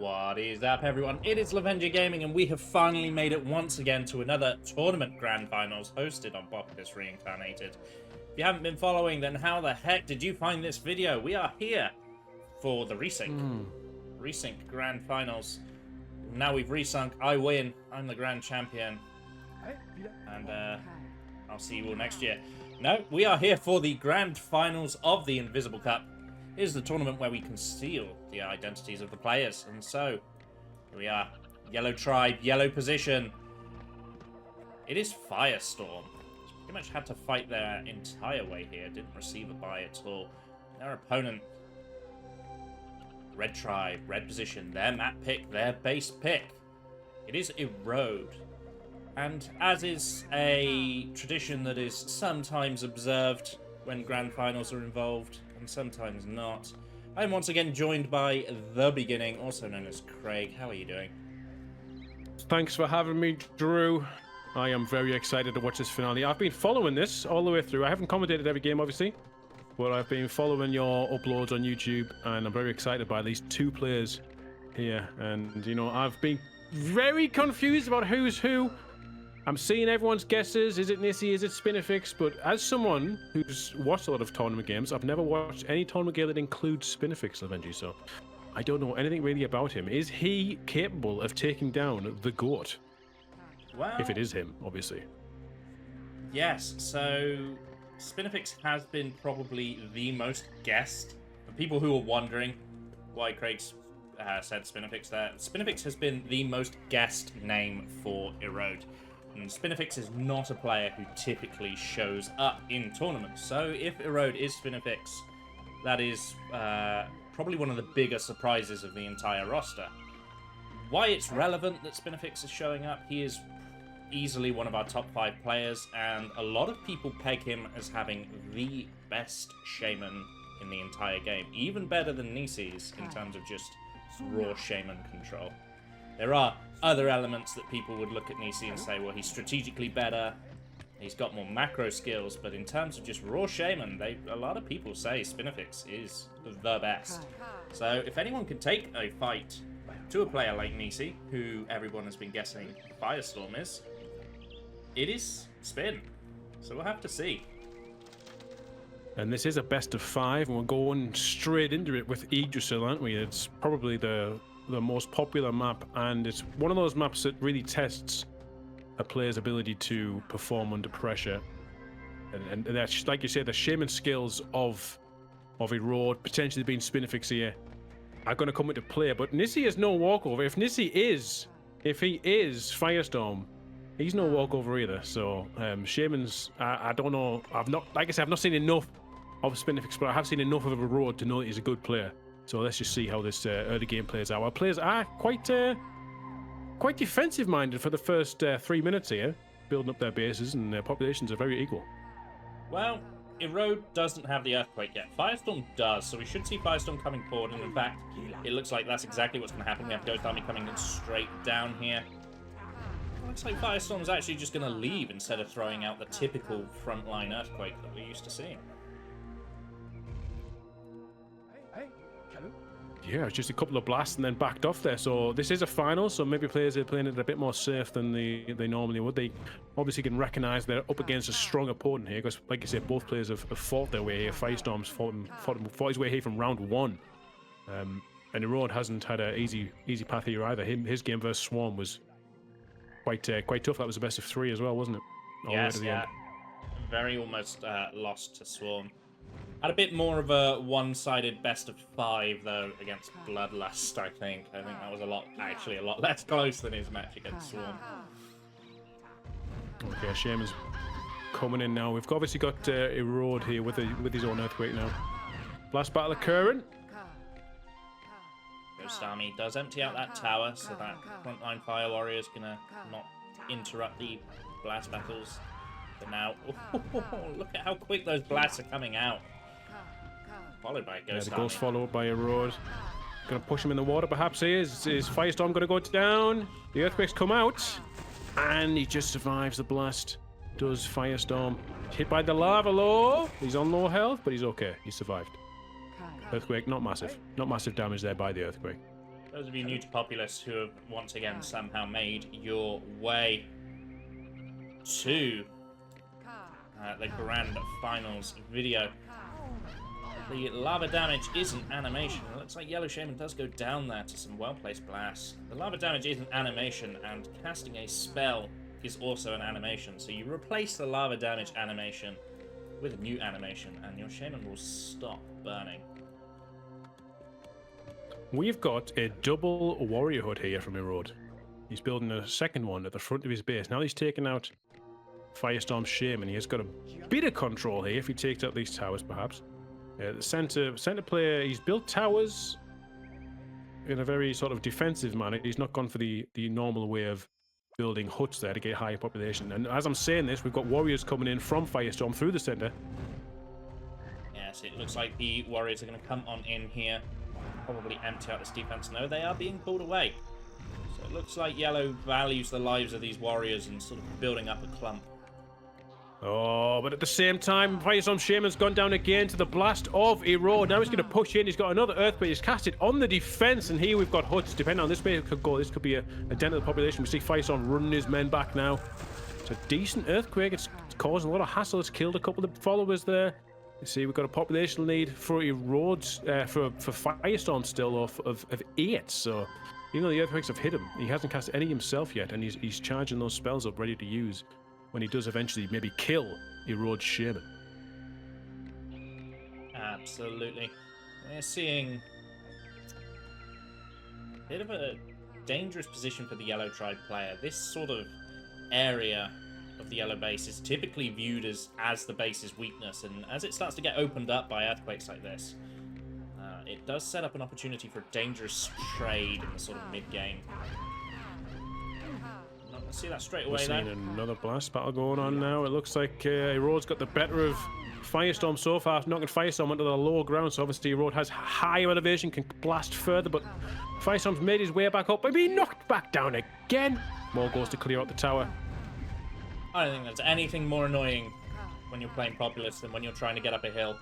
What is up, everyone? It is Lovenji Gaming, and we have finally made it once again to another tournament grand finals hosted on Bopicus Reincarnated. If you haven't been following, then how the heck did you find this video? We are here for the resync. Resync grand finals. Now we've resunk. I win. I'm the grand champion. And I'll see you all next year. No, we are here for the grand finals of the Invisible Cup. It is the tournament where we conceal the identities of the players. And so, here we are. Yellow tribe, yellow position. It is Firestorm. Pretty much had to fight their entire way here. Didn't receive a buy at all. Their opponent, red tribe, red position. Their map pick, their base pick. It is Erode. And as is a tradition that is sometimes observed when grand finals are involved, and sometimes not, I'm once again joined by The Beginning, also known as Craig. How are you doing? Thanks for having me, Drew. I am very excited to watch this finale. I've been following this all the way through. I haven't commentated every game, obviously, but I've been following your uploads on YouTube, and I'm very excited by these two players here. And, you know, I've been very confused about who's who. I'm seeing everyone's guesses. Is it Nissi? Is it Spinifex? But as someone who's watched a lot of tournament games, I've never watched any tournament game that includes Spinifex, Lovenji, so I don't know anything really about him. Is he capable of taking down the GOAT? Well, if it is him, obviously. Yes, so Spinifex has been probably the most guessed. For people who are wondering why Craig's said Spinifex there, Spinifex has been the most guessed name for Erode. And Spinifex is not a player who typically shows up in tournaments. So if Erode is Spinifex, that is probably one of the bigger surprises of the entire roster. Why it's relevant that Spinifex is showing up, he is easily one of our top 5 players, and a lot of people peg him as having the best Shaman in the entire game. Even better than Nissi's in terms of just raw Shaman control. There are other elements that people would look at Nissi and say, well, he's strategically better, he's got more macro skills, but in terms of just raw Shaman, a lot of people say Spinifex is the best. So if anyone can take a fight to a player like Nissi, who everyone has been guessing Firestorm is, it is Spin. So we'll have to see. And this is a best of 5, and we're going straight into it with Yggdrasil, aren't we? It's probably the most popular map, and it's one of those maps that really tests a player's ability to perform under pressure. And that's, like you said, the Shaman skills of Erode, potentially being Spinifex here, are going to come into play. But Nissi is no walkover. If he is Firestorm, he's no walkover either. So Shamans, I don't know. Like I said, I've not seen enough of Spinifex, but I have seen enough of Erode to know that he's a good player. So let's just see how this early game plays out. Our players are quite defensive-minded for the first 3 minutes here, building up their bases, and their populations are very equal. Well, Erode doesn't have the Earthquake yet. Firestorm does, so we should see Firestorm coming forward, and in fact, it looks like that's exactly what's going to happen. We have Ghost Army coming in straight down here. It looks like Firestorm's actually just going to leave instead of throwing out the typical frontline Earthquake that we're used to seeing. Yeah, it's just a couple of blasts and then backed off there. So this is a final, so maybe players are playing it a bit more safe than they normally would. They obviously can recognize they're up against a strong opponent here, because, like you said, both players have fought their way here. Firestorm's fought his way here from round 1. And Erode hasn't had an easy path here either. His game versus Swarm was quite tough. That was the best of 3 as well, wasn't it? Yes, yeah. Very almost lost to Swarm. Had a bit more of a one-sided best of 5 though against Bloodlust. I think that was a lot less close than his match against Swarm. Okay, Shaman's coming in now. We've obviously got Erode here with his own Earthquake now. Blast battle occurring. Ghost Army does empty out that tower, so that frontline Fire Warrior is gonna not interrupt the blast battles. But now, look at how quick those blasts are coming out. Followed by Ghost Army. The Ghost followed by Erode. Gonna push him in the water, perhaps he is. Is Firestorm gonna go down? The Earthquakes come out. And he just survives the blast. Does Firestorm. Hit by the lava low. He's on low health, but he's okay. He survived. Earthquake, not massive. Not massive damage there by the Earthquake. Those of you new to Populous who have once again somehow made your way to the Grand Finals video. The lava damage isn't animation. It looks like Yellow Shaman does go down there to some well-placed blasts. The lava damage isn't animation, and casting a spell is also an animation. So you replace the lava damage animation with a new animation, and your Shaman will stop burning. We've got a double warrior hut here from Erode. He's building a second one at the front of his base. Now he's taking out Firestorm Shaman. He has got a bit of control here if he takes out these towers, perhaps. The center player, he's built towers in a very sort of defensive manner. He's not gone for the normal way of building huts there to get higher population. And as I'm saying this, we've got warriors coming in from Firestorm through the center. Yes, it looks like the warriors are going to come on in here. Probably empty out this defense. No, they are being pulled away. So it looks like Yellow values the lives of these warriors and sort of building up a clump. Oh, but at the same time, Firestorm Shaman's gone down again to the blast of Erode. Now he's going to push in. He's got another Earthquake. He's cast it on the defense, and here we've got huts. Depending on this way it could go, this could be a dent of the population. We see Firestorm running his men back now. It's a decent Earthquake. It's causing a lot of hassle. It's killed a couple of followers there. You see, we've got a population lead for Erode's, for Firestorm still of 8. So even though the Earthquakes have hit him, he hasn't cast any himself yet, and he's charging those spells up ready to use when he does eventually maybe kill Erode's Shaman. Absolutely. We're seeing a bit of a dangerous position for the Yellow Tribe player. This sort of area of the Yellow base is typically viewed as the base's weakness, and as it starts to get opened up by earthquakes like this, it does set up an opportunity for dangerous trade in the sort of mid-game. Not going to see that straight away. We're seeing another blast battle going on now. It looks like Erode's got the better of Firestorm so far, knocking Firestorm onto the low ground. So obviously Erode has higher elevation, can blast further, but Firestorm's made his way back up, but being knocked back down again. More goes to clear out the tower. I don't think there's anything more annoying when you're playing Populous than when you're trying to get up a hill.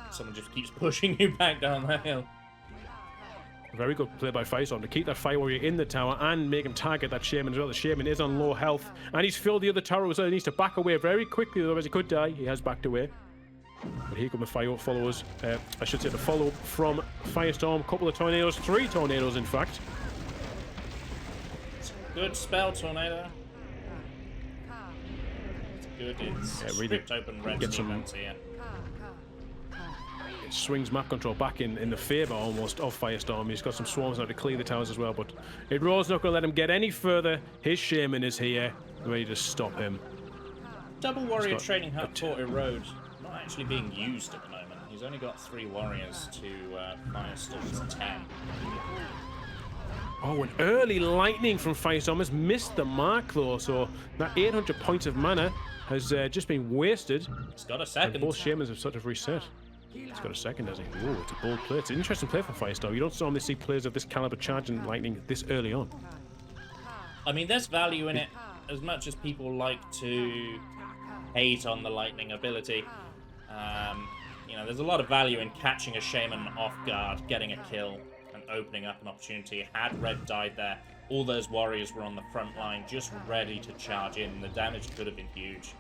Someone just keeps pushing you back down the hill. Very good play by Firestorm to keep that Fire Warrior in the tower and make him target that Shaman as well. The Shaman is on low health, and he's filled the other tower as well. He needs to back away very quickly, otherwise he could die. He has backed away. But here come the fire followers. I should say the follow from Firestorm. Couple of tornadoes, 3 tornadoes in fact. Good spell, Tornado. Good, it's really stripped open red defense here. It swings map control back in the favour almost of Firestorm. He's got some swarms now to clear the towers as well, but Erode's not going to let him get any further. His Shaman is here, ready to stop him. Double warrior training hut for Erode, not actually being used at the moment. He's only got 3 warriors to Firestorm's 10. Oh, an early lightning from Firestorm has missed the mark though, so that 800 points of mana has just been wasted. He's got a second. And both Shamans have sort of reset. He's got a second, has he? Whoa, it's a bold play. It's an interesting play for Firestorm. You don't normally see players of this caliber charging lightning this early on. I mean, there's value in it, as much as people like to hate on the lightning ability. You know, there's a lot of value in catching a Shaman off guard, getting a kill, and opening up an opportunity. Had Red died there, all those warriors were on the front line, just ready to charge in. The damage could have been huge.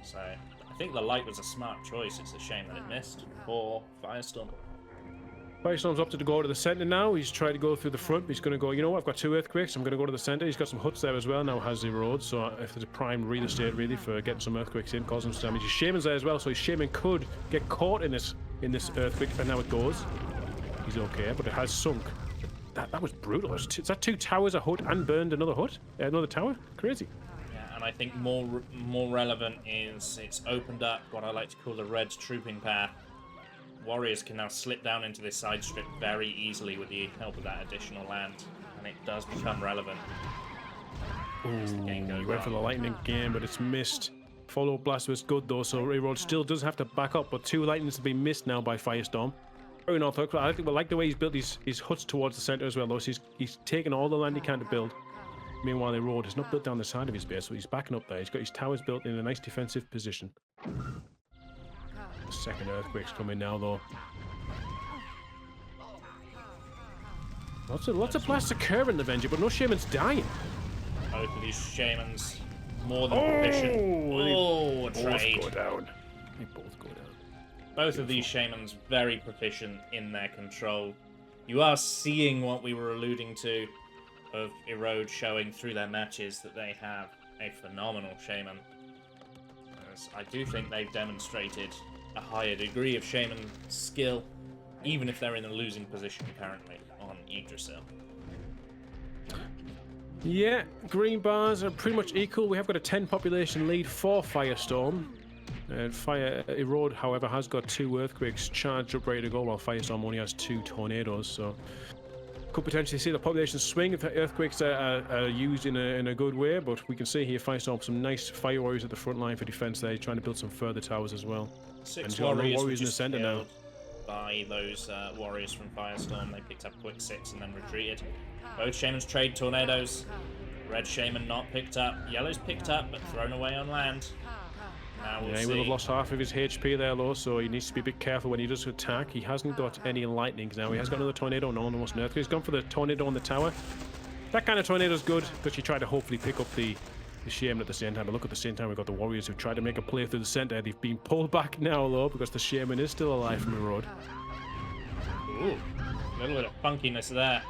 So I think the light was a smart choice. It's a shame that it missed for Firestorm. Firestorm's opted to go to the centre now. He's tried to go through the front, but he's going to go, you know what, I've got 2 earthquakes, I'm going to go to the centre. He's got some huts there as well, now has Erode, so if there's a prime real estate really for getting some earthquakes in, causing some damage. His Shaman's there as well, so his Shaman could get caught in this earthquake, and now it goes. He's okay, but it has sunk. That was brutal. Is that 2 towers, a hut, and burned another hut? Another tower? Crazy. Yeah, and I think more relevant is it's opened up what I like to call the red trooping path. Warriors can now slip down into this side strip very easily with the help of that additional land, and it does become relevant. He went for the lightning again, but it's missed. Follow blast was good though, so Erode still does have to back up, but 2 lightnings have been missed now by Firestorm. Very unorthodox. I like the way he's built his huts towards the centre as well, though. So he's taken all the land he can to build. Meanwhile, Erode has not built down the side of his base, so he's backing up there. He's got his towers built in a nice defensive position. The second earthquake's coming now, though. Lots of blasts occur in the Lovenji, but no shaman's dying. Both of these shamans more than proficient. Oh, a trade. Both go down. They both go down. Both of these shamans very proficient in their control. You are seeing what we were alluding to of Erode showing through their matches that they have a phenomenal shaman. As I do think they've demonstrated a higher degree of shaman skill, even if they're in a losing position currently on Yggdrasil. Yeah, green bars are pretty much equal. We have got a 10 population lead for Firestorm. Fire Erode, however, has got 2 earthquakes charged up ready to go, while Firestorm only has 2 tornadoes. So could potentially see the population swing if the earthquakes are used in a good way. But we can see here Firestorm some nice fire warriors at the front line for defense there, trying to build some further towers as well. 6 warriors in the center now. By those warriors from Firestorm, they picked up a quick 6 and then retreated. Both shamans trade tornadoes. Red shaman not picked up. Yellow's picked up, but thrown away on land. Now we'll see. He will have lost half of his HP there, though, so he needs to be a bit careful when he does attack. He hasn't got any lightnings now. He has got another tornado, no almost an earthquake. He's gone for the tornado on the tower. That kind of tornado is good, because you try to hopefully pick up the shaman at the same time. But look, at the same time, we've got the warriors who tried to make a play through the center. They've been pulled back now, though, because the shaman is still alive from the road. Ooh, a little bit of funkiness there.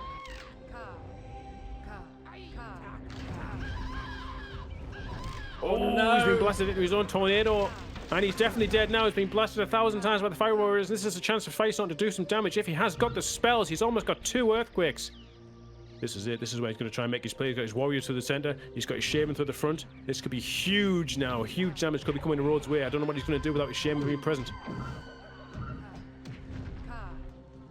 Oh no! He's been blasted into his own tornado, and he's definitely dead now. He's been blasted 1,000 times by the fire warriors. This is a chance for Firestorm to do some damage. If he has got the spells, he's almost got 2 earthquakes. This is it. This is where he's going to try and make his play. He's got his warriors through the center. He's got his shaman through the front. This could be huge now. Huge damage could be coming Erode's way. I don't know what he's going to do without his shaman being present.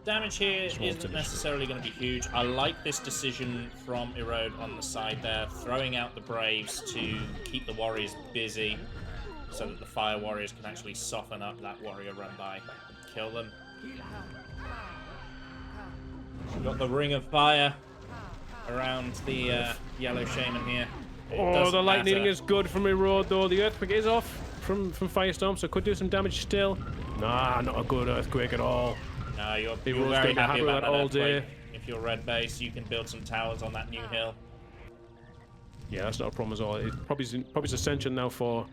Damage here isn't necessarily going to be huge. I like this decision from Erode on the side there, throwing out the Braves to keep the warriors busy so that the fire warriors can actually soften up that warrior run by and kill them. We've got the ring of fire around the yellow shaman here. Oh, the lightning is good from Erode, though. The earthquake is off from Firestorm, so could do some damage still. Nah, not a good earthquake at all. No, you're very happy about that all day. If you're red base, you can build some towers on that new hill. Yeah, that's not a problem at all. It probably is essential now for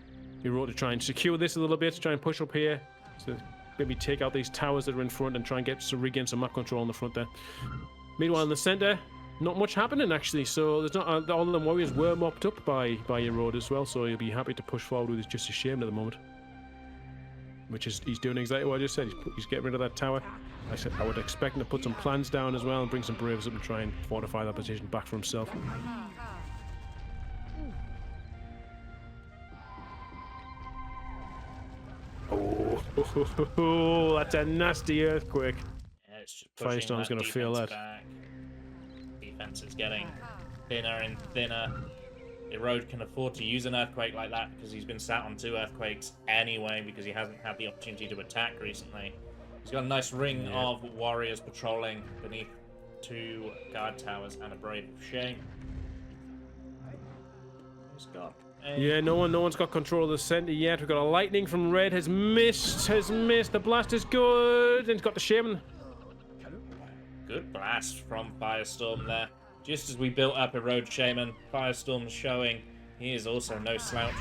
Erode to try and secure this a little bit, to try and push up here, to maybe take out these towers that are in front and try and regain some map control on the front there. Meanwhile, in the center, not much happening actually. So there's not all of them warriors were mopped up by Erode as well. So he'll be happy to push forward with just a shaman at the moment. Which is, he's doing exactly what I just said. He's getting rid of that tower. I would expect him to put some plans down as well and bring some braves up and try and fortify that position back for himself. Oh, that's a nasty earthquake. Yeah, it's just Firestorm's going to feel that. Back. Defense is getting thinner and thinner. Erode can afford to use an earthquake like that because he's been sat on 2 earthquakes anyway because he hasn't had the opportunity to attack recently. He's got a nice ring of warriors patrolling beneath 2 guard towers and a brave of shame. He's got yeah, no one's got control of the center yet. We've got a lightning from red, has missed. The blast is good, and he's got the shaman. Good blast from Firestorm there. Just as we built up Erode shaman, Firestorm's showing he is also no slouch.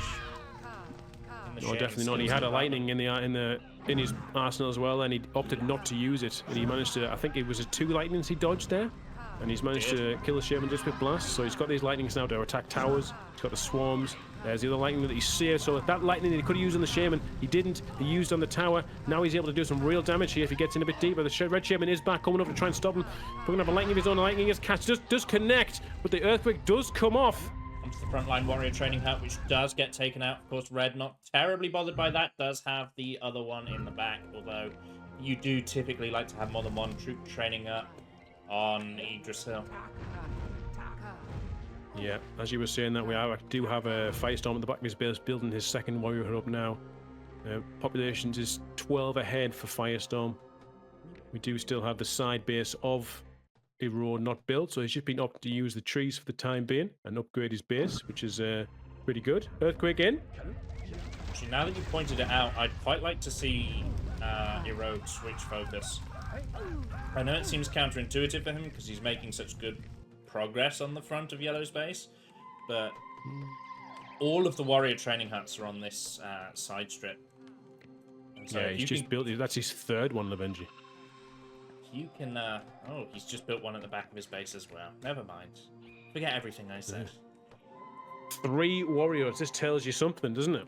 No, definitely not. He had a lightning in his arsenal as well, and he opted not to use it, and he managed to. I think it was 2 lightnings he dodged there. And he's managed to kill the shaman just with blasts. So he's got these lightnings now to attack towers. He's got the swarms. There's the other lightning that he saved. So that lightning that he could have used on the shaman, he didn't. He used on the tower. Now he's able to do some real damage here if he gets in a bit deeper. The red shaman is back, coming up to try and stop him. We're going to have a lightning of his own. Lightning is catch. Does connect, but the earthquake does come off. Comes the frontline warrior training hut, which does get taken out. Of course, red not terribly bothered by that. Does have the other one in the back, although you do typically like to have more than one troop training up on Yggdrasil. Yeah, as you were saying that, we do have a Firestorm at the back of his base building his second warrior hut up now. Populations is 12 ahead for Firestorm. We do still have the side base of Erode not built, so he's just been opted to use the trees for the time being and upgrade his base, which is pretty good. Earthquake in. Actually, now that you pointed it out, I'd quite like to see Erode switch focus I know it seems counterintuitive for him because he's making such good progress on the front of Yellow's base, but all of the warrior training huts are on this side strip. And so Yeah, he's just built. That's his third one, Lovenji. You can. Oh, he's just built one at the back of his base as well. Never mind. Forget everything I said. 3 warriors. This tells you something, doesn't it?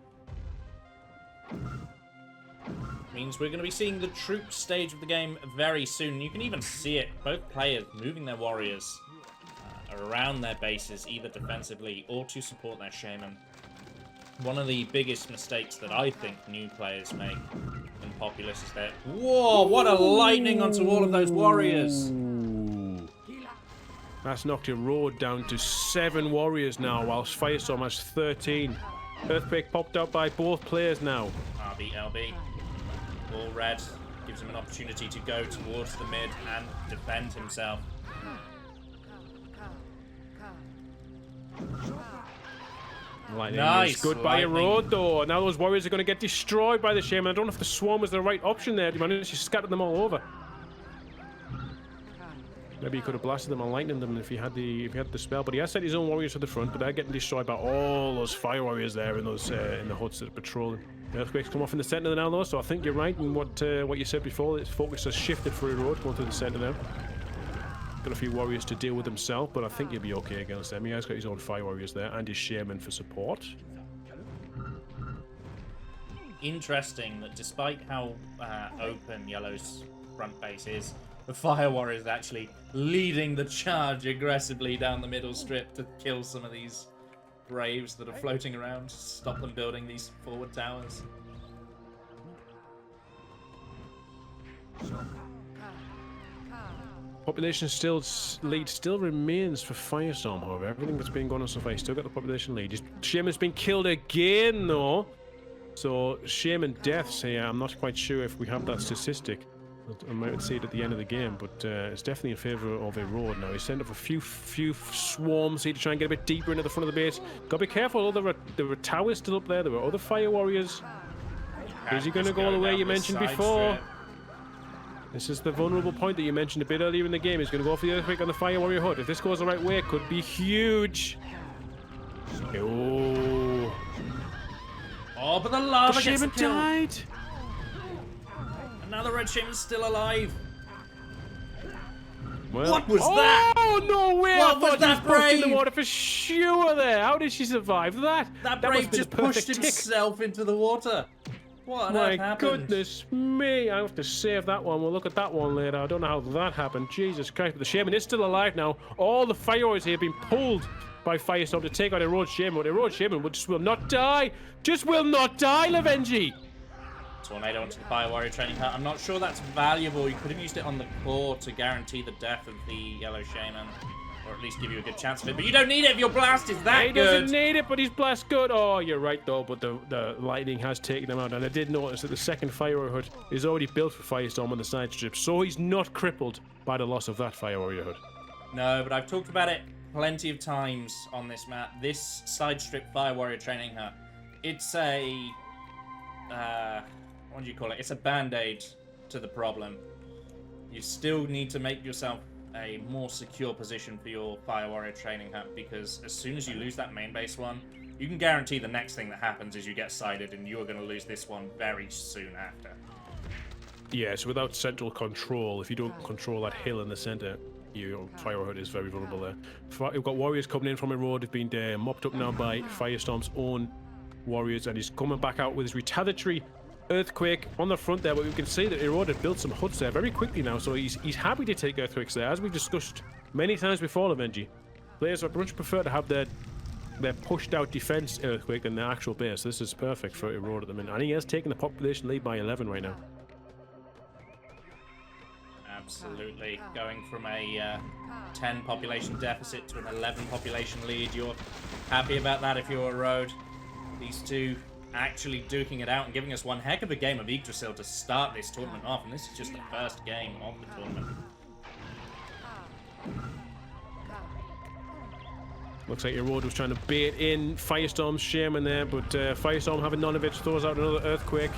Means we're going to be seeing the troop stage of the game very soon. You can even see it. Both players moving their warriors around their bases, either defensively or to support their shaman. One of the biggest mistakes that I think new players make in Populous is that... Whoa, what a lightning onto all of those warriors! Ooh. That's knocked your road down to 7 warriors now, whilst Firestorm has 13. Earthquake popped out by both players now. RBLB. All red gives him an opportunity to go towards the mid and defend himself. Lightning Nice. is good by a road, though. Now those warriors are going to get destroyed by the shaman. I don't know if the swarm was the right option there. He managed to scatter them all over. Maybe he could have blasted them and lightning them if he had the spell. But he has sent his own warriors to the front, but they're getting destroyed by all those fire warriors there in those in the huts that are patrolling. The earthquakes come off in the centre now, though. So I think you're right in what you said before. Its focus has shifted for a road going through the centre now. Got a few warriors to deal with himself, but I think he'll be okay against them. He has got his own fire warriors there and his shaman for support. Interesting that despite how open Yellow's front base is, the fire warrior is actually leading the charge aggressively down the middle strip to kill some of these braves that are floating around, stop them building these forward towers. Population lead still remains for Firestorm, however. Everything that's been going on so far, he's still got the population lead. His shaman's been killed again, though. So, shaman deaths here, I'm not quite sure if we have that statistic. I might see it at the end of the game, but it's definitely in favour of a road now. He's sent up a few swarms here to try and get a bit deeper into the front of the base. Gotta be careful, though. There were towers still up there. There were other fire warriors. Is he going to go the way you mentioned before? This is the vulnerable point that you mentioned a bit earlier in the game. He's going to go for the earthquake on the fire warrior hut. If this goes the right way, it could be huge. Oh, but the lava gets the shaman kill. died. Another red shaman's still alive. Well, What was that? Oh, no way! What I was thought that she was pushed in the brave? water for sure there. How did she survive that? That must have brave been just the perfect pushed tick. himself into the water. What on My earth happened? goodness me, I have to save that one. We'll look at that one later. I don't know how that happened. Jesus Christ, but the shaman is still alive now. All the fire warriors here have been pulled by Firestorm to take out a road shaman, but a road shaman just will not die. Just will not die, Lovenji. Tornado onto the fire warrior training hut. I'm not sure that's valuable. You could have used it on the core to guarantee the death of the yellow shaman, or at least give you a good chance of it. But you don't need it if your blast is that He good. doesn't need it, but he's blast good. Oh, you're right though, but the lightning has taken him out. And I did notice that the second fire warrior hut is already built for Firestorm on the side strip, so he's not crippled by the loss of that fire warrior hut. No, but I've talked about it plenty of times on this map. This side strip fire warrior training hut, it's a what do you call it? It's a band-aid to the problem. You still need to make yourself a more secure position for your fire warrior training hut, because as soon as you lose that main base one, you can guarantee the next thing that happens is you get sided, and you are going to lose this one very soon after. Yeah, so without central control, if you don't control that hill in the center, your fire warrior hut is very vulnerable there. We've got warriors coming in from a road. They've been mopped up now by Firestorm's own warriors, and he's coming back out with his retaliatory earthquake on the front there, but we can see that Erode had built some huts there very quickly now, so he's happy to take earthquakes there, as we've discussed many times before. Lovenji, players would much prefer to have their pushed out defense earthquake than their actual base. This is perfect for Erode at the minute, and he has taken the population lead by 11 right now. Absolutely. Going from a 10 population deficit to an 11 population lead. You're happy about that if you're Erode. These two actually duking it out and giving us one heck of a game of Yggdrasil to start this tournament off, and this is just the first game of the tournament. Looks like Erode was trying to bait in Firestorm's shaman there, but Firestorm having none of it throws out another earthquake.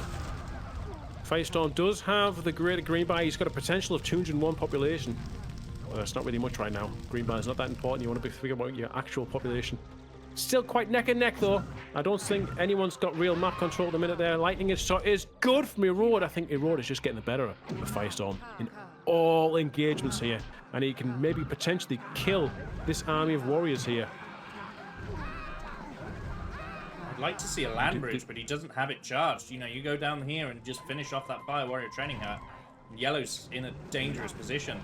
Firestorm does have the greater green bar. He's got a potential of 201 population. Well, that's not really much right now. Green bar is not that important. You want to be thinking about your actual population. Still quite neck and neck, though. I don't think anyone's got real map control at the minute there. Lightning is good from Erode. I think Erode is just getting the better of Firestorm in all engagements here. And he can maybe potentially kill this army of warriors here. I'd like to see a land bridge, but he doesn't have it charged. You know, you go down here and just finish off that Fire Warrior training hut. Yellow's in a dangerous position.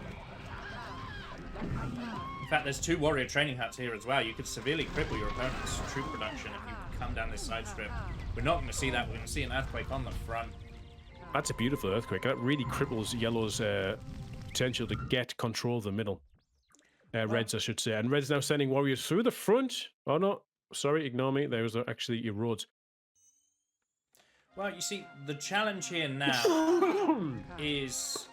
In fact, there's 2 warrior training huts here as well. You could severely cripple your opponent's troop production if you come down this side strip. We're not going to see that. We're going to see an earthquake on the front. That's a beautiful earthquake. That really cripples Yellow's potential to get control of the middle. Reds, I should say. And Red's now sending warriors through the front. Oh, no. Sorry, ignore me. There's actually Erodes. Well, you see, the challenge here now is...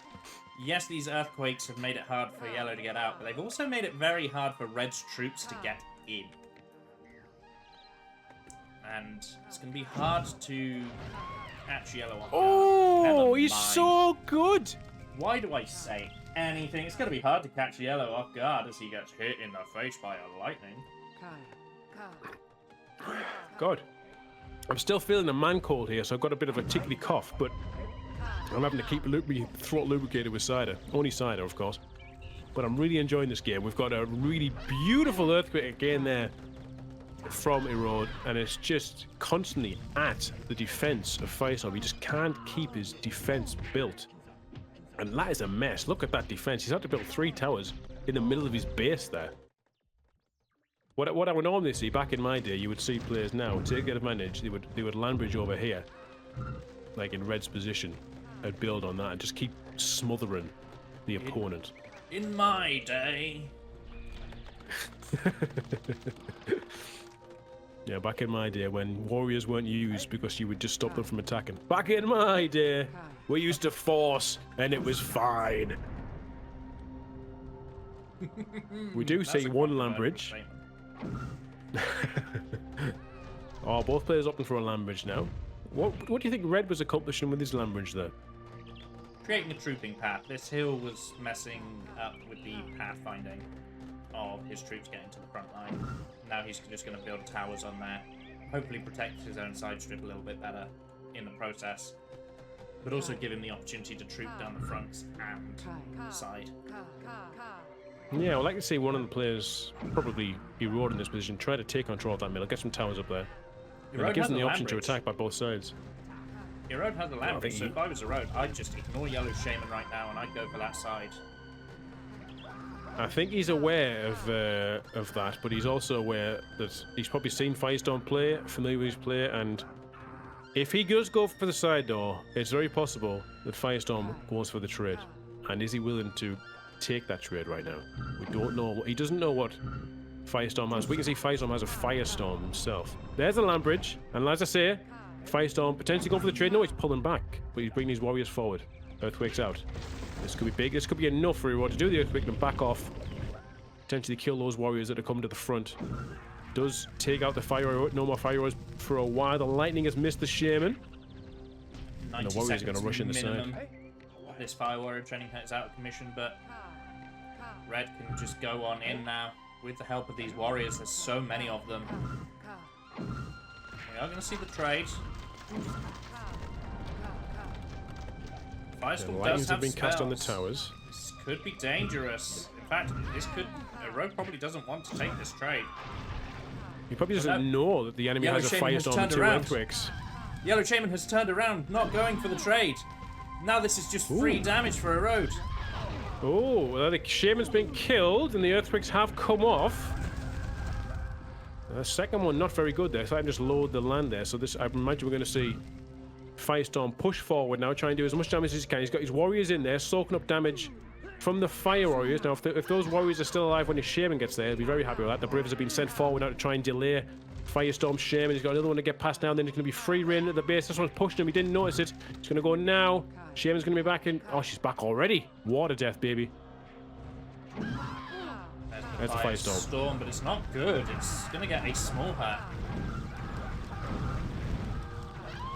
Yes, these earthquakes have made it hard for Yellow to get out, but they've also made it very hard for Red's troops to get in. And it's going to be hard to catch Yellow off guard. Oh, he's so good! Why do I say anything? It's going to be hard to catch Yellow off guard as he gets hit in the face by a lightning. God. I'm still feeling a man cold here, so I've got a bit of a tickly cough, but I'm having to keep my throat lubricated with cider. Only cider, of course. But I'm really enjoying this game. We've got a really beautiful earthquake again there from Erode, and it's just constantly at the defense of Firestorm. He just can't keep his defense built. And that is a mess. Look at that defense. He's had to build 3 towers in the middle of his base there. What I would normally see back in my day, you would see players now take advantage. They would land bridge over here, like in Red's position, and build on that and just keep smothering the opponent. In my day. Yeah, back in my day when warriors weren't used because you would just stop them from attacking. Back in my day, we used to force and it was fine. We do see one land bridge. Oh, both players opting for a land bridge now. What do you think Red was accomplishing with his land bridge there? Creating a trooping path. This hill was messing up with the pathfinding of his troops getting to the front line. Now he's just going to build towers on there. Hopefully protect his own side strip a little bit better in the process. But also give him the opportunity to troop down the fronts and side. Yeah, I'd like to see one of the players, probably Erode in this position, try to take control of that middle, get some towers up there. And it gives them the option to attack by both sides. Erode has the land bridge, so if I was Erode, I'd just ignore Yellow Shaman right now and I'd go for that side. I think he's aware of that, but he's also aware that he's probably seen Firestorm play, familiar with his play, and if he does go for the side door, it's very possible that Firestorm goes for the trade. And is he willing to take that trade right now? We don't know. He doesn't know what Firestorm has. We can see Firestorm has a Firestorm himself. There's the land bridge, and as I say, Firestorm potentially going for the trade. No, he's pulling back, but he's bringing his warriors forward. Earthquake's out. This could be big. This could be enough for Erode to do the earthquake and back off. Potentially kill those warriors that are coming to the front. Does take out the fire. No more fire arrows for a while. The lightning has missed the shaman. And the warriors are going to rush in the side. This fire warrior training is out of commission, but Red can just go on in now with the help of these warriors. There's so many of them. We are going to see the trade. Firestorm does have been spells. cast on the towers. This could be dangerous. In fact, this could. Erode probably doesn't want to take this trade. He probably doesn't know that the enemy has a Firestorm and 2 earthquakes. Yellow Shaman has turned around, not going for the trade. Now this is just free damage for Erode. Oh, well, the shaman's been killed and the earthquakes have come off. The second one not very good there, so I can just load the land there. So this, I imagine we're going to see Firestorm push forward now, try and do as much damage as he can. He's got his warriors in there, soaking up damage from the fire warriors. Now, if those warriors are still alive when his shaman gets there, he'll be very happy with that. The Bravers have been sent forward now to try and delay Firestorm shaman. He's got another one to get past now, and then he's going to be free reign at the base. This one's pushing him, he didn't notice it. He's going to go now. Shaman's going to be back in. Oh, she's back already. Water death, baby. There's the Firestorm. Storm, but it's not good. It's going to get a small hurt.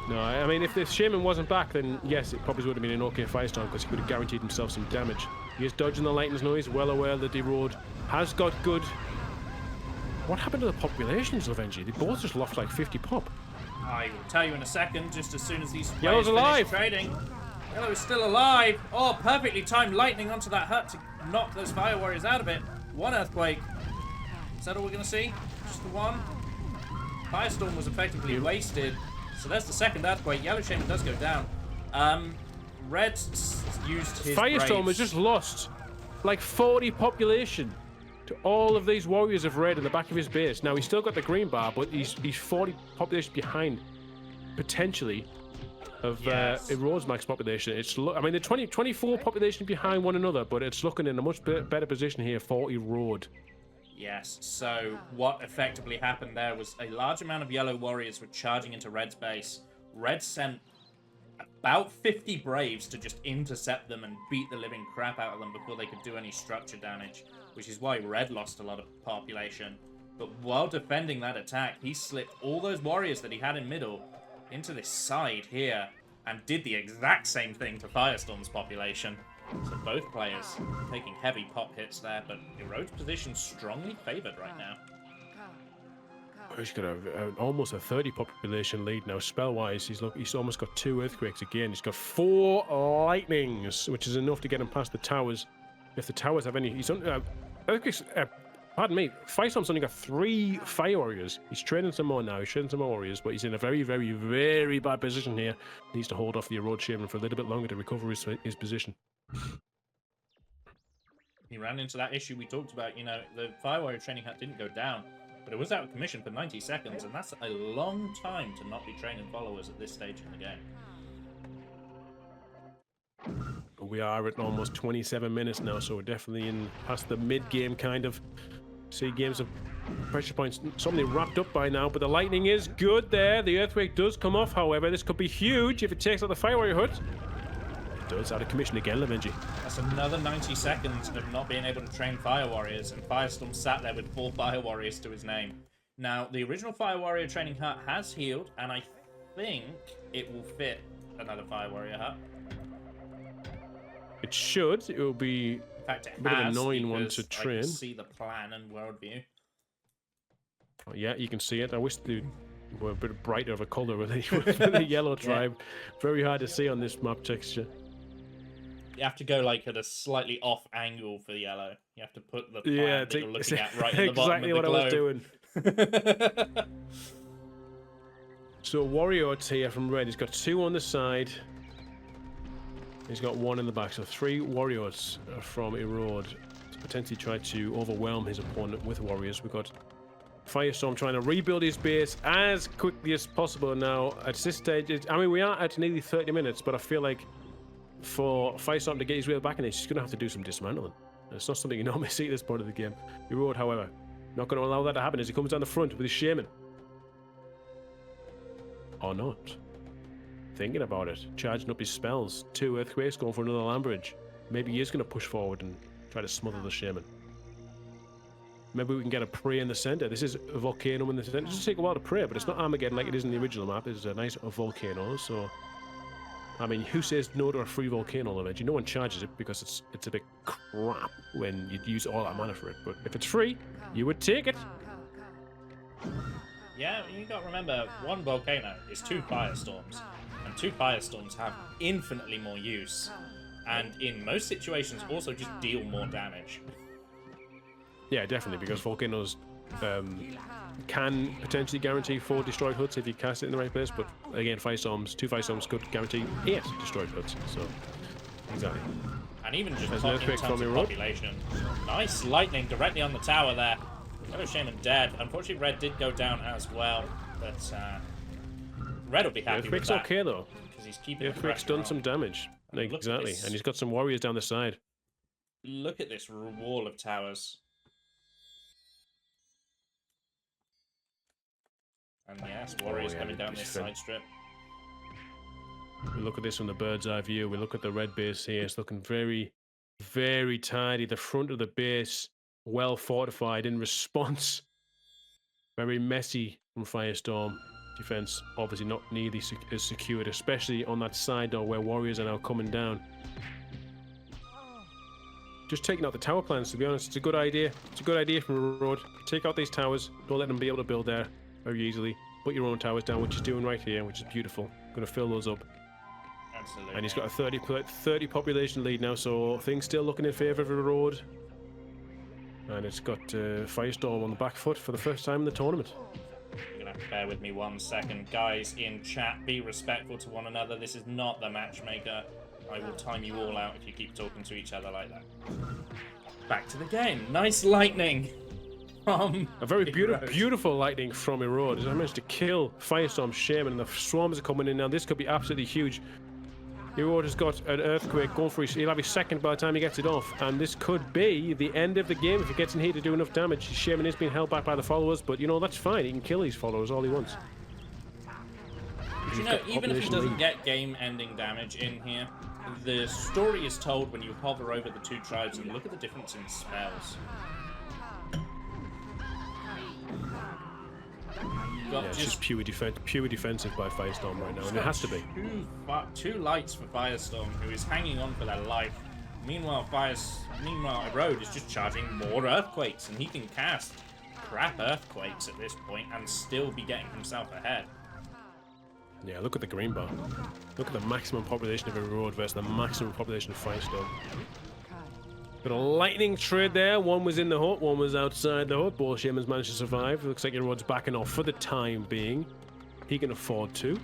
No, I mean, if the Shaman wasn't back, then yes, it probably would have been an okay Firestorm because he could have guaranteed himself some damage. He is dodging the lightning's noise, well aware that the road has got good. What happened to the populations, Lovenji? They both just lost like 50 pop. I will tell you in a second, just as soon as these Yellow's players alive. finish trading. Yellow is still alive. Oh, perfectly timed lightning onto that hut to knock those fire warriors out of it. One earthquake. Is that all we're going to see? Just the one? Firestorm was effectively wasted. So there's the second earthquake. Yellow Shaman does go down. Red used his Firestorm braves. has just lost like 40 population to all of these warriors of red in the back of his base. Now he's still got the green bar, but he's 40 population behind, potentially, of Erode's max population. I mean, they're 24 population behind one another, but it's looking in a much better position here for Erode. Yes, so what effectively happened there was a large amount of yellow warriors were charging into Red's base. Red sent about 50 Braves to just intercept them and beat the living crap out of them before they could do any structure damage, which is why Red lost a lot of population. But while defending that attack, he slipped all those warriors that he had in middle into this side here and did the exact same thing to Firestorm's population. So both players taking heavy pop hits there, but Erode's position strongly favored right now. He's got almost a 30 population lead now. Spell-wise, he's almost got 2 earthquakes again. He's got 4 lightnings, which is enough to get him past the towers. If the towers have any, earthquakes. Pardon me, Firestorm's only got 3 fire warriors. He's training some more now. He's training some more warriors, but he's in a very, very, very bad position here. He needs to hold off the Erode Shaman for a little bit longer to recover his position. He ran into that issue we talked about. You know, the Fire Warrior training hut didn't go down, but it was out of commission for 90 seconds, and that's a long time to not be training followers at this stage in the game. We are at almost 27 minutes now, so we're definitely in past the mid-game kind of. See games of pressure points something wrapped up by now, but the lightning is good there. The earthquake does come off, however. This could be huge if it takes out the Fire Warrior hut. It does, out of commission again, Lovenji. That's another 90 seconds of not being able to train Fire Warriors, and Firestorm sat there with 4 Fire Warriors to his name. Now, the original Fire Warrior training hut has healed, and I think it will fit another Fire Warrior hut. It should. It will be in fact, it a bit of an has, annoying one to I train. can see the plan and worldview. Oh, yeah, you can see it. I wish they were a bit brighter of a colour with the yellow tribe. Very hard to see on this map texture. You have to go like at a slightly off angle for yellow. You have to put the plan Yeah, that you're looking at right in the bottom of the exactly what globe. I was doing. So Warrior's here from red. He's got 2 on the side. He's got 1 in the back. So 3 warriors from Erode to potentially try to overwhelm his opponent with warriors. We've got Firestorm trying to rebuild his base as quickly as possible now. At this stage, I mean, we are at nearly 30 minutes, but I feel like for Firestorm to get his way back in this, he's going to have to do some dismantling. It's not something you normally see at this point of the game. Erode, however, not going to allow that to happen as he comes down the front with his Shaman. Or not. Thinking about it, charging up his spells. 2 earthquakes, going for another land bridge. Maybe he is going to push forward and try to smother the Shaman. Maybe we can get a prey in the center. This is a volcano in the center. It does take a while to pray, but it's not Armageddon like it is in the original map. It's a nice volcano, so... I mean, who says no to a free volcano eventually? No one charges it because it's a bit crap when you use all that mana for it. But if it's free, you would take it. Yeah, you got to remember, 1 volcano is 2 firestorms, and 2 firestorms have infinitely more use, and in most situations also just deal more damage. Yeah, definitely, because volcanoes can potentially guarantee 4 destroyed huts if you cast it in the right place, but again, 2 firestorms could guarantee 8 destroyed huts, so exactly. And even just There's talking an in earthquake terms from of Erode. population, nice lightning directly on the tower there. Yellow Shaman dead. Unfortunately, Red did go down as well, but Red will be happy with Earthquake's that. okay though. Because he's keeping the Earthquake's pressure done on. some damage. And look at Exactly, this. and he's got some warriors down the side. Look at this wall of towers. And yes, warriors yeah, coming down it's this fair. side strip. We look at this from the bird's eye view. We look at the red base here. It's looking very, very tidy. The front of the base, well fortified in response. Very messy from Firestorm. defense obviously not nearly as secured, especially on that side door where warriors are now coming down. Just taking out the tower plans, to be honest. It's a good idea. It's a good idea from Road. Take out these towers. Don't let them be able to build there very easily. Put your own towers down, which he's doing right here, which is beautiful. Going to fill those up. Absolutely. And he's got a 30 population lead now, so things still looking in favour of the Road. And it's got Firestorm on the back foot for the first time in the tournament. You're gonna have to bear with me 1 second. Guys in chat, be respectful to one another. This is not the matchmaker. I will time you all out if you keep talking to each other like that. Back to the game. Nice lightning from a very beautiful lightning from Erode. As I managed to kill Firestorm Shaman, and the swarms are coming in now. This could be absolutely huge. Erode has got an earthquake going for his. He'll have his second by the time he gets it off, and this could be the end of the game if he gets in here to do enough damage. Shaman is being held back by the followers, but you know that's fine. He can kill these followers all he wants. You know, even if he doesn't get game-ending damage in here, the story is told when you hover over the two tribes and look at the difference in spells. Yeah, it's just pure defensive by Firestorm right now, and it has to be. Two lights for Firestorm, who is hanging on for their life. Meanwhile, Erode is just charging more earthquakes, and he can cast crap earthquakes at this point and still be getting himself ahead. Yeah, look at the green bar. Look at the maximum population of Erode versus the maximum population of Firestorm. Got a lightning trade there. One was in the hut, one was outside the hut. Both Shamans managed to survive. Looks like Erode's backing off for the time being. He can afford to.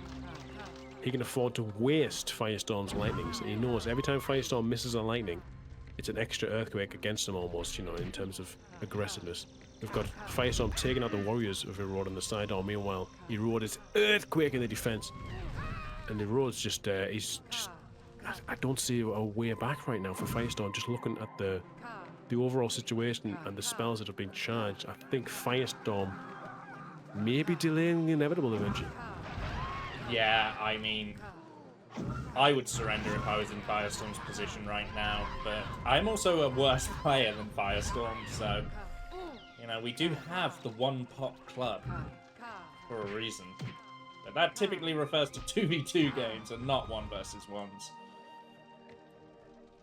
He can afford to waste Firestorm's lightnings. He knows every time Firestorm misses a lightning, it's an extra earthquake against him almost, you know, in terms of aggressiveness. We've got Firestorm taking out the warriors of Erode on the side arm. Meanwhile, Erode is earthquake in the defense. And Erode's just, I don't see a way back right now for Firestorm. Just looking at the overall situation and the spells that have been charged, I think Firestorm may be delaying the inevitable eventually. Yeah, I mean, I would surrender if I was in Firestorm's position right now, but I'm also a worse player than Firestorm, so, you know, we do have the one pop club for a reason. But that typically refers to 2v2 games and not 1 versus 1s.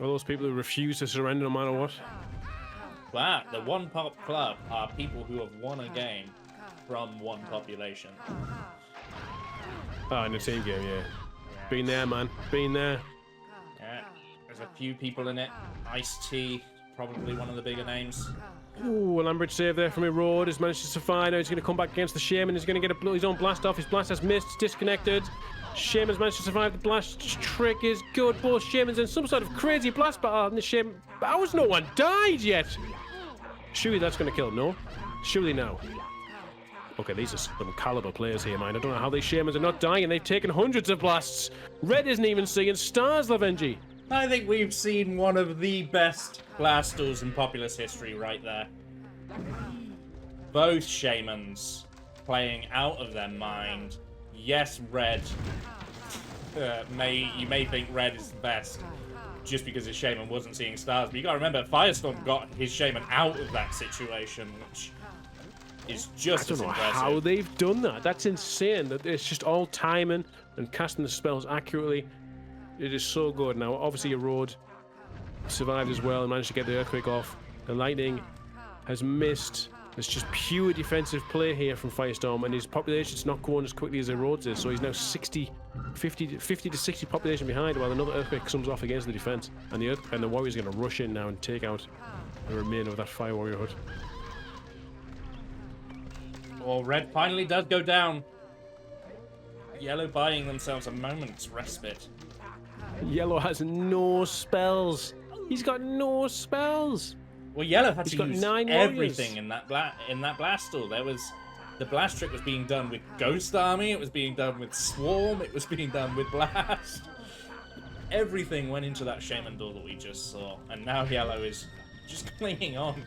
All those people who refuse to surrender no matter what. But the one pop club are people who have won a game from one population. Ah, in a team game, yeah. Been there, man. Been there. Yeah, there's a few people in it. Ice-T, probably one of the bigger names. Ooh, an Ambridge save there from Erode. Has managed to survive. Now he's going to come back against the Shaman. He's going to get his own blast off. His blast has missed. It's disconnected. Shaman's managed to survive. The blast trick is good. Both Shamans in some sort of crazy blast battle. And the Shaman... How has no one died yet? Surely that's going to kill him, no? Surely now. Okay, these are some caliber players here, man. I don't know how these Shamans are not dying. They've taken hundreds of blasts. Red isn't even seeing stars, Lovenji. I think we've seen one of the best blast duels in Populous history right there. Both Shamans playing out of their mind. Yes, Red. You may think Red is the best just because his Shaman wasn't seeing stars, but you gotta remember, Firestorm got his Shaman out of that situation, which is just as impressive. I don't know how they've done that. That's insane. It's just all timing and casting the spells accurately. It is so good. Now, obviously, Erode survived as well and managed to get the earthquake off. The lightning has missed. It's just pure defensive play here from Firestorm, and his population's not going as quickly as Erode's is, so he's now 50 to 60 population behind, while another earthquake comes off against the defense, and the warrior's going to rush in now and take out the remainder of that Fire Warrior hut. Well, Red finally does go down. Yellow buying themselves a moment's respite. Yellow has no spells. He's got no spells. Well, Yellow had to use 9 everything in that blast duel. The blast trick was being done with Ghost Army. It was being done with Swarm. It was being done with Blast. Everything went into that Shaman duel that we just saw, and now Yellow is just clinging on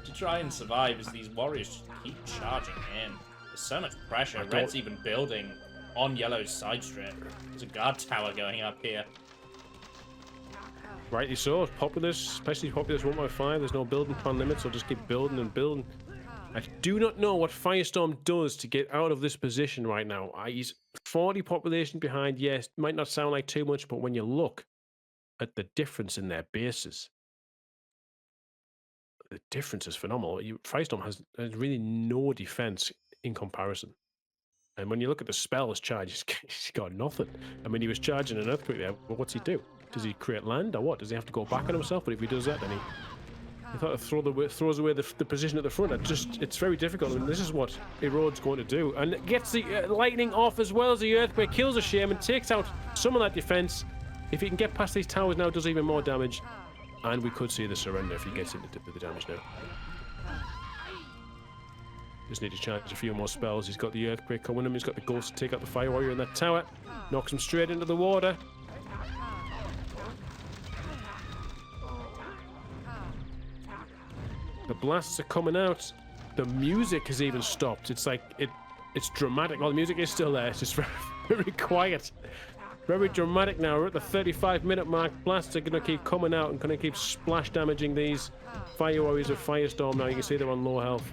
to try and survive as these warriors just keep charging in. There's so much pressure. Red's even building on Yellow's side strip. There's a guard tower going up here. Rightly so. Populous, especially Populous 1.5. There's no building plan limit, so just keep building and building. I do not know what Firestorm does to get out of this position right now. He's 40 population behind. Yes, might not sound like too much, but when you look at the difference in their bases, the difference is phenomenal. Firestorm has really no defense in comparison. And when you look at the spells charge, he's got nothing. I mean, he was charging an earthquake there, but what's he do? Does he create land or what? Does he have to go back on himself? But if he does that, then he thought to throws away the position at the front. It's very difficult. I mean, this is what Erode's going to do. And it gets the lightning off as well as the earthquake, kills a shaman, takes out some of that defense. If he can get past these towers now, does even more damage. And we could see the surrender if he gets into the damage now. Just need to charge a few more spells. He's got the earthquake coming him. He's got the ghost to take out the fire warrior in that tower. Knocks him straight into the water. The blasts are coming out. The music has even stopped. It's like it's dramatic. Well, the music is still there. It's just very, very quiet. Very dramatic now. We're at the 35-minute mark. Blasts are going to keep coming out and going to keep splash damaging these fire warriors of Firestorm now. You can see they're on low health.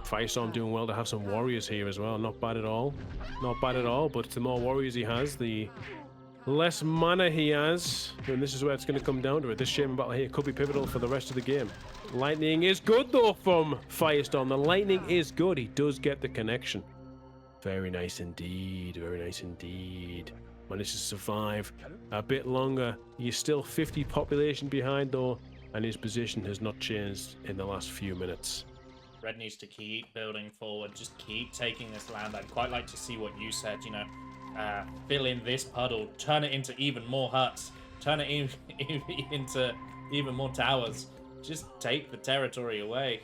Firestorm doing well to have some warriors here as well. Not bad at all. Not bad at all, but the more warriors he has, the less mana he has. And this is where it's going to come down to it. This shaman battle here could be pivotal for the rest of the game. Lightning is good though from Firestorm. The lightning is good. He does get the connection. Very nice indeed. Very nice indeed. Managed to survive a bit longer. He's still 50 population behind though, and his position has not changed in the last few minutes. Red needs to keep building forward, just keep taking this land. I'd quite like to see what you said, you know, fill in this puddle, turn it into even more huts, turn it into even more towers. Just take the territory away.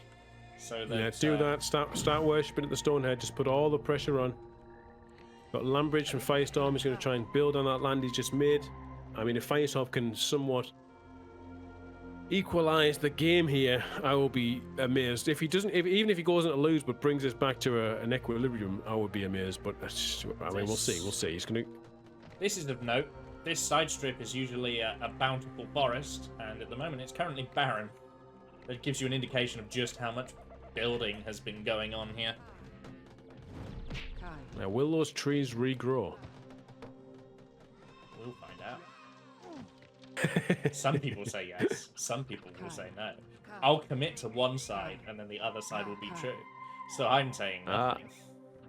So that, yeah, do that. Start worshipping at the Stonehead. Just put all the pressure on. Got Landbridge from Firestorm. He's going to try and build on that land he's just made. I mean, if Firestorm can somewhat equalize the game here, I will be amazed. If he doesn't, even if he goes into lose but brings us back to an equilibrium, I would be amazed. But I mean, we'll see. We'll see. He's going to. This is of note. This side strip is usually a bountiful forest, and at the moment it's currently barren. That gives you an indication of just how much building has been going on here. Now, will those trees regrow? We'll find out. Some people say yes. Some people will say no. I'll commit to one side, and then the other side will be true. So I'm saying nothing.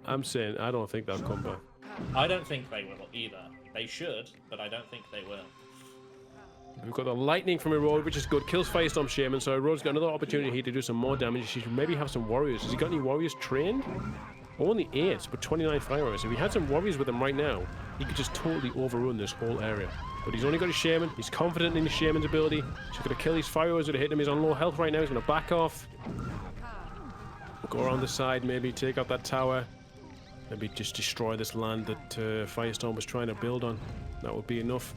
I'm saying I don't think they'll come back. I don't think they will either. They should, but I don't think they will. We've got the lightning from Erode, which is good. Kills Firestorm Shaman, so Erode's got another opportunity here to do some more damage. He should maybe have some warriors. Has he got any warriors trained? Only 8, but 29 fire warriors. If he had some warriors with him right now, he could just totally overrun this whole area. But he's only got a shaman. He's confident in his shaman's ability. He's going to kill these fire warriors that are hitting him. He's on low health right now. He's going to back off. We'll go around the side, maybe take out that tower. Maybe just destroy this land that Firestorm was trying to build on. That would be enough.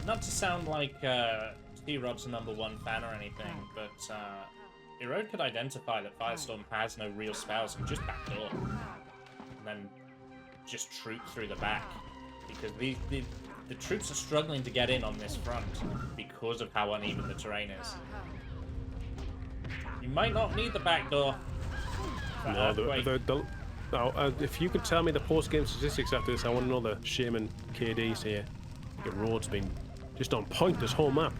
Not to sound like T-Rod's a #1 fan or anything, but Erode could identify that Firestorm has no real spells and just backdoor. And then just troop through the back. Because the troops are struggling to get in on this front because of how uneven the terrain is. You might not need the backdoor. If you could tell me the post-game statistics after this, I want to know the Shaman KDs here. I think Erode's been just on point this whole map.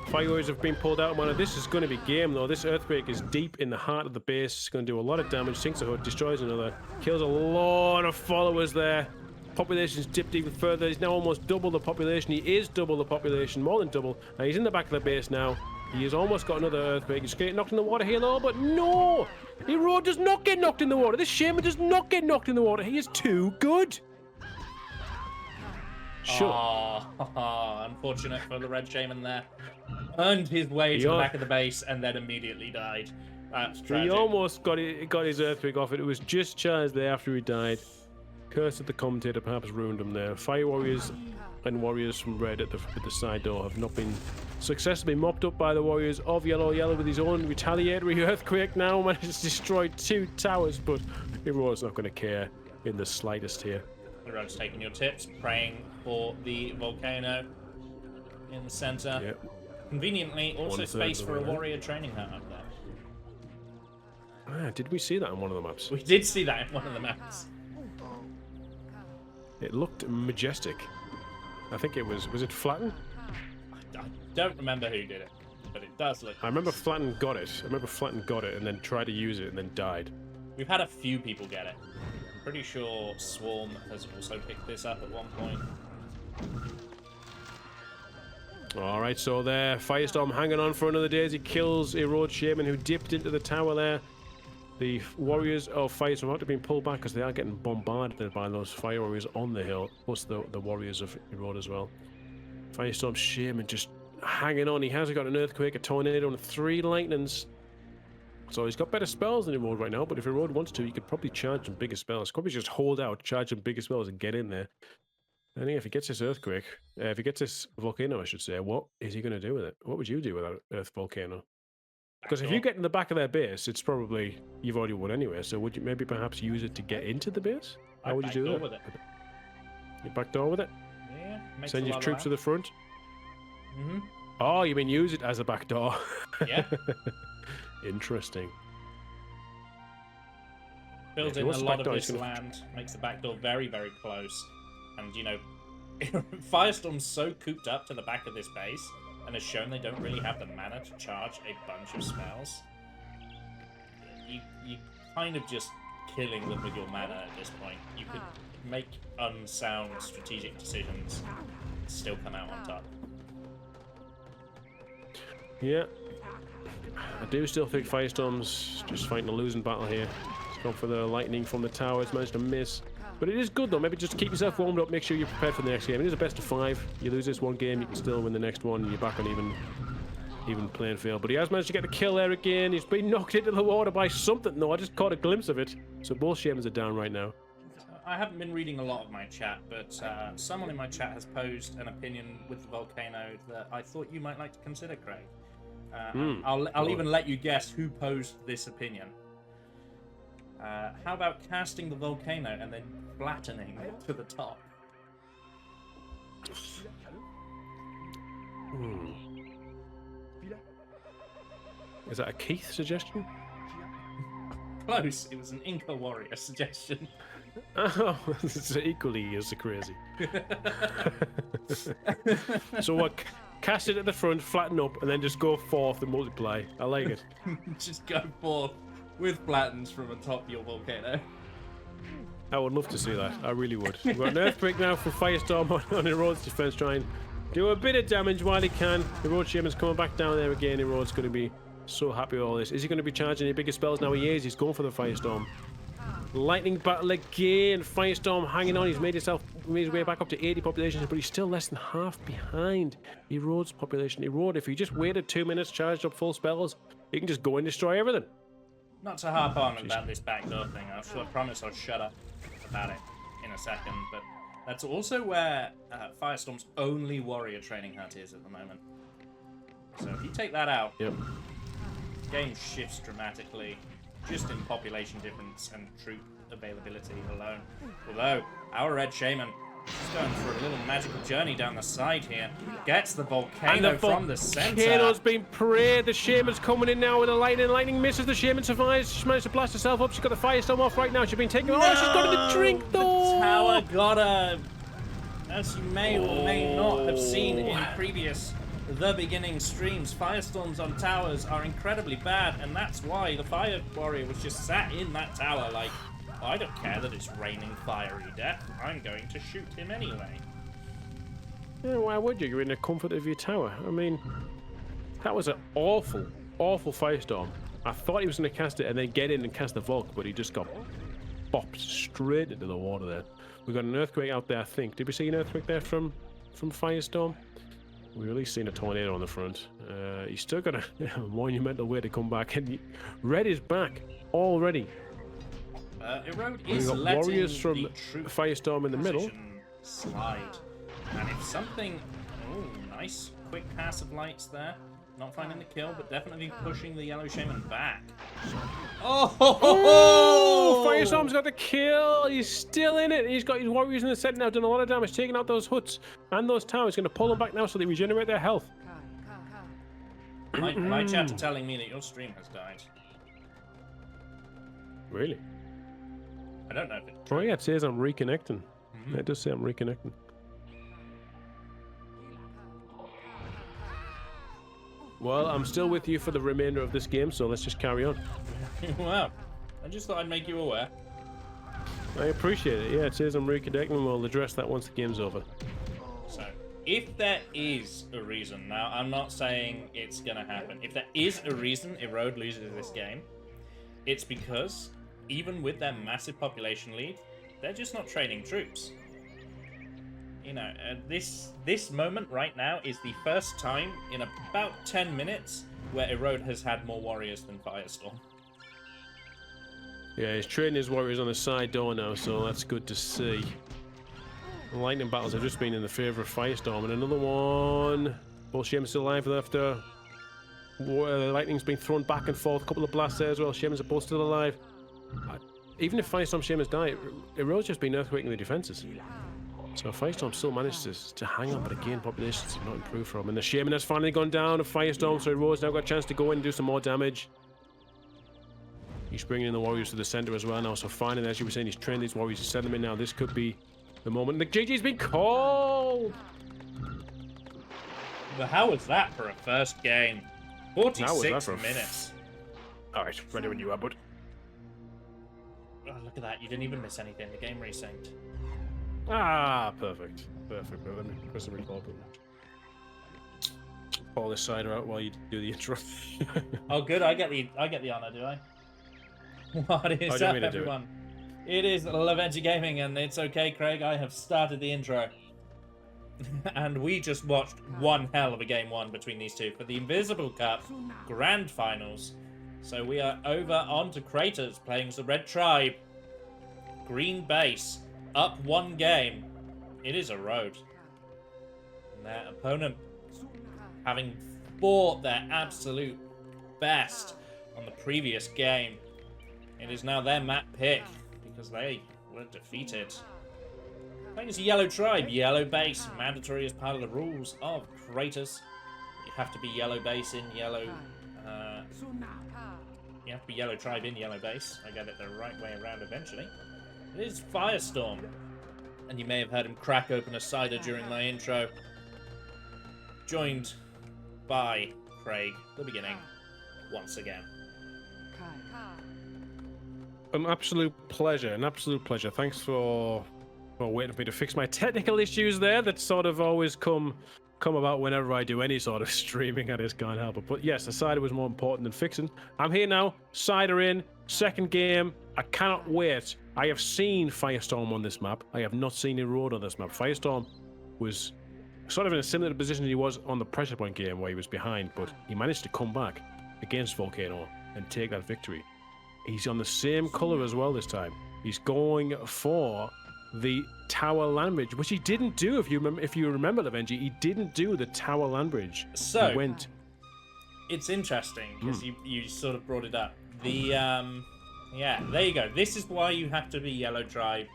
Fire warriors have been pulled out. Man, this is going to be game though. This earthquake is deep in the heart of the base. It's going to do a lot of damage. Sinks a hood, destroys another, kills a lot of followers there. Population's dipped even further. He's now almost double the population. He is double the population, more than double. Now he's in the back of the base now. He has almost got another earthquake. He's getting knocked in the water here though, but no! Erode does not get knocked in the water. This shaman does not get knocked in the water. He is too good. Sure. Unfortunate for the red shaman there. Earned his way to the back of the base and then immediately died. That's tragic. He almost got his earthquake off it. It was just charged there after he died. Curse of the commentator perhaps ruined him there. Fire warriors and warriors from red at the side door have not been successfully mopped up by the warriors of yellow. Yellow with his own retaliatory earthquake now managed to destroy 2 towers, but Erode's not going to care in the slightest here. Erode's taking your tips, praying for the volcano. in the center. Yep. Conveniently, also 1/3 space of the for a way there. warrior training hut up there. Ah, did we see that on one of the maps? We did see that in one of the maps. It looked majestic. I think it was it Flatten? I don't remember who did it, but it does look. I remember Flatten got it. I remember Flatten got it and then tried to use it and then died. We've had a few people get it. I'm pretty sure Swarm has also picked this up at one point. Alright, so there, Firestorm hanging on for another day as he kills Erode Shaman who dipped into the tower there. The warriors of Firestorm have to be pulled back because they are getting bombarded by those fire warriors on the hill, plus the warriors of Erode as well. Firestorm Shaman just hanging on. He has got an earthquake, a tornado, and 3 lightnings. So he's got better spells than Erode right now, but if Erode wants to, he could probably charge some bigger spells. Probably just hold out, charge some bigger spells, and get in there. I think if he gets this earthquake, if he gets this volcano, I should say, what is he going to do with it? What would you do with that earth volcano? Because if you get in the back of their base, it's probably, you've already won anyway, so would you maybe perhaps use it to get into the base? How would you do that? With it. You backdoor with it? Yeah. Send your troops to the front? Mm-hmm. Oh, you mean use it as a backdoor? Yeah. Interesting. Builds Yeah, in what's a the lot of backdoor? this land, makes the back door very, very close. And, you know, Firestorm's so cooped up to the back of this base and has shown they don't really have the mana to charge a bunch of spells. You kind of just killing them with your mana at this point. You could make unsound strategic decisions and still come out on top. Yeah. I do still think Firestorm's just fighting a losing battle here. He's gone for the lightning from the tower. It's managed to miss. But it is good though. Maybe just keep yourself warmed up. Make sure you're prepared for the next game. It is a best of 5. You lose this one game, you can still win the next one. And you're back on even playing field. But he has managed to get the kill there again. He's been knocked into the water by something. No, I just caught a glimpse of it. So both shamans are down right now. I haven't been reading a lot of my chat, but someone in my chat has posed an opinion with the volcano that I thought you might like to consider, Craig. I'll even let you guess who posed this opinion. How about casting the volcano and then flattening to the top? Is that a Keith suggestion? Close. It was an Inca warrior suggestion. Oh, it's equally as crazy. So what? Cast it at the front, flatten up, and then just go forth and multiply. I like it. Just go forth with flattens from atop your volcano. I would love to see that. I really would. We've got an earthquake now from Firestorm on Erode's defense, trying do a bit of damage while he can. Erode Shaman's coming back down there again. Erode's going to be so happy with all this. Is he going to be charging any bigger spells now? He is. He's going for the Firestorm. Lightning battle again. Firestorm hanging on. He's made his way back up to 80 populations, but he's still less than half behind Erode's population. Erode, if he just waited 2 minutes, charged up full spells, he can just go and destroy everything. Not to harp on about this backdoor thing. I promise I'll shut up about it in a second, but that's also where Firestorm's only warrior training hut is at the moment. So if you take that out, Yep. the game shifts dramatically, just in population difference and troop availability alone. Although, our red shaman is going for a little magical journey down the side here. Gets the volcano from the center. The volcano's been parade. The shaman's coming in now with a lightning. Lightning misses. The shaman survives. She's managed to blast herself up. She's got the Firestorm off right now. She's been taken. No, oh, she's got the drink though. The tower got her. As you may or may not have seen in previous The Beginning streams, firestorms on towers are incredibly bad, and that's why the fire warrior was just sat in that tower like, I don't care that it's raining fiery death, I'm going to shoot him anyway. Yeah, why would you? You're in the comfort of your tower. I mean, that was an awful, awful Firestorm. I thought he was going to cast it and then get in and cast the Volk, but he just got bopped straight into the water there. We got an earthquake out there, I think. Did we see an earthquake there from Firestorm? We've at least seen a tornado on the front. He's still got a monumental way to come back, and Red is back already. Erode We've is got letting warriors from the troop Firestorm in the middle. slide. And if something... Oh, nice. Quick pass of lights there. Not finding the kill, but definitely pushing the Yellow Shaman back. Oh, Firestorm's got the kill. He's still in it. He's got his warriors in the center now, done a lot of damage, taking out those huts and those towers. Going to pull them back now so they regenerate their health. My chat are telling me that your stream has died. Really? I don't know if it. Oh yeah, it says I'm reconnecting. Yeah, it does say I'm reconnecting. Well, I'm still with you for the remainder of this game, so let's just carry on. Wow. I just thought I'd make you aware. I appreciate it. Yeah, it says I'm reconnecting, and we'll address that once the game's over. So, if there is a reason, now I'm not saying it's gonna happen. If there is a reason Erode loses this game, it's because even with their massive population lead, they're just not training troops. You know, this moment right now is the first time in about 10 minutes where Erode has had more warriors than Firestorm. Yeah, he's training his warriors on the side door now, so that's good to see. The lightning battles have just been in the favour of Firestorm, and another one. Both Shaman's still alive after lightning's been thrown back and forth. A couple of blasts there as well. Shaman's are both still alive. Even if Firestorm Shaman's die, Erode's just been earthquaking the defences. So Firestorm still manages to hang on, but again, populations have not improved for him. And the Shaman has finally gone down to Firestorm, so Erode's now got a chance to go in and do some more damage. He's bringing in the warriors to the centre as well now, so finally, as you were saying, he's trained these warriors to send them in now. This could be the moment. The GG's been called! But how was that for a first game? 46 minutes. Alright, ready when you are, bud. Oh, look at that, you didn't even miss anything. The game resynced. Ah, perfect. Perfect. Let me press the record button. Pull this side out while you do the intro. Oh, good. I get the honor, do I? What is up, everyone? It is Lovenji Gaming, and it's okay, Craig. I have started the intro, and we just watched one hell of a game one between these two for the Invisible Cup Grand Finals. So we are over onto Craters playing the Red Tribe. Green base. Up one game. It is Erode. And their opponent, having fought their absolute best on the previous game, it is now their map pick because they were defeated. Playing as a Yellow Tribe, Yellow base, mandatory as part of the rules of Craters. You have to be Yellow base in Yellow. You have to be Yellow Tribe in Yellow base. I got it the right way around eventually. It is Firestorm, and you may have heard him crack open a cider during my intro. Joined by Craig, the beginning, once again. An absolute pleasure, Thanks for waiting for me to fix my technical issues there that sort of always come about whenever I do any sort of streaming. I just can't help it. But yes, the cider was more important than fixing. I'm here now, cider in, second game. I cannot wait. I have seen Firestorm on this map. I have not seen Erode on this map. Firestorm was sort of in a similar position he was on the Pressure Point game where he was behind, but he managed to come back against Volcano and take that victory. He's on the same colour as well this time. He's going for the Tower Land Bridge, which he didn't do. If you remember, Lovenji, he didn't do the Tower Land Bridge. So he went. It's interesting because you sort of brought it up. Yeah, there you go. This is why you have to be Yellow Tribe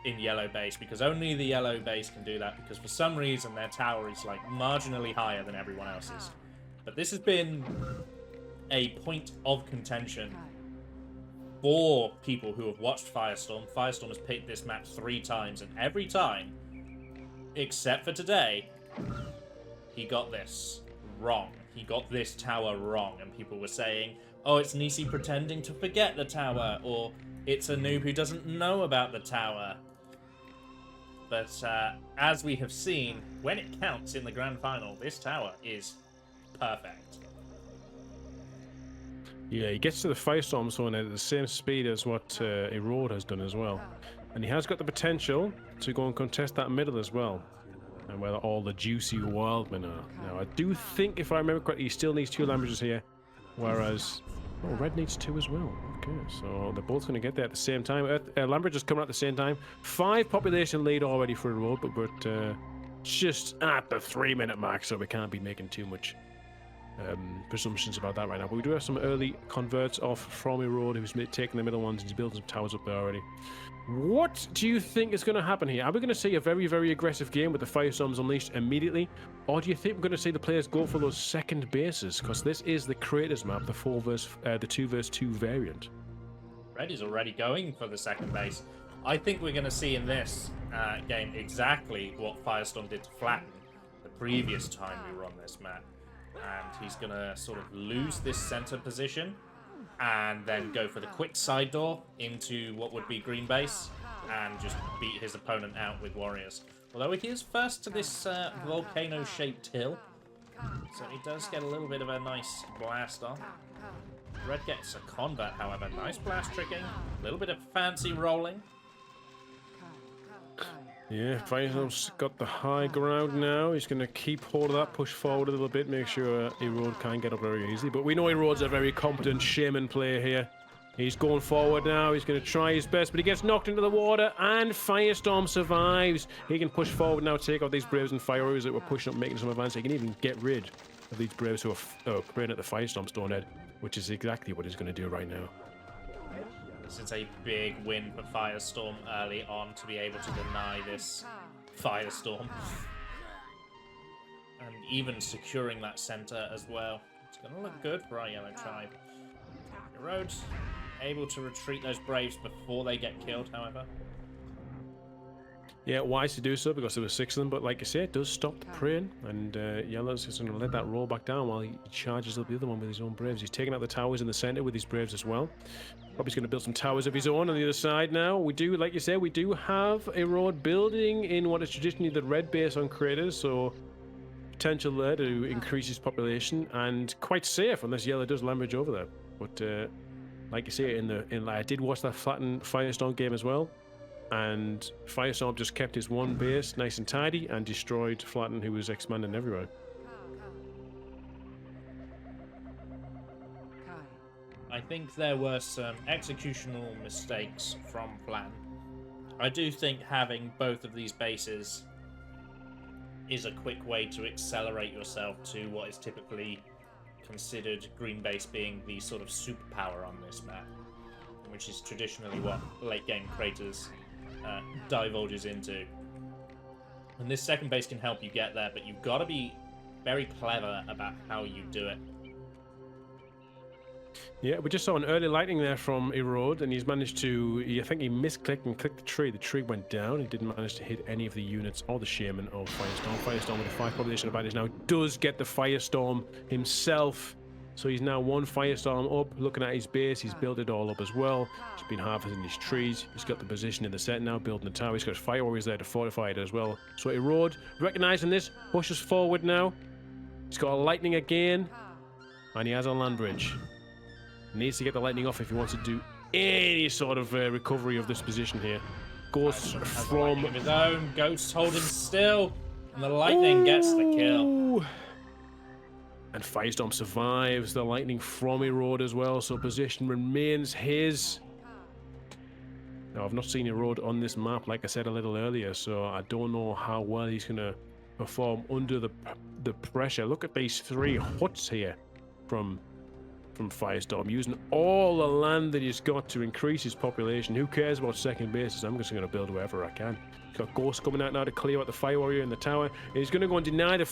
in Yellow base, because only the Yellow base can do that, because for some reason their tower is like marginally higher than everyone else's. But this has been a point of contention for people who have watched Firestorm. Firestorm has picked this map 3 times, and every time, except for today, he got this wrong. He got this tower wrong, and people were saying, oh, it's Nisi pretending to forget the tower, or it's a noob who doesn't know about the tower. But as we have seen, when it counts in the grand final, this tower is perfect. Yeah, he gets to the Firestorm zone at the same speed as what Erode has done as well. And he has got the potential to go and contest that middle as well. And where all the juicy wildmen are. Now, I do think, if I remember correctly, he still needs 2 languages here. Whereas, oh, Red needs 2 as well. Okay, so they're both going to get there at the same time. Lambridge is coming at the same time. 5 population lead already for Erode, but just at the 3-minute mark, so we can't be making too much presumptions about that right now. But we do have some early converts off from Erode, who's taking the middle ones and he's building some towers up there already. What do you think is going to happen here? Are we going to see a very, very aggressive game with the Firestorms unleashed immediately? Or do you think we're going to see the players go for those second bases? Because this is the Creators map, the 2 vs 2 variant. Red is already going for the second base. I think we're going to see in this game exactly what Firestorm did to Flatten the previous time we were on this map. And he's going to sort of lose this center position and then go for the quick side door into what would be green base and just beat his opponent out with warriors. Although he is first to this volcano-shaped hill, so he does get a little bit of a nice blast on. Red gets a convert, however. Nice blast tricking, a little bit of fancy rolling. Yeah, Firestorm's got the high ground now. He's going to keep hold of that, push forward a little bit, make sure Erode can't get up very easily. But we know Erode's a very competent shaman player here. He's going forward now. He's going to try his best, but he gets knocked into the water, and Firestorm survives. He can push forward now, take out these Braves and Fire Warriors that were pushing up, making some advance. He can even get rid of these Braves who are praying at the Firestorm Stonehead, which is exactly what he's going to do right now. This is a big win for Firestorm early on to be able to deny this Firestorm. And even securing that center as well. It's going to look good for our yellow tribe. Erode able to retreat those Braves before they get killed, however. Yeah, wise to do so because there were 6 of them, but like I say, it does stop the praying, and Yellow's just going to let that roll back down while he charges up the other one with his own Braves. He's taking out the towers in the center with his Braves as well. Probably going to build some towers of his own on the other side now. We do, like you said, we do have Erode building in what is traditionally the red base on Creators, so potential there to increase his population, and quite safe unless Yellow does land over there. But like you say, I did watch that Flatten Firestorm game as well. And Firestorm just kept his one base nice and tidy and destroyed Flatten, who was expanding everywhere. I think there were some executional mistakes from Flatten. I do think having both of these bases is a quick way to accelerate yourself to what is typically considered green base being the sort of superpower on this map, which is traditionally what late game creators divulges into. And this second base can help you get there, but you've got to be very clever about how you do it. Yeah, we just saw an early lightning there from Erode, and he's managed to, I think he misclicked and clicked the tree. The tree went down. He didn't manage to hit any of the units or the shaman of Firestorm. Firestorm with a 5 population advantage now does get the Firestorm himself. So he's now 1 Firestorm up, looking at his base. He's built it all up as well. He's been harvesting his trees. He's got the position in the set now, building the tower. He's got Fire Warriors there to fortify it as well. So Erode, recognizing this, pushes forward now. He's got a lightning again, and he has a land bridge. Needs to get the lightning off if he wants to do any sort of recovery of this position here. Goes from of his own, Ghost holding still, and the lightning gets the kill. And Firestorm survives the lightning from Erode as well, so position remains his. Now, I've not seen Erode on this map, like I said a little earlier, so I don't know how well he's going to perform under the pressure. Look at these 3 huts here from Firestorm, using all the land that he's got to increase his population. Who cares about second bases? I'm just going to build wherever I can. He's got Ghost coming out now to clear out the Fire Warrior in the tower. And he's going to go and deny the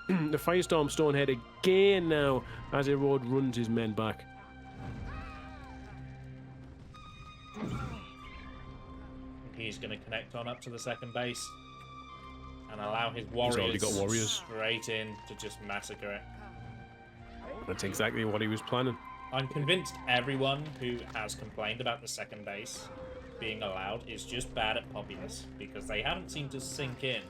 the Firestorm Stonehead again now as Erode runs his men back. He's going to connect on up to the second base and allow his warriors, already got warriors straight in to just massacre it. That's exactly what he was planning. I'm convinced everyone who has complained about the second base being allowed is just bad at Populous, because they haven't seemed to sink in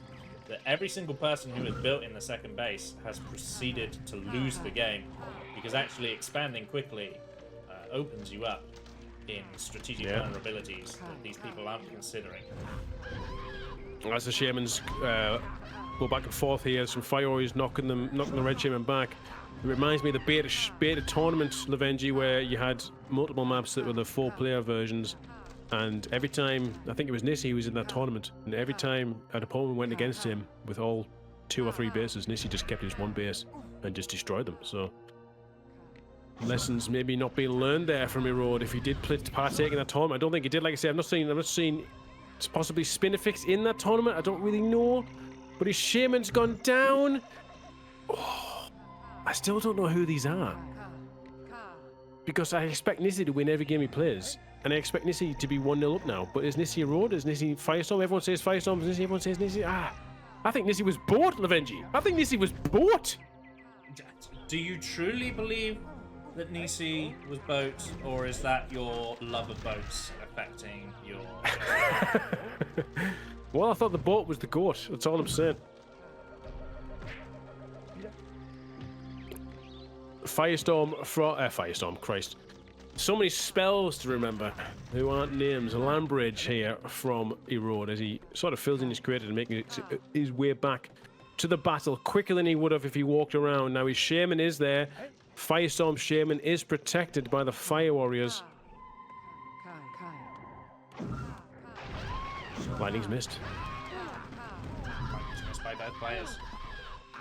that every single person who has built in the second base has proceeded to lose the game, because actually expanding quickly opens you up in strategic vulnerabilities that these people aren't considering. As the Shamans go back and forth here, some Fire Warriors knocking the Red Shaman back. It reminds me of the beta tournament, Lovenji, where you had multiple maps that were the 4-player versions. And every time, I think it was Nissi who was in that tournament, and every time an opponent went against him with all 2 or 3 bases. Nissi just kept his 1 base and just destroyed them. So lessons maybe not being learned there from Erode if he did partake in that tournament. I don't think he did. Like I said, I'm not saying it's possibly Spinifex in that tournament. I don't really know. But his Shaman's gone down. Oh, I still don't know who these are. Because I expect Nissi to win every game he plays. And I expect Nissi to be 1-0 up now. But is Nissi Erode? Is Nissi Firestorm? Everyone says Firestorm. Is Nissi? Everyone says Nissi. I think Nissi was bought, Lovenji. I think Nissi was bought. Do you truly believe that Nisi was boat, or is that your love of boats affecting your... Well, I thought the boat was the goat. That's all I'm saying. Firestorm, Christ. So many spells to remember who aren't names. Lambridge here from Erode as he sort of fills in his crater and making his way back to the battle quicker than he would have if he walked around. Now his Shaman is there. Firestorm Shaman is protected by the Fire Warriors. Lightning's missed. Missed by both players.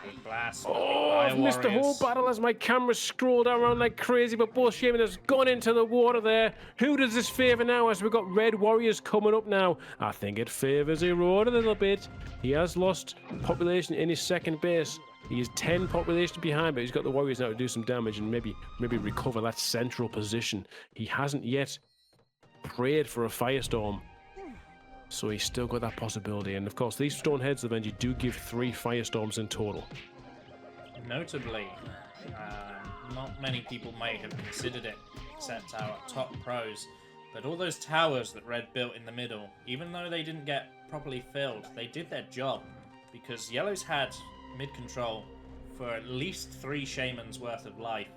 Big blast. Oh, I've missed the whole battle as my camera scrolled around like crazy, but both Shaman has gone into the water there. Who does this favour now as we've got Red Warriors coming up now? I think it favours Erode a little bit. He has lost population in his second base. He is 10 population behind, but he's got the Warriors now to do some damage and maybe recover that central position. He hasn't yet prayed for a Firestorm, so he's still got that possibility. And of course, these stone heads eventually do give 3 Firestorms in total. Notably, not many people may have considered it, except our top pros, but all those towers that Red built in the middle, even though they didn't get properly filled, they did their job, because Yellow's had mid-control for at least 3 Shamans worth of life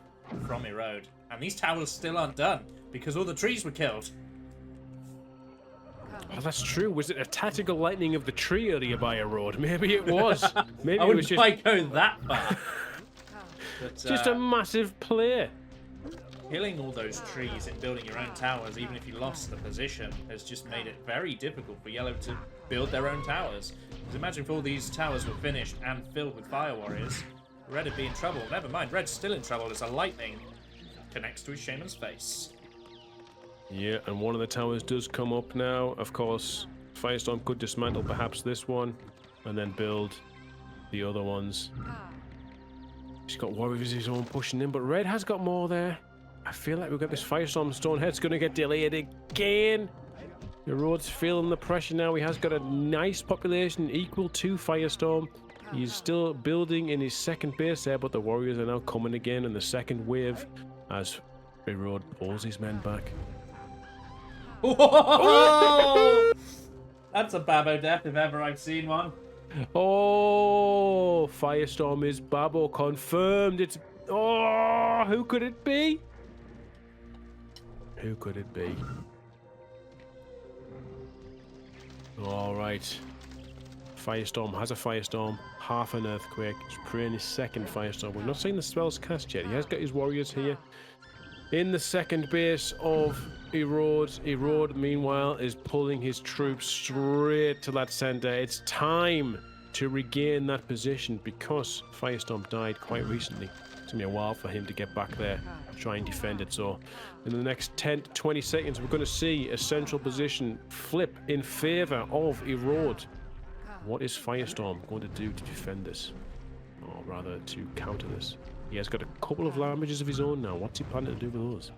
from Erode, and these towers still aren't done because all the trees were killed. Oh, that's true. Was it a tactical lightning of the tree earlier by Erode? Maybe it was. Maybe I it was wouldn't just quite go that far. But, just a massive play. Killing all those trees and building your own towers, even if you lost the position, has just made it very difficult for Yellow to build their own towers. Because imagine if all these towers were finished and filled with Fire Warriors, Red would be in trouble. Never mind, Red's still in trouble as a lightning connects to his Shaman's face. Yeah, and one of the towers does come up now. Of course, Firestorm could dismantle perhaps this one and then build the other ones. He's got Warriors of his own pushing in, but Red has got more there. I feel like we've got this Firestorm Stonehead's going to get delayed again. Erode's feeling the pressure now. He has got a nice population equal to Firestorm. He's still building in his second base there, but the Warriors are now coming again in the second wave as Erode pulls his men back. Oh! That's a Babbo death if ever I've seen one. Oh, Firestorm is Babbo confirmed. It's... Oh, who could it be? Who could it be? All right. Firestorm has a Firestorm, half an Earthquake. He's praying his second Firestorm. We're not seeing the spells cast yet. He has got his Warriors here. In the second base of Erode. Erode, meanwhile, is pulling his troops straight to that center. It's time to regain that position because Firestorm died quite recently. It's going to be a while for him to get back there, try and defend it. So in the next 10 to 20 seconds, we're going to see a central position flip in favor of Erode. What is Firestorm going to do to defend this? Or rather, to counter this? He has got a couple of languages of his own now. What's he planning to do with those?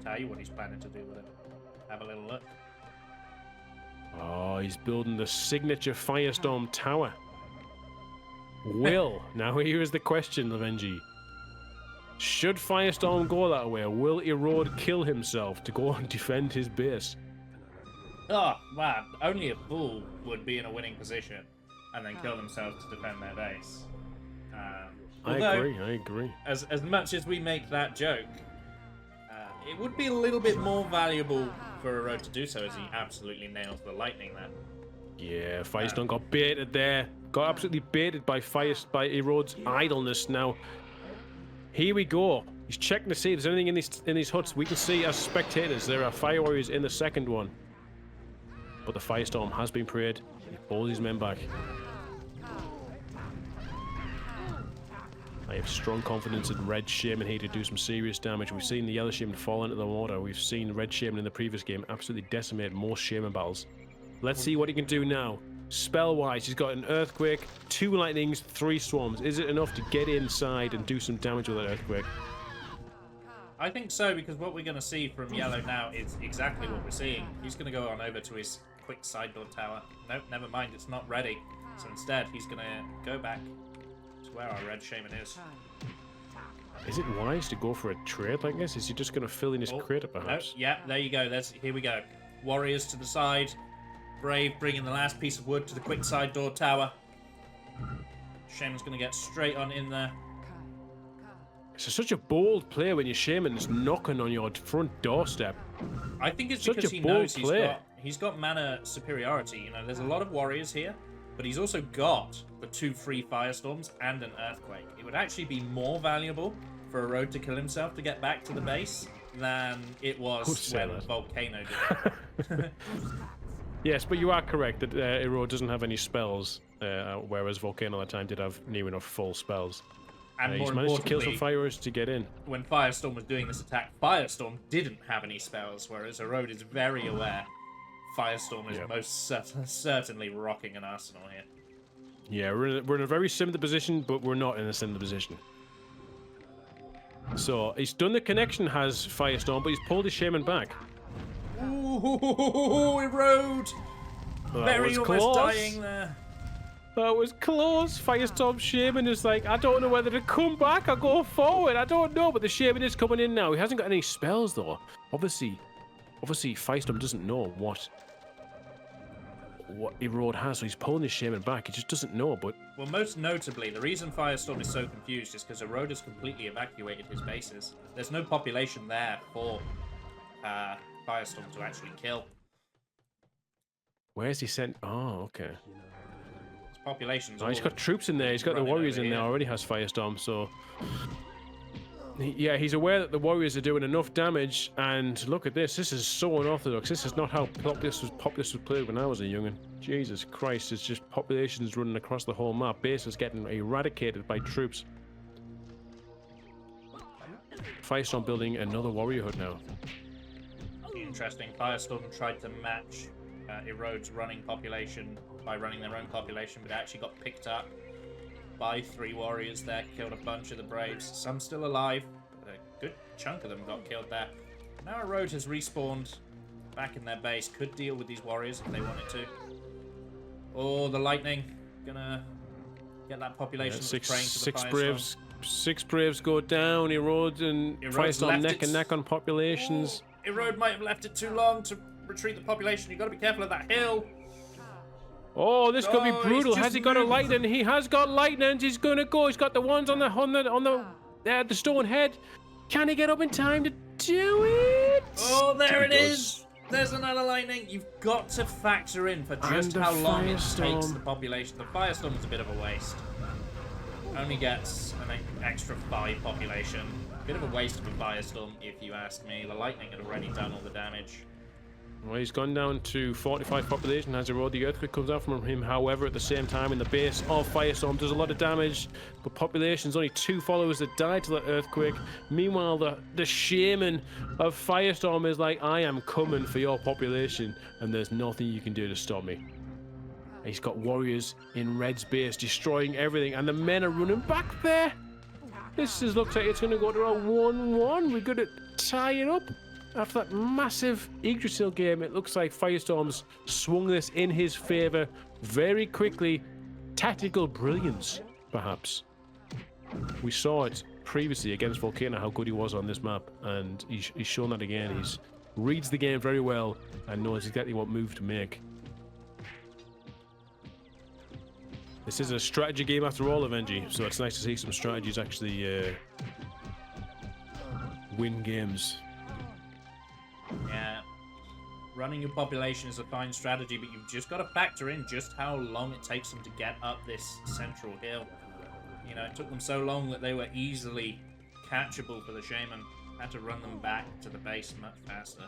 Tell you what he's planning to do with it. Have a little look. Oh, he's building the signature Firestorm Tower. Will. Now here is the question, Lovenji. Should Firestorm go that way? Will Erode kill himself to go and defend his base? Oh, wow. Only a fool would be in a winning position and then kill themselves to defend their base. I agree. As much as we make that joke, it would be a little bit more valuable for Erode to do so, as he absolutely nails the lightning there. Yeah, Firestorm got baited there. Got absolutely baited by Erode's idleness. Now, here we go. He's checking to see if there's anything in these huts. We can see as spectators there are fire warriors in the second one. But the firestorm has been prayed. He pulls his men back. I have strong confidence in Red Shaman here to do some serious damage. We've seen the Yellow Shaman fall into the water. We've seen Red Shaman in the previous game absolutely decimate most Shaman battles. Let's see what he can do now. Spell-wise, he's got an Earthquake, 2 Lightnings, 3 Swarms. Is it enough to get inside and do some damage with that Earthquake? I think so, because what we're going to see from Yellow now is exactly what we're seeing. He's going to go on over to his quick side door tower. Nope, never mind, it's not ready. So instead, he's going to go back to where our Red Shaman is. Is it wise to go for a trade like this? Is he just going to fill in his crater, perhaps? No, yeah, there you go. Here we go. Warriors to the side. Brave bringing the last piece of wood to the quick side door tower. Shaman's going to get straight on in there. It's such a bold play when your Shaman's knocking on your front doorstep. I think it's Such because a he bold knows play. he's got mana superiority. You know, there's a lot of warriors here, but he's also got the 2 free firestorms and an earthquake. It would actually be more valuable for a road to kill himself to get back to the base than it was when Volcano did it. Yes, but you are correct that Iro doesn't have any spells, whereas Volcano at the time did have near enough full spells. And He's more managed to kill some importantly, fires to get in. when Firestorm was doing this attack, Firestorm didn't have any spells, whereas Erode is very aware Firestorm is most certainly rocking an arsenal here. Yeah, we're in a very similar position, but we're not in a similar position. So, he's done the connection, has Firestorm, but he's pulled his Shaman back. Ooh, Erode! Very almost dying there. That was close. Firestorm Shaman is like, I don't know whether to come back or go forward. I don't know, but the Shaman is coming in now. He hasn't got any spells, though. Obviously, Firestorm doesn't know what Erode has, so he's pulling his Shaman back. He just doesn't know, but... Well, most notably, the reason Firestorm is so confused is because Erode has completely evacuated his bases. There's no population there for Firestorm to actually kill. Where's he sent? Oh, okay. His population's He's got troops in there. He's got the warriors in there. Already has Firestorm, so... Yeah, he's aware that the warriors are doing enough damage, and look at this. This is so unorthodox. This is not how Populous was played when I was a youngin'. Jesus Christ, it's just populations running across the whole map. Base is getting eradicated by troops. Firestorm building another warrior hut now. Interesting. Firestorm tried to match Erode's running population by running their own population, but actually got picked up by 3 warriors there, killed a bunch of the Braves. Some still alive, but a good chunk of them got killed there. Now Erode has respawned back in their base. Could deal with these warriors if they wanted to. Oh, the lightning. Gonna get that population that's praying to the Firestorm. 6 Braves go down. Erode and Firestorm neck and neck on populations. Oh, Erode might have left it too long to retreat the population. You've got to be careful of that hill. Oh, this could be brutal. Has he got a lightning? He has got lightnings. He's gonna go. He's got the ones on the stone head. Can he get up in time to do it? Oh, there it is. There's another lightning. You've got to factor in for just how long it takes the population. The Firestorm is a bit of a waste. Only gets an extra 5 population. Bit of a waste of a Firestorm, if you ask me. The lightning had already done all the damage. Well, he's gone down to 45 population as Erode. The earthquake comes out from him, however, at the same time in the base of Firestorm does a lot of damage, but population's only 2 followers that died to that earthquake. Meanwhile, the Shaman of Firestorm is like, I am coming for your population, and there's nothing you can do to stop me. He's got warriors in Red's base destroying everything, and the men are running back there. This looks like it's going to go to a 1-1. We're going to tie it up. After that massive Yggdrasil game, it looks like Firestorm's swung this in his favour very quickly. Tactical brilliance, perhaps. We saw it previously against Volcano, how good he was on this map, and he's shown that again. He reads the game very well and knows exactly what move to make. This is a strategy game after all, Lovenji, so it's nice to see some strategies actually win games. Yeah, running your population is a fine strategy, but you've just got to factor in just how long it takes them to get up this central hill. You know, it took them so long that they were easily catchable for the Shaman. Had to run them back to the base much faster.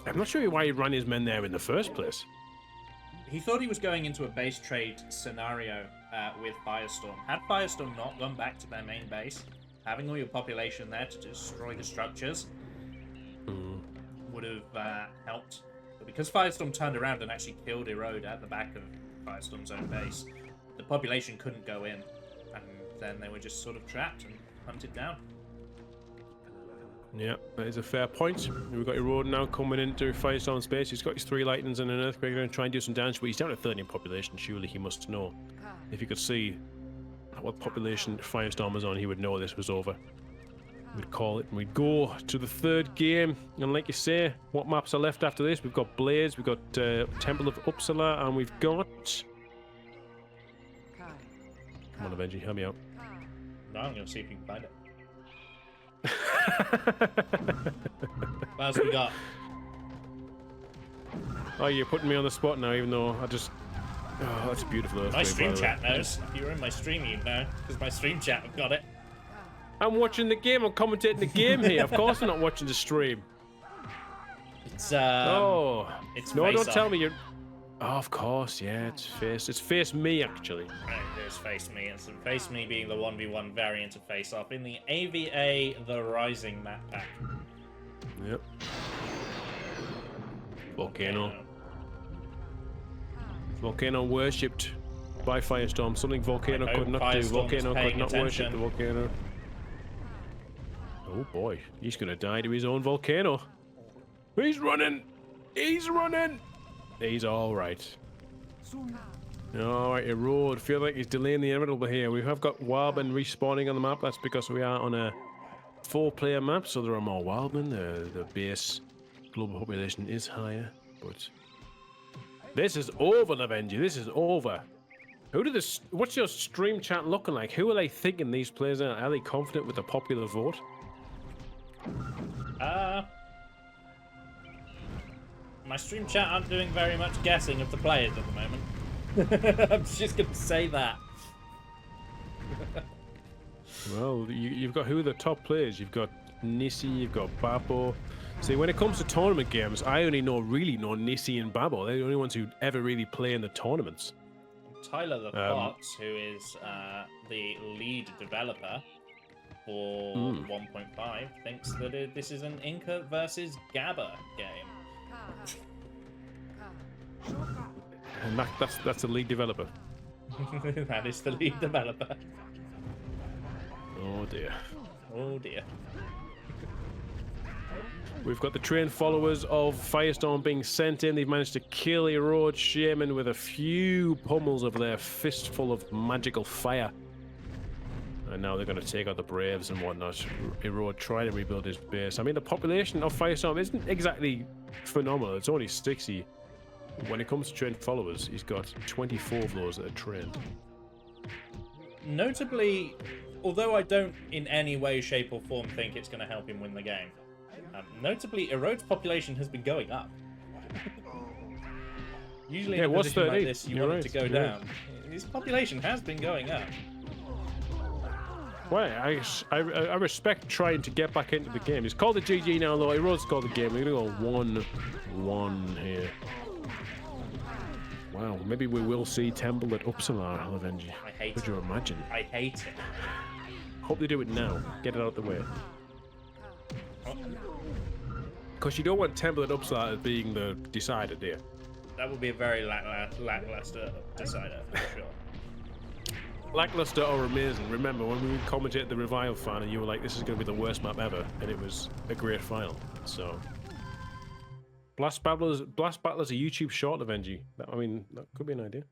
I'm not sure why he ran his men there in the first place. He thought he was going into a base trade scenario with Firestorm. Had Firestorm not gone back to their main base, having all your population there to destroy the structures would have helped. But because Firestorm turned around and actually killed Erode at the back of Firestorm's own base, the population couldn't go in, and then they were just sort of trapped and hunted down. Yeah, that is a fair point. We've got Erode now coming into Firestorm space. He's got his 3 lightnings and an earthquake. Going to try and do some damage, but he's down to 13 population. Surely he must know. If he could see what population Firestorm was on, he would know this was over. We'd call it, and we'd go to the 3rd game. And like you say, what maps are left after this? We've got Blaze, we've got Temple of Uppsala, and we've got... Come on, Lovenji, help me out. No, I'm going to see if you can find it. What else we got? Oh, you're putting me on the spot now, even though I just... Oh, that's a beautiful earthquake. My stream chat knows. If you were in my stream, you'd know, because my stream chat have got it. I'm watching the game. I'm commentating the game here. Of course I'm not watching the stream. It's no, it's no, face don't off. tell me you're... Oh, of course, yeah, it's face me, actually. Right, there's Face Me, and some Face Me being the 1v1 variant of Face Off in the AVA The Rising map pack. Yep. Volcano. Volcano worshipped by Firestorm. Something Volcano I could hope not do. Firestorm is Volcano paying could not worship the attention. volcano. Oh boy, he's gonna die to his own volcano. He's running! He's running! He's alright. Alright, Erode. Feel like he's delaying the inevitable here. We have got Wildmen respawning on the map. That's because we are on a 4-player map, so there are more Wildmen. The base global population is higher, but... This is over, Lovenji. This is over. Who did this? What's your stream chat looking like? Who are they thinking these players are? Are they confident with the popular vote? My stream chat aren't doing very much guessing of the players at the moment. I'm just gonna say that. Well, you've got who are the top players? You've got Nissi, you've got Babo. See, when it comes to tournament games, I only really know Nissi and Babo. They're the only ones who ever really play in the tournaments. Tyler the Fox, who is the lead developer for 1.5, thinks that this is an Inca versus Gabba game. And that's the lead developer. That is the lead developer. Oh dear. Oh dear. We've got the trained followers of Firestorm being sent in. They've managed to kill Erode Shaman with a few pummels of their fistful of magical fire. And now they're going to take out the Braves and whatnot. Erode trying to rebuild his base. I mean, the population of Firestorm isn't exactly phenomenal. It's only 60. When it comes to trained followers, he's got 24 of those that are trained. Notably, although I don't in any way, shape or form think it's going to help him win the game, notably, Erode's population has been going up. Usually in a position like this, you want it to go down. His population has been going up. Well, I respect trying to get back into the game. It's called the GG now, though. Erode's called the game. We're going to go 1-1 here. Wow, maybe we will see Temple at Uppsala, Lovenji. I hate it. Could you imagine? I hate it. Hope they do it now. Get it out of the way. Because you don't want Temple at Uppsala as being the decider, do you? That would be a very lackluster decider, for sure. Lackluster or amazing. Remember when we commentated the Revival final, you were like, this is going to be the worst map ever, and it was a great final. So, Blast Battle is a YouTube short, Lovenji. I mean, that could be an idea.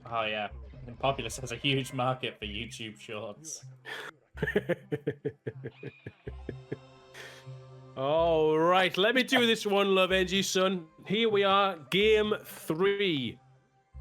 Oh yeah, and Populous has a huge market for YouTube shorts. All right, let me do this one, Lovenji, son. Here we are, Game 3.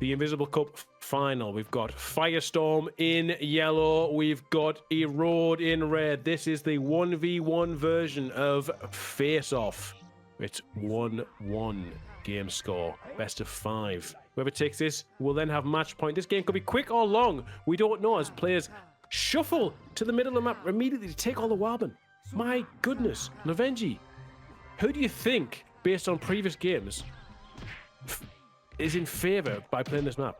The Invisible Cup final. We've got Firestorm in yellow. We've got Erode in red. This is the 1v1 version of Face Off. It's 1-1 game score. Best of 5. Whoever takes this will then have match point. This game could be quick or long. We don't know as players shuffle to the middle of the map immediately to take all the warband. My goodness, Lovenji, who do you think, based on previous games, is in favor by playing this map?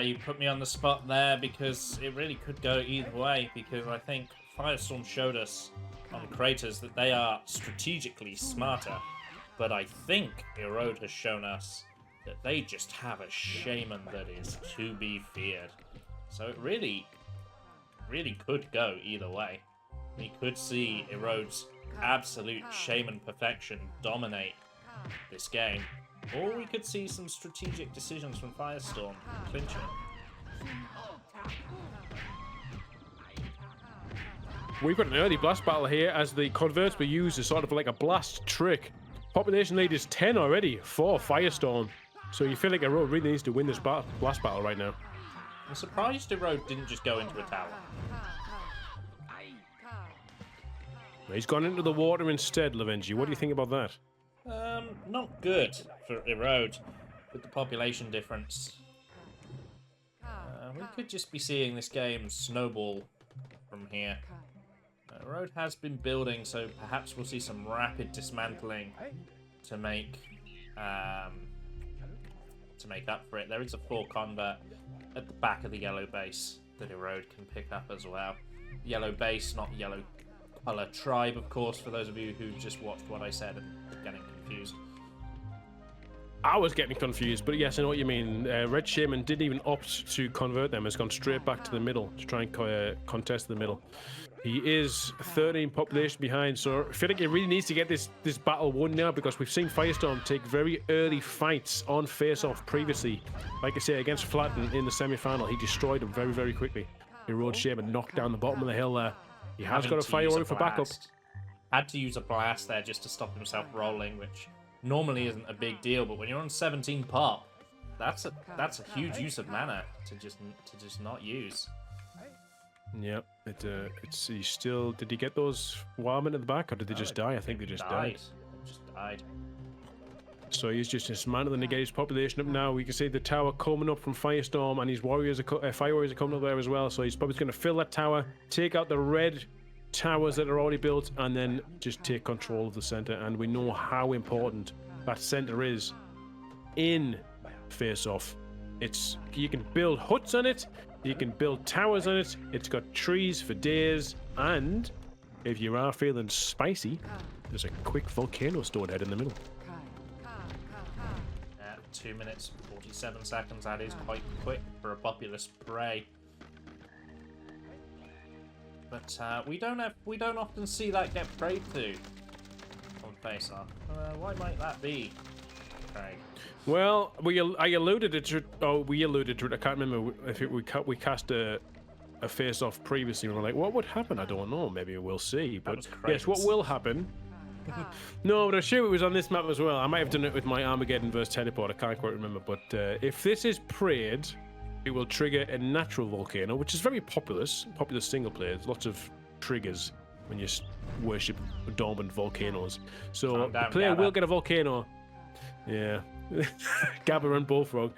You put me on the spot there because it really could go either way, because I think Firestorm showed us on Craters that they are strategically smarter, but I think Erode has shown us that they just have a shaman that is to be feared. So it really could go either way. We could see Erode's absolute shaman perfection dominate this game, or we could see some strategic decisions from Firestorm clinch it. We've got an early blast battle here as the converts were used as sort of like a blast trick. Population lead is 10 already for Firestorm. So you feel like Erode really needs to win this blast battle right now. I'm surprised Erode didn't just go into a tower. He's gone into the water instead, Lovenji. What do you think about that? Not good for Erode with the population difference. We could just be seeing this game snowball from here. Erode has been building, so perhaps we'll see some rapid dismantling to make up for it. There is a 4 convert at the back of the yellow base that Erode can pick up as well. Yellow base, not yellow color tribe, of course, for those of you who just watched what I said and are getting confused. I was getting confused, but yes, I know what you mean. Red Shaman didn't even opt to convert them. Has gone straight back to the middle to try and contest the middle. He is 13 population behind, so I feel like he really needs to get this battle won now, because we've seen Firestorm take very early fights on face-off previously. Like I say, against Flatten in the semi-final, he destroyed him very, very quickly. Erode Shaman knocked down the bottom of the hill there. He has got a fire warrior for backup. Had to use a blast there just to stop himself rolling, which normally isn't a big deal, but when you're on 17 pop, that's a huge use of mana to just not use. Yep, he still. Did he get those warmen at the back, or did they just die? I think they just died. They just died. So he's just dismantling to get his population up now. We can see the tower coming up from Firestorm, and his warriors fire warriors are coming up there as well. So he's probably going to fill that tower, take out the red towers that are already built, and then just take control of the center. And we know how important that center is in face-off. You can build huts on it, you can build towers on it. It's got trees for days, and if you are feeling spicy, there's a quick volcano stored head in the middle. 2 minutes 47 seconds. That is quite quick for a populous prey. But we don't often see that get preyed to on face-off. Why might that be, Craig? Well, we alluded to it. I can't remember if we cast a face-off previously. We're like, what would happen? I don't know. Maybe we'll see. But yes, what will happen? No, but I'm sure it was on this map as well. I might have done it with my Armageddon versus Teleport. I can't quite remember. But if this is prayed, it will trigger a natural volcano, which is very popular single player. There's lots of triggers when you worship dormant volcanoes. So the player will get a volcano. Yeah, Gabba and Bullfrog.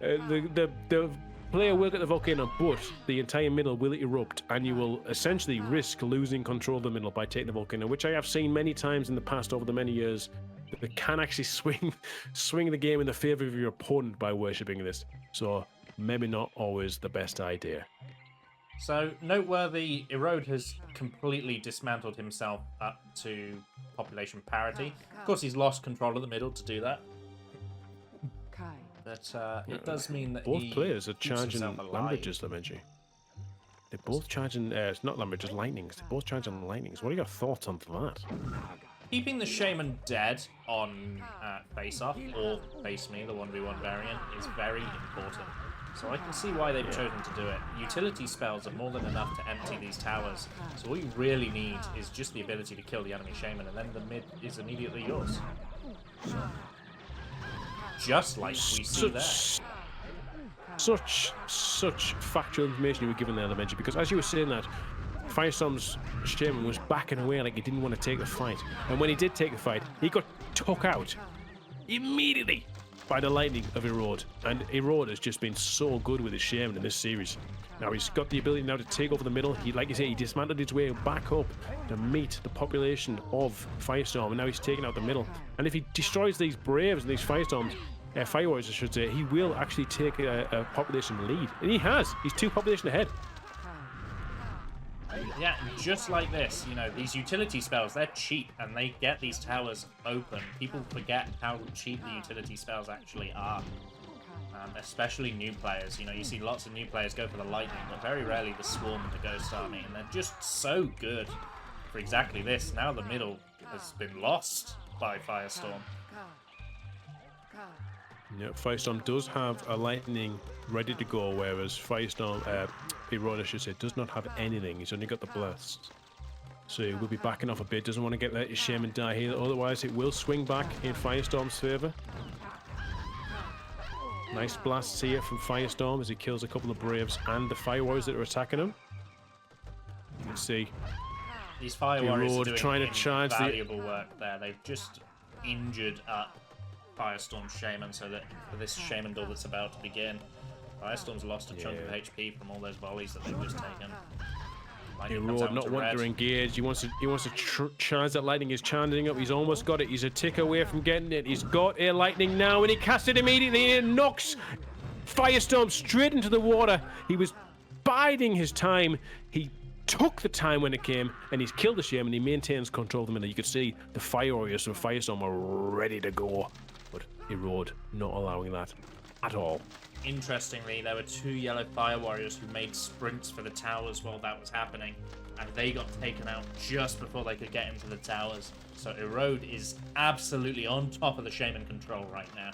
The player will get the volcano, but the entire middle will erupt, and you will essentially risk losing control of the middle by taking the volcano, which I have seen many times in the past over the many years. That can actually swing the game in the favor of your opponent by worshipping this. So maybe not always the best idea. So noteworthy, Erode has completely dismantled himself up to population parity. Of course, he's lost control of the middle to do that. But it does mean that both players are charging Lambrages, Lovenji. They're both charging, it's not Lambrages, lightnings. They're both charging lightnings. What are your thoughts on that? Keeping the Shaman dead on face-off or face me, the 1v1 variant, is very important. So I can see why they've chosen to do it. Utility spells are more than enough to empty these towers. So all you really need is just the ability to kill the enemy Shaman, and then the mid is immediately yours. Just like we see there. Such factual information you were given there, Lovenji, because as you were saying that, Firestorm's Shaman was backing away like he didn't want to take the fight. And when he did take the fight, he got took out immediately by the lightning of Erode. And Erode has just been so good with his shaman in this series. Now he's got the ability now to take over the middle. He, like you say, he dismantled his way back up to meet the population of Firestorm, and now he's taking out the middle. And if he destroys these Braves and these Firestorms, Fire Warriors I should say, he will actually take a population lead. And he has. He's 2 population ahead. Yeah, just like this, you know, these utility spells, they're cheap, and they get these towers open. People forget how cheap the utility spells actually are. Especially new players. You know, you see lots of new players go for the lightning, but very rarely the swarm and the ghost army, and they're just so good for exactly this. Now the middle has been lost by Firestorm. Yeah, Firestorm does have a lightning ready to go, whereas Firestorm, Erode, I should say, does not have anything. He's only got the blasts. So he will be backing off a bit. Doesn't want to get let his shaman die here, otherwise it will swing back in Firestorm's favour. Nice blasts here from Firestorm as he kills a couple of Braves and the Fire Warriors that are attacking him. You can see these Fire Warriors are doing trying to charge valuable work there. They've just injured up Firestorm's shaman so that for this shaman duel that's about to begin, Firestorm's lost a chunk of HP from all those volleys that they've just taken. Erode not wanting to engage. He wants to charge that lightning. He's charging up. He's almost got it. He's a tick away from getting it. He's got a lightning now, and he casts it immediately. And knocks Firestorm straight into the water. He was biding his time. He took the time when it came, and he's killed the shaman. He maintains control of the middle. You could see the Fire Warriors from Firestorm are ready to go, but Erode not allowing that at all. Interestingly, there were 2 yellow Fire Warriors who made sprints for the towers while that was happening, and they got taken out just before they could get into the towers. So Erode is absolutely on top of the shaman control right now.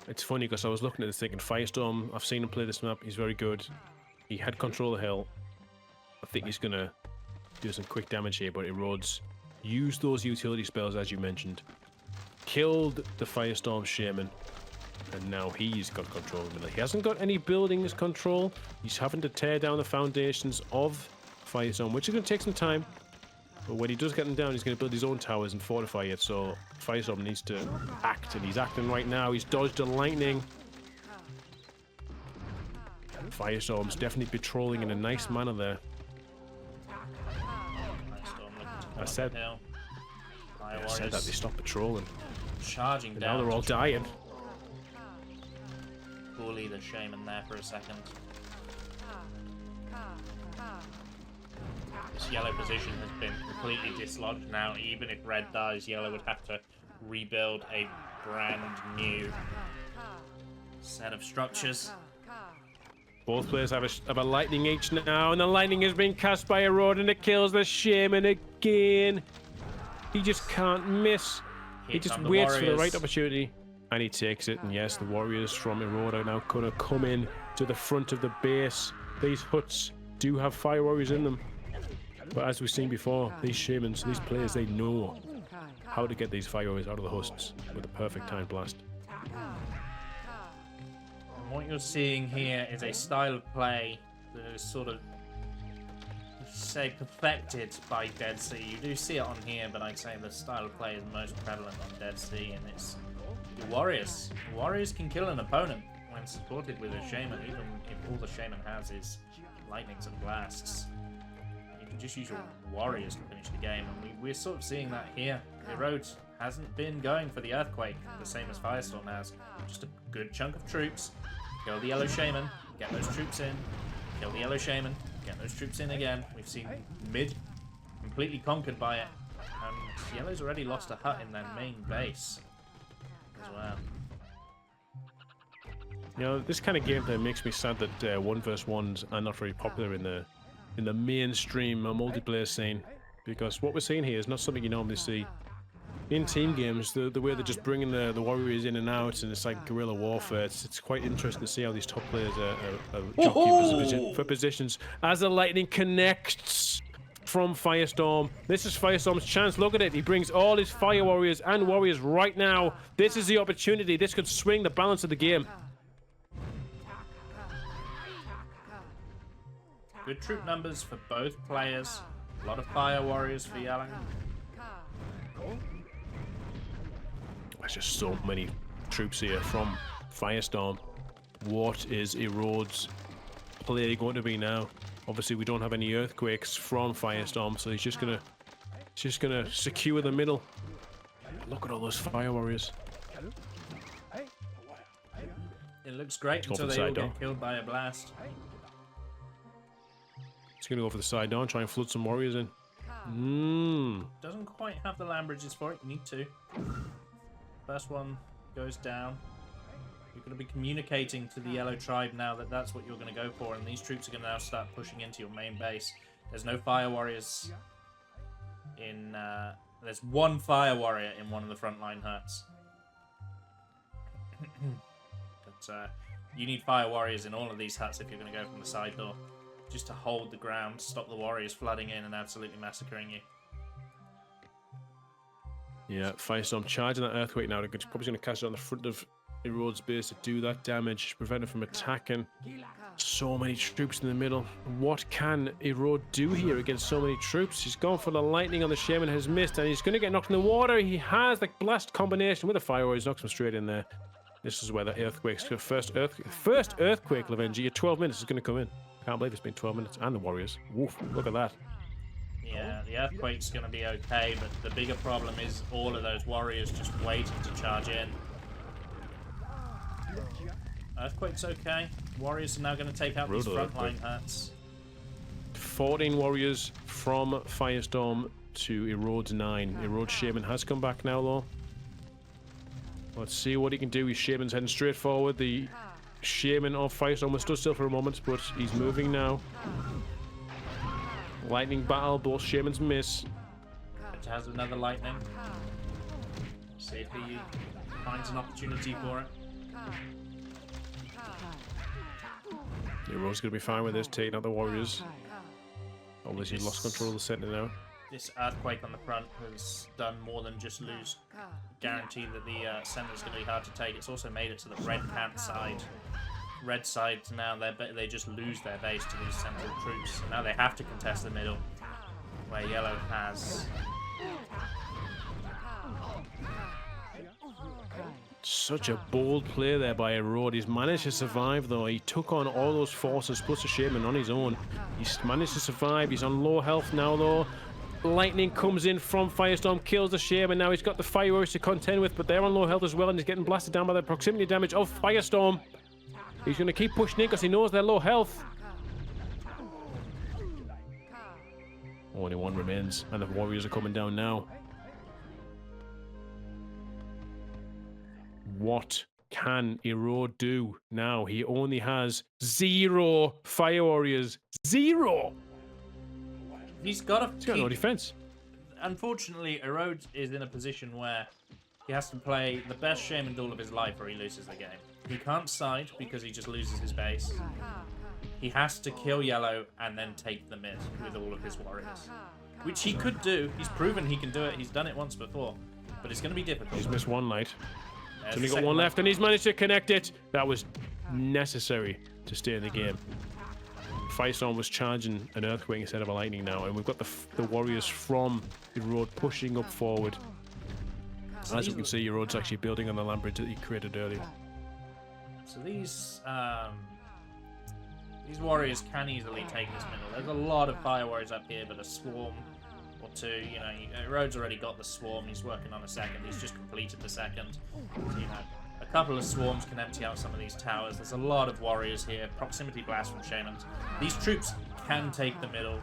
It's funny because I was looking at this thinking, Firestorm, I've seen him play this map, he's very good. He had control of the hill. I think he's going to do some quick damage here, but Erode's used those utility spells as you mentioned. Killed the Firestorm Shaman, and now he's got control of the middle. He hasn't got any buildings control. He's having to tear down the foundations of Firestorm, which is going to take some time. But when he does get them down, he's going to build his own towers and fortify it. So Firestorm needs to act, and he's acting right now. He's dodged a lightning. Firestorm's definitely patrolling in a nice manner there. I said that they stopped patrolling. Charging and down. Now they're all dying. Bully the shaman there for a second. This yellow position has been completely dislodged now. Even if red dies, yellow would have to rebuild a brand new set of structures. Both players have a lightning each now, and the lightning is being cast by Erode, and it kills the shaman again. He just can't miss. He just waits for the right opportunity, and he takes it. And yes, the warriors from Erode are now going to come in to the front of the base. These huts do have fire warriors in them, but as we've seen before, these shamans, these players, they know how to get these fire warriors out of the huts with a perfect time blast. What you're seeing here is a style of play that is sort of, say, perfected by Dead Sea. You do see it on here, but I'd say the style of play is most prevalent on Dead Sea, and it's the warriors. The warriors can kill an opponent when supported with a shaman, even if all the shaman has is lightnings and blasts. You can just use your warriors to finish the game, and we're sort of seeing that here. Erode hasn't been going for the earthquake, the same as Firestorm has. Just a good chunk of troops. Kill the yellow shaman, get those troops in. Kill the yellow shaman, get those troops in again. We've seen mid completely conquered by it. And yellow's already lost a hut in their main base as well. You know, this kind of gameplay makes me sad that 1v1s are not very popular in the mainstream multiplayer scene, because what we're seeing here is not something you normally see in team games. The way they're just bringing the warriors in and out, and it's like guerrilla warfare. It's quite interesting to see how these top players are jockeying for positions as the lightning connects from Firestorm. This is Firestorm's chance. Look at it. He brings all his fire warriors and warriors right now. This is the opportunity. This could swing the balance of the game. Good troop numbers for both players. A lot of fire warriors for yellow. There's just so many troops here from Firestorm. What is Erode's play going to be now? Obviously, we don't have any earthquakes from Firestorm, so he's just gonna secure the middle. Look at all those fire warriors. It looks great until they all get killed by a blast. He's gonna go for the side door and try and flood some warriors in. Doesn't quite have the land bridges for it. You need to. First one goes down. You're going to be communicating to the yellow tribe now that that's what you're going to go for, and these troops are going to now start pushing into your main base. There's no fire warriors in... there's one fire warrior in one of the frontline huts. But you need fire warriors in all of these huts if you're going to go from the side door. Just to hold the ground, stop the warriors flooding in and absolutely massacring you. Yeah, Firestorm charging that earthquake now. They're probably going to cast it on the front of Erode's base to do that damage, prevent it from attacking. So many troops in the middle. What can Erode do here against so many troops? He's gone for the lightning on the shaman, has missed, and he's going to get knocked in the water. He has the blast combination with the fire warriors, knocks him straight in there. This is where the earthquake's first earthquake, Lovenji. Your 12 minutes is going to come in. Can't believe it's been 12 minutes. And the warriors. Woof, look at that. Yeah, the earthquake's going to be okay, but the bigger problem is all of those warriors just waiting to charge in. Earthquake's okay. Warriors are now going to take out these frontline huts. 14 warriors from Firestorm to Erode's 9. Erode's shaman has come back now, though. Let's see what he can do. His shaman's heading straight forward. The shaman of Firestorm was stood still for a moment, but he's moving now. Lightning battle, both shamans miss. It has another lightning. See if he finds an opportunity for it. Erode's going to be fine with this, taking out the warriors. Obviously, he's lost control of the center now. This earthquake on the front has done more than just guarantee that the center is going to be hard to take. It's also made it to the red camp side. Red side now they just lose their base to these central troops. And now they have to contest the middle, where yellow has. Such a bold play there by Erode. He's managed to survive, though. He took on all those forces plus a shaman on his own. He's managed to survive. He's on low health now, though. Lightning comes in from Firestorm, kills the shaman. Now he's got the fire warriors to contend with, but they're on low health as well, and he's getting blasted down by the proximity damage of Firestorm. He's going to keep pushing in because he knows they're low health. Only one remains, and the warriors are coming down now. What can Erode do now? He only has 0 fire warriors. 0! He's got no defense. Unfortunately, Erode is in a position where he has to play the best shaman duel of his life or he loses the game. He can't side because he just loses his base. He has to kill yellow and then take the mid with all of his warriors. Which he could do. He's proven he can do it. He's done it once before. But it's going to be difficult. He's missed one light. He's only got one left and he's managed to connect it. That was necessary to stay in the game. Firestorm was charging an earthquake instead of a lightning now, and we've got the warriors from Erode pushing up forward. As you can see, Erode's actually building on the land bridge that he created earlier. So these warriors can easily take this middle. There's a lot of fire warriors up here, but a swarm or two, you know, Erode's already got the swarm. He's working on a second. He's just completed the second. So, you know, a couple of swarms can empty out some of these towers. There's a lot of warriors here. Proximity blast from shamans. These troops can take the middle.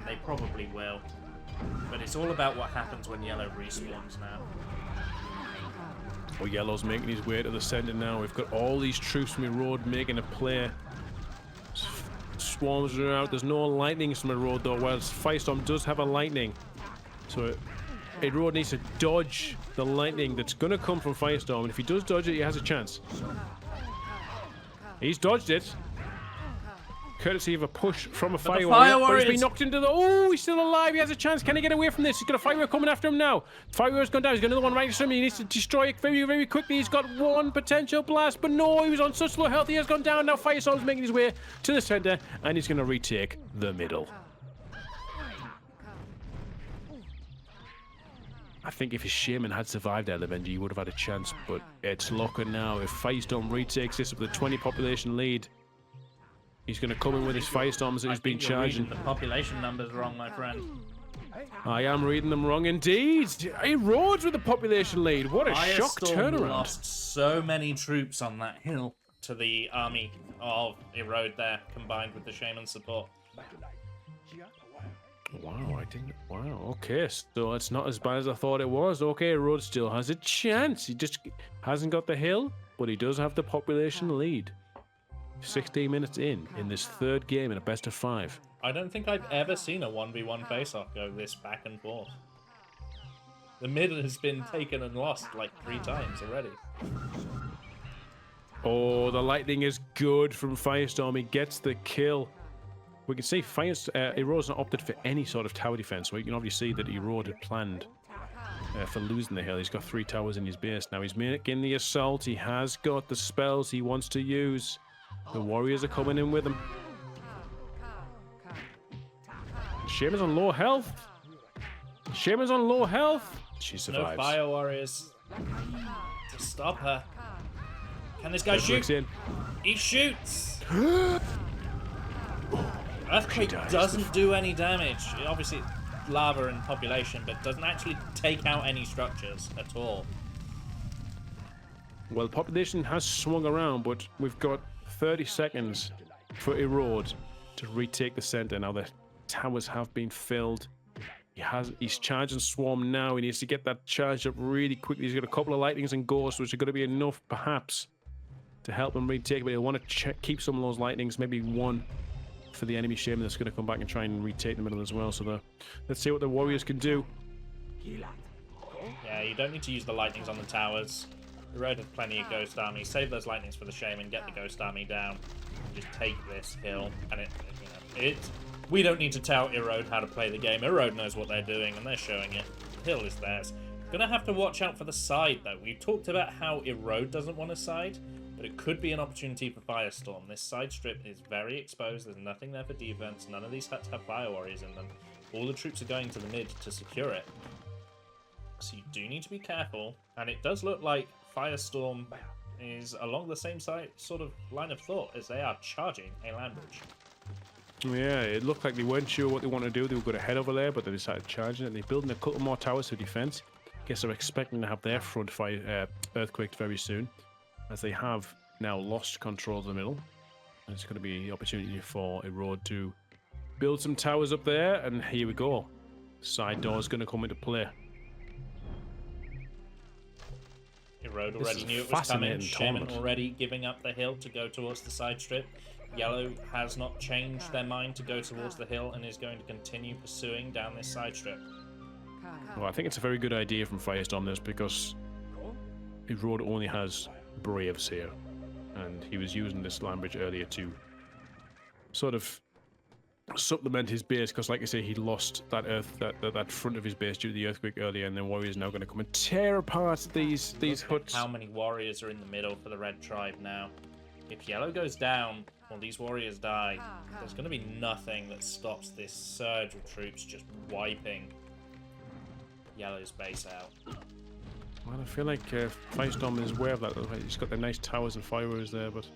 They probably will. But it's all about what happens when yellow respawns now. Well, yellow's making his way to the center now. We've got all these troops from Erode making a play. Swarms are out. There's no lightnings from Erode, though, whereas Firestorm does have a lightning. So Erode needs to dodge the lightning that's going to come from Firestorm, and if he does dodge it, he has a chance. He's dodged it. Courtesy of a push from a fire warrior. But he's been knocked into the... Oh, he's still alive. He has a chance. Can he get away from this? He's got a fire warrior coming after him now. Fire warrior's gone down. He's got another one right next to him. He needs to destroy it very, very quickly. He's got one potential blast, but no, he was on such low health. He has gone down. Now Firestorm's making his way to the center, and he's going to retake the middle. I think if his Shaman had survived there, Lovenji, he would have had a chance. But it's looking now. If Firestorm retakes this with a 20 population lead, he's going to come in with his Firestorms that he's been charging. The population numbers wrong, my friend. I am reading them wrong indeed. He roads with the population lead. What a shock turnaround. Lost so many troops on that hill to the army of Erode there, combined with the Shaman support. Wow, I didn't. Wow, okay, so it's not as bad as I thought it was. Okay, Erode still has a chance. He just hasn't got the hill, but he does have the population lead. 16 minutes in this third game in a best of 5. I don't think I've ever seen a 1v1 face-off go this back and forth. The mid has been taken and lost like 3 times already. Oh, the lightning is good from Firestorm. He gets the kill. We can see Erode's not opted for any sort of tower defense, so you can obviously see that Erode had planned for losing the hill. He's got 3 towers in his base. Now he's making the assault. He has got the spells he wants to use. The warriors are coming in with him. Shaman's on low health. Shaman's on low health. She survives. No fire warriors to stop her. Can this guy shoot? In. He shoots. Earthquake doesn't do any damage. Obviously, lava and population, but doesn't actually take out any structures at all. Well, population has swung around, but we've got 30 seconds for Erode to retake the center. Now the towers have been filled. He's charging Swarm now. He needs to get that charged up really quickly. He's got a couple of lightnings and ghosts, which are going to be enough, perhaps, to help him retake. But he'll want to keep some of those lightnings, maybe one for the enemy Shaman that's going to come back and try and retake the middle as well. So let's see what the warriors can do. Yeah, you don't need to use the lightnings on the towers. Erode has plenty of ghost army. Save those lightnings for the Shaman. Get the ghost army down. Just take this hill, and we don't need to tell Erode how to play the game. Erode knows what they're doing, and they're showing it. The hill is theirs. Gonna have to watch out for the side, though. We talked about how Erode doesn't want a side, but it could be an opportunity for Firestorm. This side strip is very exposed. There's nothing there for defense. None of these huts have fire warriors in them. All the troops are going to the mid to secure it. So you do need to be careful, and it does look like Firestorm is along the same sort of line of thought as they are charging a land bridge. Yeah, it looked like they weren't sure what they want to do. They were going to head over there, but they decided charging it. They're building a couple more towers for defense. Guess they're expecting to have their front earthquaked very soon, as they have now lost control of the middle. There's going to be the opportunity for Erode to build some towers up there, and here we go. Side door is going to come into play. Erode already knew it was coming. Shaman already giving up the hill to go towards the side strip. Yellow has not changed their mind to go towards the hill and is going to continue pursuing down this side strip. Well, I think it's a very good idea from Firestorm this, because Erode only has Braves here, and he was using this land bridge earlier to sort of supplement his base, because like I say, he lost that that front of his base due to the earthquake earlier, and then warriors now going to come and tear apart these huts. How many warriors are in the middle for the red tribe now? If yellow goes down, or these warriors die, there's going to be nothing that stops this surge of troops just wiping yellow's base out. Well, I feel like Firestorm is aware of that. He's got the nice towers and firewalls there, but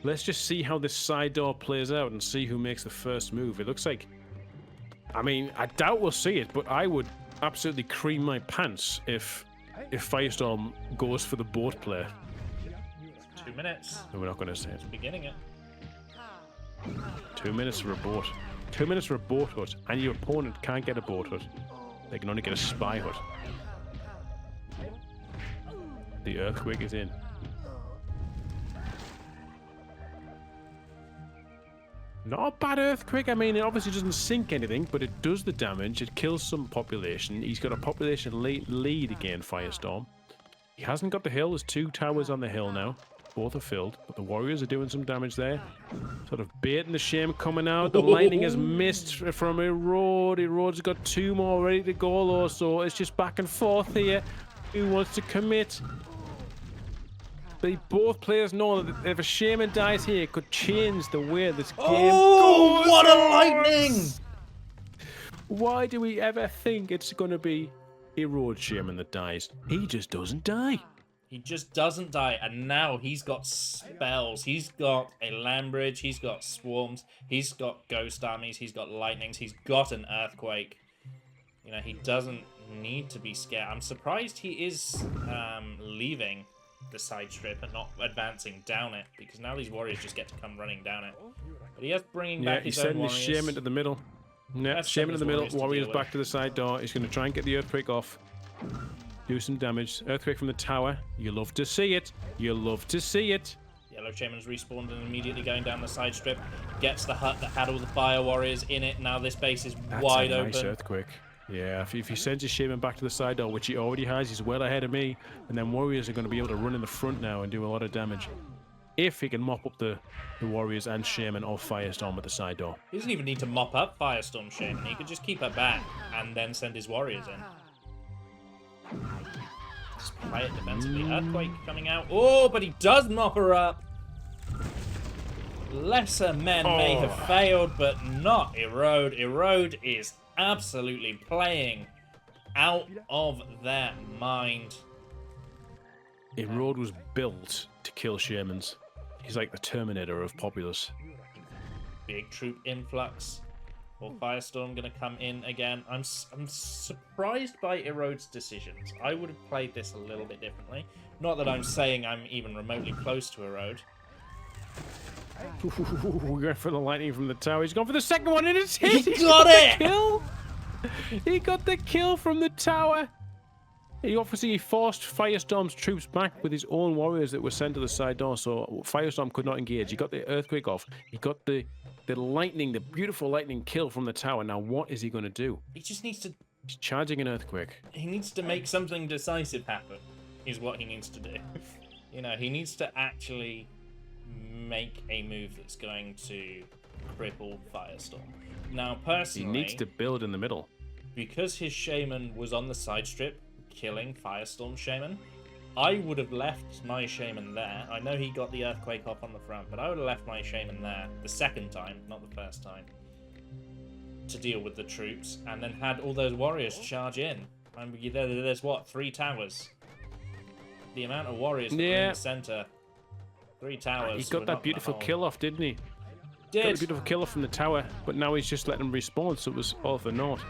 let's just see how this side door plays out and see who makes the first move. It looks like, I mean, I doubt we'll see it, but I would absolutely cream my pants if Firestorm goes for the boat play. 2 minutes. No, we're not going to say it. Beginning it. 2 minutes for a boat. 2 minutes for a boat hut, and your opponent can't get a boat hut. They can only get a spy hut. The earthquake is in. Not a bad earthquake. I mean, it obviously doesn't sink anything, but it does the damage. It kills some population. He's got a population lead again, Firestorm. He hasn't got the hill. There's 2 towers on the hill now. Both are filled, but the warriors are doing some damage there. Sort of baiting the shame coming out. The lightning has missed from Erode. Erode's got 2 more ready to go, though, so it's just back and forth here. Who wants to commit? But both players know that if a shaman dies here, it could change the way this game goes. What a lightning! Why do we ever think it's going to be Erode Shaman that dies. He just doesn't die. He just doesn't die, and now he's got spells. He's got a land bridge, he's got swarms, he's got ghost armies, he's got lightnings, he's got an earthquake. You know, he doesn't need to be scared. I'm surprised he is leaving the side strip and not advancing down it, because now these warriors just get to come running down it. But he is bringing back his own warriors. He's sending his Shaman to the middle. Yeah, Shaman in the middle, warriors back to the side door. He's going to try and get the earthquake off. Do some damage. Earthquake from the tower. You love to see it. You love to see it. Yellow Shaman's respawned and immediately going down the side strip. Gets the hut that had all the fire warriors in it. Now this base is wide open. Nice earthquake. Yeah, if he sends his Shaman back to the side door, which he already has, he's well ahead of me. And then warriors are going to be able to run in the front now and do a lot of damage. If he can mop up the warriors and Shaman off Firestorm at the side door. He doesn't even need to mop up Firestorm Shaman. He could just keep her back and then send his warriors in. Just play it defensively. Earthquake coming out. Oh, but he does mop her up. Lesser men may have failed, but not Erode. Erode is absolutely playing out of their mind. Erode was built to kill Shamans. He's like the Terminator of Populous. Big troop influx. Or Firestorm going to come in again. I'm surprised by Erode's decisions. I would have played this a little bit differently. Not that I'm saying I'm even remotely close to Erode. We're going for the lightning from the tower. He's gone for the second one, and it's hit. He got it! Kill. He got the kill from the tower. He obviously forced Firestorm's troops back with his own warriors that were sent to the side door, so Firestorm could not engage. He got the earthquake off. He got the lightning, the beautiful lightning kill from the tower. Now what is he going to do? He just needs to... He's charging an earthquake. He needs to make something decisive happen, is what he needs to do. You know, he needs to actually make a move that's going to cripple Firestorm. Now, personally... He needs to build in the middle. Because his Shaman was on the side strip, killing Firestorm Shaman, I would have left my Shaman there. I know he got the earthquake off on the front, but I would have left my Shaman there the second time, not the first time, to deal with the troops, and then had all those warriors charge in. I mean, there's what, 3 towers? The amount of warriors in the center. 3 towers. He got that beautiful kill off, didn't he? Did. Got a beautiful kill off from the tower, but now he's just letting them respawn, so it was all for naught.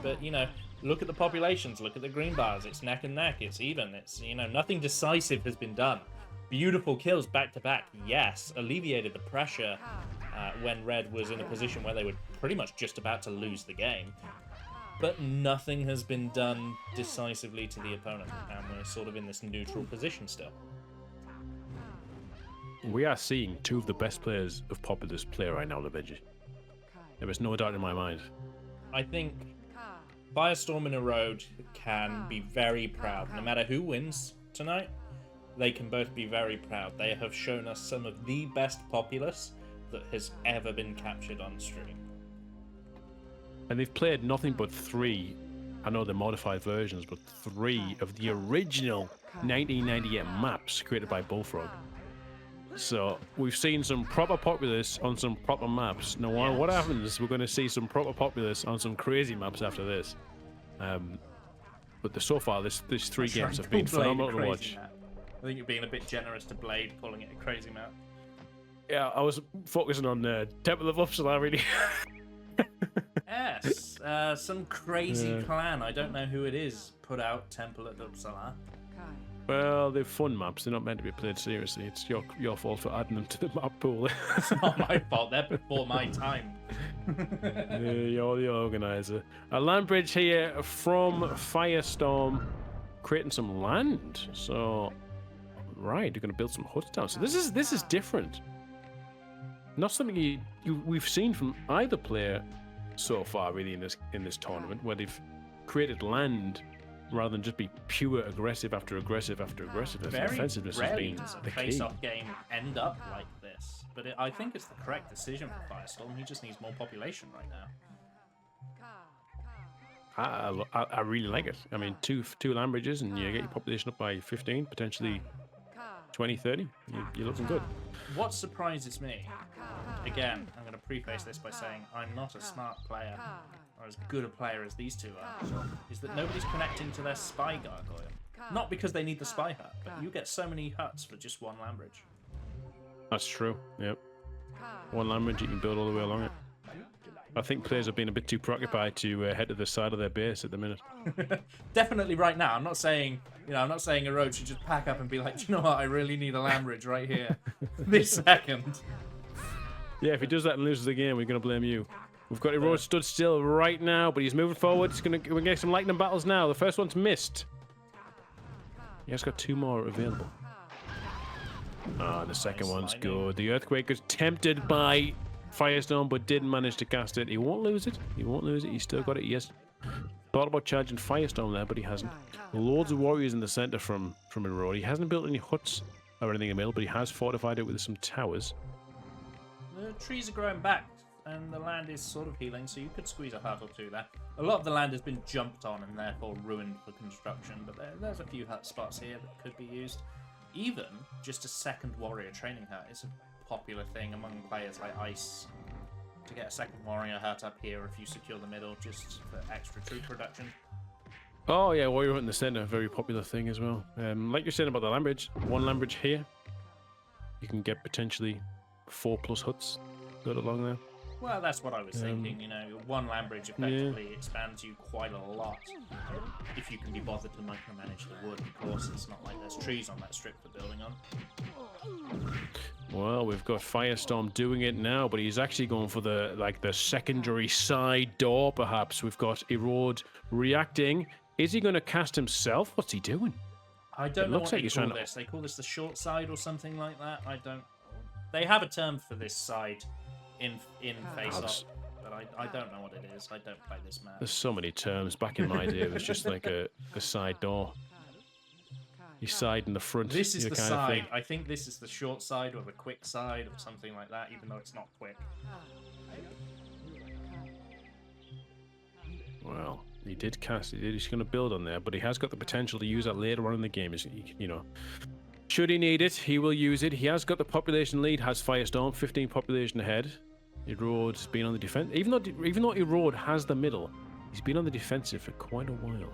But, you know, look at the populations, look at the green bars, it's neck and neck, it's even, it's, you know, nothing decisive has been done. Beautiful kills back to back, yes, alleviated the pressure when Red was in a position where they were pretty much just about to lose the game. But nothing has been done decisively to the opponent, and we're sort of in this neutral position still. We are seeing 2 of the best players of Populous play right now, Lovenji. There is no doubt in my mind. I think Firestorm and Erode can be very proud. No matter who wins tonight, they can both be very proud. They have shown us some of the best Populous that has ever been captured on stream. And they've played nothing but 3, I know they're modified versions, but 3 of the original 1998 maps created by Bullfrog. So we've seen some proper Populous on some proper maps. Now, what happens? We're going to see some proper Populous on some crazy maps after this. But so far, these 3 games have been phenomenal to watch. Map. I think you're being a bit generous to Blade, calling it a crazy map. Yeah, I was focusing on Temple of Uppsala, really. Yes, some crazy clan, I don't know who it is, put out Temple at Uppsala. Well, they're fun maps. They're not meant to be played seriously. It's your fault for adding them to the map pool. It's not my fault. They're before my time. You're the organizer. A land bridge here from Firestorm, creating some land. So, right, they're going to build some huts down. So this is different. Not something we've seen from either player so far, really, in this tournament, where they've created land rather than just be pure aggressive after aggressive after aggressive. Defensiveness has been the key. Face-off game end up like this, but I think it's the correct decision for Firestorm. He just needs more population right now. I really like it. I mean, two land bridges and you get your population up by 15, potentially 20, 30. You're looking good. What surprises me, again, I'm going to preface this by saying I'm not a smart player, or as good a player as these two are, is that nobody's connecting to their spy gargoyle. Not because they need the spy hut, but you get so many huts for just one land bridge. That's true. Yep. One land bridge you can build all the way along it. I think players have been a bit too preoccupied to head to the side of their base at the minute. Definitely right now. I'm not saying, I'm not saying a road should just pack up and be like, you know what, I really need a land bridge right here, this second. Yeah, if he does that and loses the game, we're going to blame you. We've got Erode stood still right now, but he's moving forward. We're going to get some lightning battles now. The first one's missed. He has got 2 more available. Ah, the second one's good. The Earthquake is tempted by Firestorm, but didn't manage to cast it. He won't lose it. He won't lose it. He's still got it. Yes. Thought about charging Firestorm there, but he hasn't. Loads of warriors in the center from Erode. He hasn't built any huts or anything in the middle, but he has fortified it with some towers. The trees are growing back, and the land is sort of healing, so you could squeeze a hut or two there. A lot of the land has been jumped on and therefore ruined for construction, but there's a few hut spots here that could be used. Even just a second warrior training hut is a popular thing among players like Ice. To get a second warrior hut up here if you secure the middle, just for extra troop production. Oh yeah, warrior hut in the center, very popular thing as well. Like you're saying about the land bridge, 1 land bridge here, you can get potentially 4+ huts built along there. Well, that's what I was thinking, 1 land bridge effectively expands you quite a lot. If you can be bothered to micromanage the wood, of course, it's not like there's trees on that strip for building on. Well, we've got Firestorm doing it now, but he's actually going for the secondary side door, perhaps. We've got Erode reacting. Is he going to cast himself? What's he doing? I don't know what they call this. They call this the short side or something like that. I don't... They have a term for this side in face-off, but I don't know what it is. I don't play this map. There's so many terms. Back in my day, it was just like a side door. You side in the front. This is the side. I think this is the short side or the quick side or something like that, even though it's not quick. Well, he did cast it. He's going to build on there, but he has got the potential to use that later on in the game. Should he need it, he will use it. He has got the population lead, has Firestorm, 15 population ahead. Erode's been on the defense. Even though Erode has the middle, he's been on the defensive for quite a while.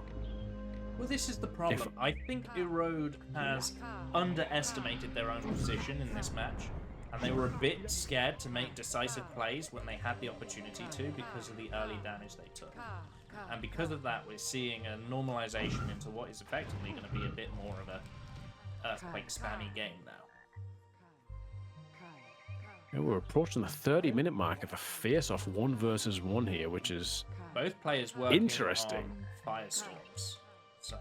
Well, this is the problem. I think Erode has underestimated their own position in this match, and they were a bit scared to make decisive plays when they had the opportunity to because of the early damage they took. And because of that, we're seeing a normalization into what is effectively going to be a bit more of a Earthquake spammy game now. Yeah, we're approaching the 30-minute mark of a face-off 1 versus 1 here, which is both players working interesting on Firestorms. So,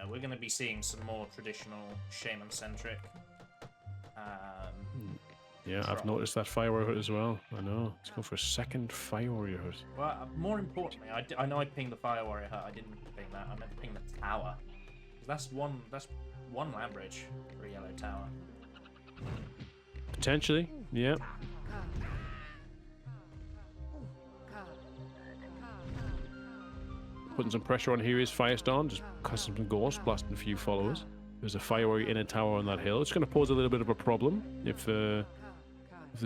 we're going to be seeing some more traditional shaman-centric. Yeah, I've noticed that Fire Warrior Hut as well. I know. Let's go for a second Fire Warrior Hut. Well, more importantly, I know I pinged the Fire Warrior Hut. I didn't ping that. I meant to ping the tower. That's one land bridge for a yellow tower. Potentially, yeah. Putting some pressure on here is Firestorm, just casting some ghosts, blasting a few followers. There's a Fire Warrior in a tower on that hill. It's going to pose a little bit of a problem if the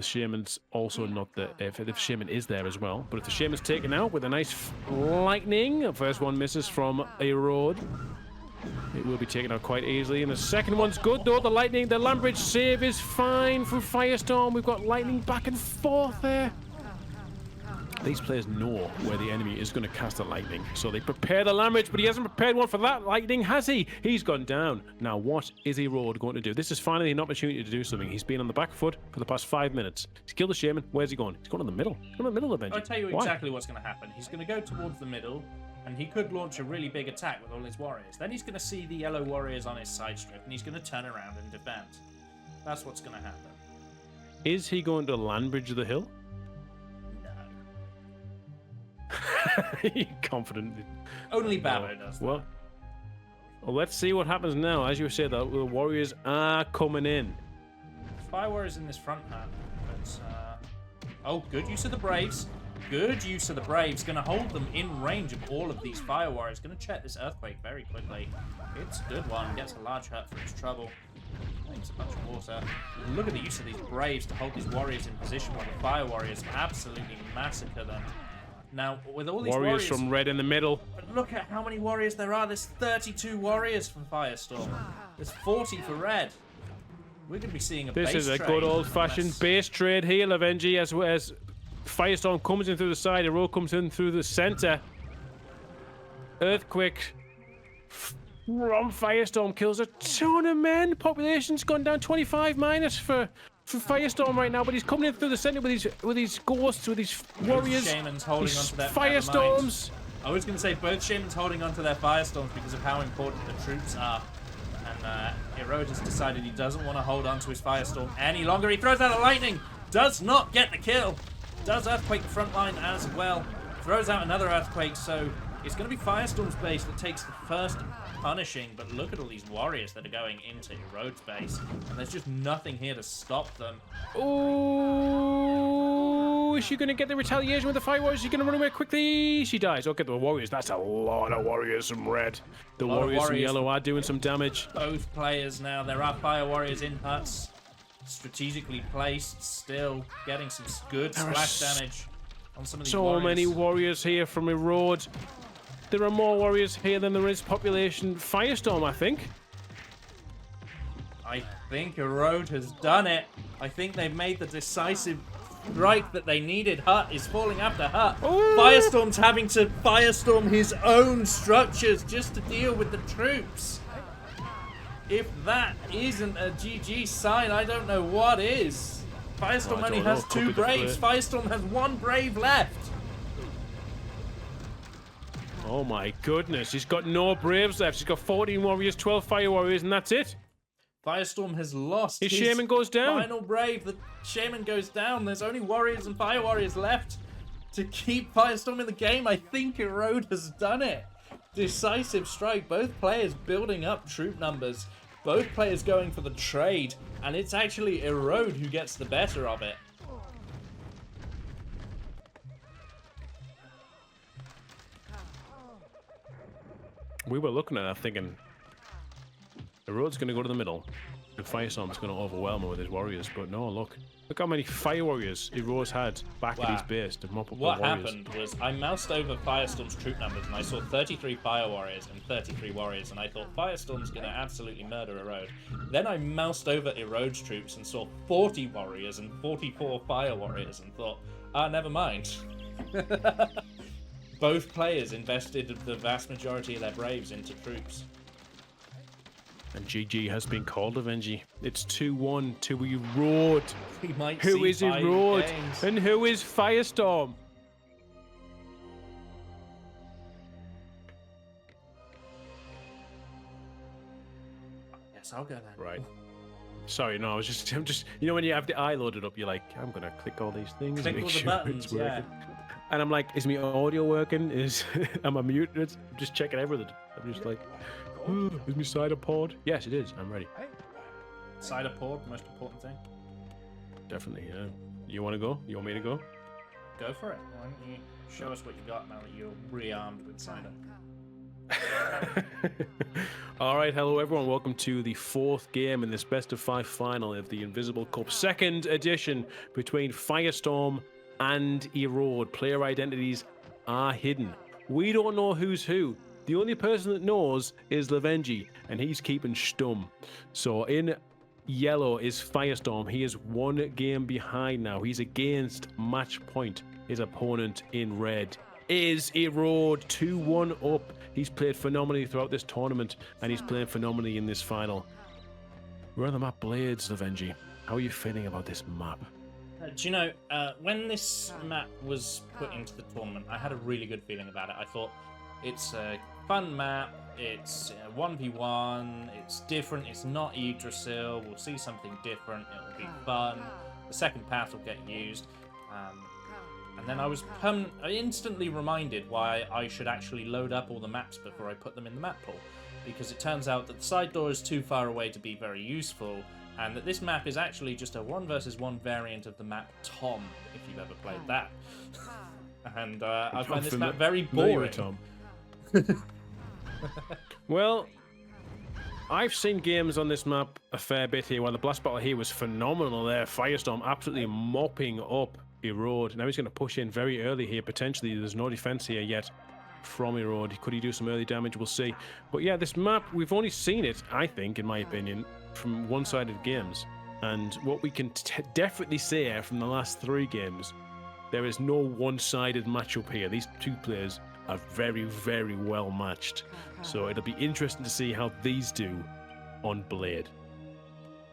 Shaman's also not there, if the Shaman is there as well. But if the Shaman's taken out with a nice lightning, the first one misses from Erode. It will be taken out quite easily, and the second one's good though. The lightning, the land bridge save is fine from Firestorm. We've got lightning back and forth there. These players know where the enemy is going to cast the lightning, so they prepare the land bridge, but he hasn't prepared one for that lightning, has he? He's gone down. Now, what is Erode going to do? This is finally an opportunity to do something. He's been on the back foot for the past 5 minutes. He's killed the Shaman. Where's he going? He's going in the middle. He's going in the middle of the bench. I'll tell you exactly what's going to happen. He's going to go towards the middle, and he could launch a really big attack with all his warriors. Then he's going to see the yellow warriors on his side strip, and he's going to turn around and defend. That's what's going to happen. Is he going to land bridge the hill? You're confident. Only Babo does that. Well, let's see what happens now. As you said, the warriors are coming in. Fire warriors in this front hand. But, oh, good use of the Braves. Good use of the Braves. Going to hold them in range of all of these fire warriors. Going to check this Earthquake very quickly. It's a good one. Gets a large hurt for its trouble. Makes a bunch of water. Look at the use of these Braves to hold these warriors in position while the Fire Warriors absolutely massacre them. Now, with all these warriors from red in the middle. But look at how many warriors there are. There's 32 warriors from Firestorm. There's 40 for red. We're going to be seeing a base trade. This is a good old-fashioned base trade here, Lovenji, as Firestorm comes in through the side, Erode comes in through the center. Earthquake from Firestorm kills a ton of men. Population's gone down 25 minus for Firestorm right now, but he's coming in through the center with his ghosts, with his warriors. Shamans holding onto their Firestorms. I was going to say both Shamans holding onto their Firestorms because of how important the troops are. And Erode has decided he doesn't want to hold on to his Firestorm any longer. He throws out a lightning. Does not get the kill. Does Earthquake the front line as well. Throws out another Earthquake, so it's going to be Firestorm's base that takes the first punishing. But look at all these warriors that are going into Erode's base. And there's just nothing here to stop them. Oh, is she going to get the retaliation with the Fire Warriors? Is she going to run away quickly? She dies. Okay, the warriors. That's a lot of warriors from red. The warriors from yellow are doing some damage. Both players now. There are Fire Warriors in huts. Strategically placed, still getting some good splash damage on some of these warriors. So many warriors here from Erode. There are more warriors here than there is population. Firestorm, I think. I think Erode has done it. I think they've made the decisive strike that they needed. Hut is falling after hut. Ooh. Firestorm's having to firestorm his own structures just to deal with the troops. If that isn't a GG sign, I don't know what is. Firestorm only has 2 Braves. Firestorm has 1 Brave left. Oh my goodness, he's got no Braves left. He's got 14 warriors, 12 Fire Warriors, and that's it. Firestorm has lost his Shaman goes down. Final Brave. The Shaman goes down. There's only Warriors and Fire Warriors left to keep Firestorm in the game. I think Erode has done it. Decisive strike. Both players building up troop numbers. Both players going for the trade. And it's actually Erode who gets the better of it. We were looking at that thinking, Erode's going to go to the middle. And Firestorm's going to overwhelm him with his warriors. But no, look how many Fire Warriors Erode's had back at his base to mop up the warriors. What happened was I moused over Firestorm's troop numbers and I saw 33 Fire Warriors and 33 Warriors, and I thought Firestorm's going to absolutely murder Erode. Then I moused over Erode's troops and saw 40 Warriors and 44 Fire Warriors and thought, never mind. Both players invested the vast majority of their Braves into troops. And GG has been called, Lovenji. It's 2-1 to Erode. Who is Erode? And who is Firestorm? Yes, I'll go then. Right. Sorry, no, I'm just, you know, when you have the eye loaded up, you're like, I'm gonna click all these things, click make all sure the buttons, it's working. And I'm like, is my audio working? Am I muted? I'm just checking everything. I'm just like, is my cider poured? Yes, it is. I'm ready. Cider poured, most important thing. Definitely, yeah. You want to go? You want me to go? Go for it. Why don't you show us what you got now that you're rearmed with cider? All right, hello everyone. Welcome to the 4th game in this best of 5 final of the Invisible Cup, 2nd edition between Firestorm and Erode. Player identities are hidden. We don't know who's who. The only person that knows is Lovenji, and he's keeping stum. So in yellow is Firestorm. He is 1 game behind now. He's against match point his opponent in red is Erode, 2-1 up. He's played phenomenally throughout this tournament, and he's playing phenomenally in this final. Where are the map blades, Lovenji? How are you feeling about this map? Do you know, when this map was put into the tournament, I had a really good feeling about it. I thought it's a fun map, it's 1v1, it's different, it's not Yggdrasil, we'll see something different, it'll be fun. The second path will get used. And then I was instantly reminded why I should actually load up all the maps before I put them in the map pool. Because it turns out that the side door is too far away to be very useful, and that this map is actually just a 1 versus 1 variant of the map Tom, if you've ever played that. And I find this map very boring. Tom. Well, I've seen games on this map a fair bit here. While the blast battle here was phenomenal there. Firestorm absolutely mopping up Erode. Now he's going to push in very early here, potentially. There's no defense here yet from Erode. Could he do some early damage? We'll see. But yeah, this map, we've only seen it, I think, in my opinion, from one-sided games. And what we can definitely say from the last 3 games, there is no one-sided matchup here. These two players are very, very well matched. So it'll be interesting to see how these do on Blade.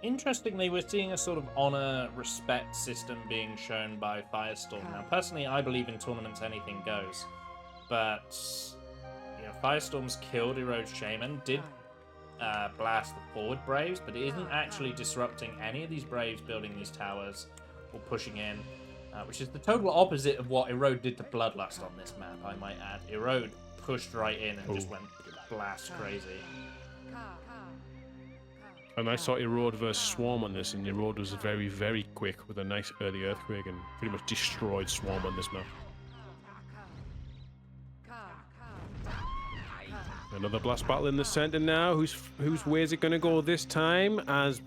Interestingly, we're seeing a sort of honor respect system being shown by Firestorm. Now, personally, I believe in tournaments anything goes. But, you know, Firestorm's killed Erode's Shaman, did blast the forward Braves, but it isn't actually disrupting any of these Braves building these towers or pushing in, which is the total opposite of what Erode did to Bloodlust on this map, I might add. Erode pushed right in and just went blast crazy. And I saw Erode versus Swarm on this, and Erode was very, very quick with a nice early Earthquake and pretty much destroyed Swarm on this map. Another blast battle in the center now. Whose way is it going to go this time? As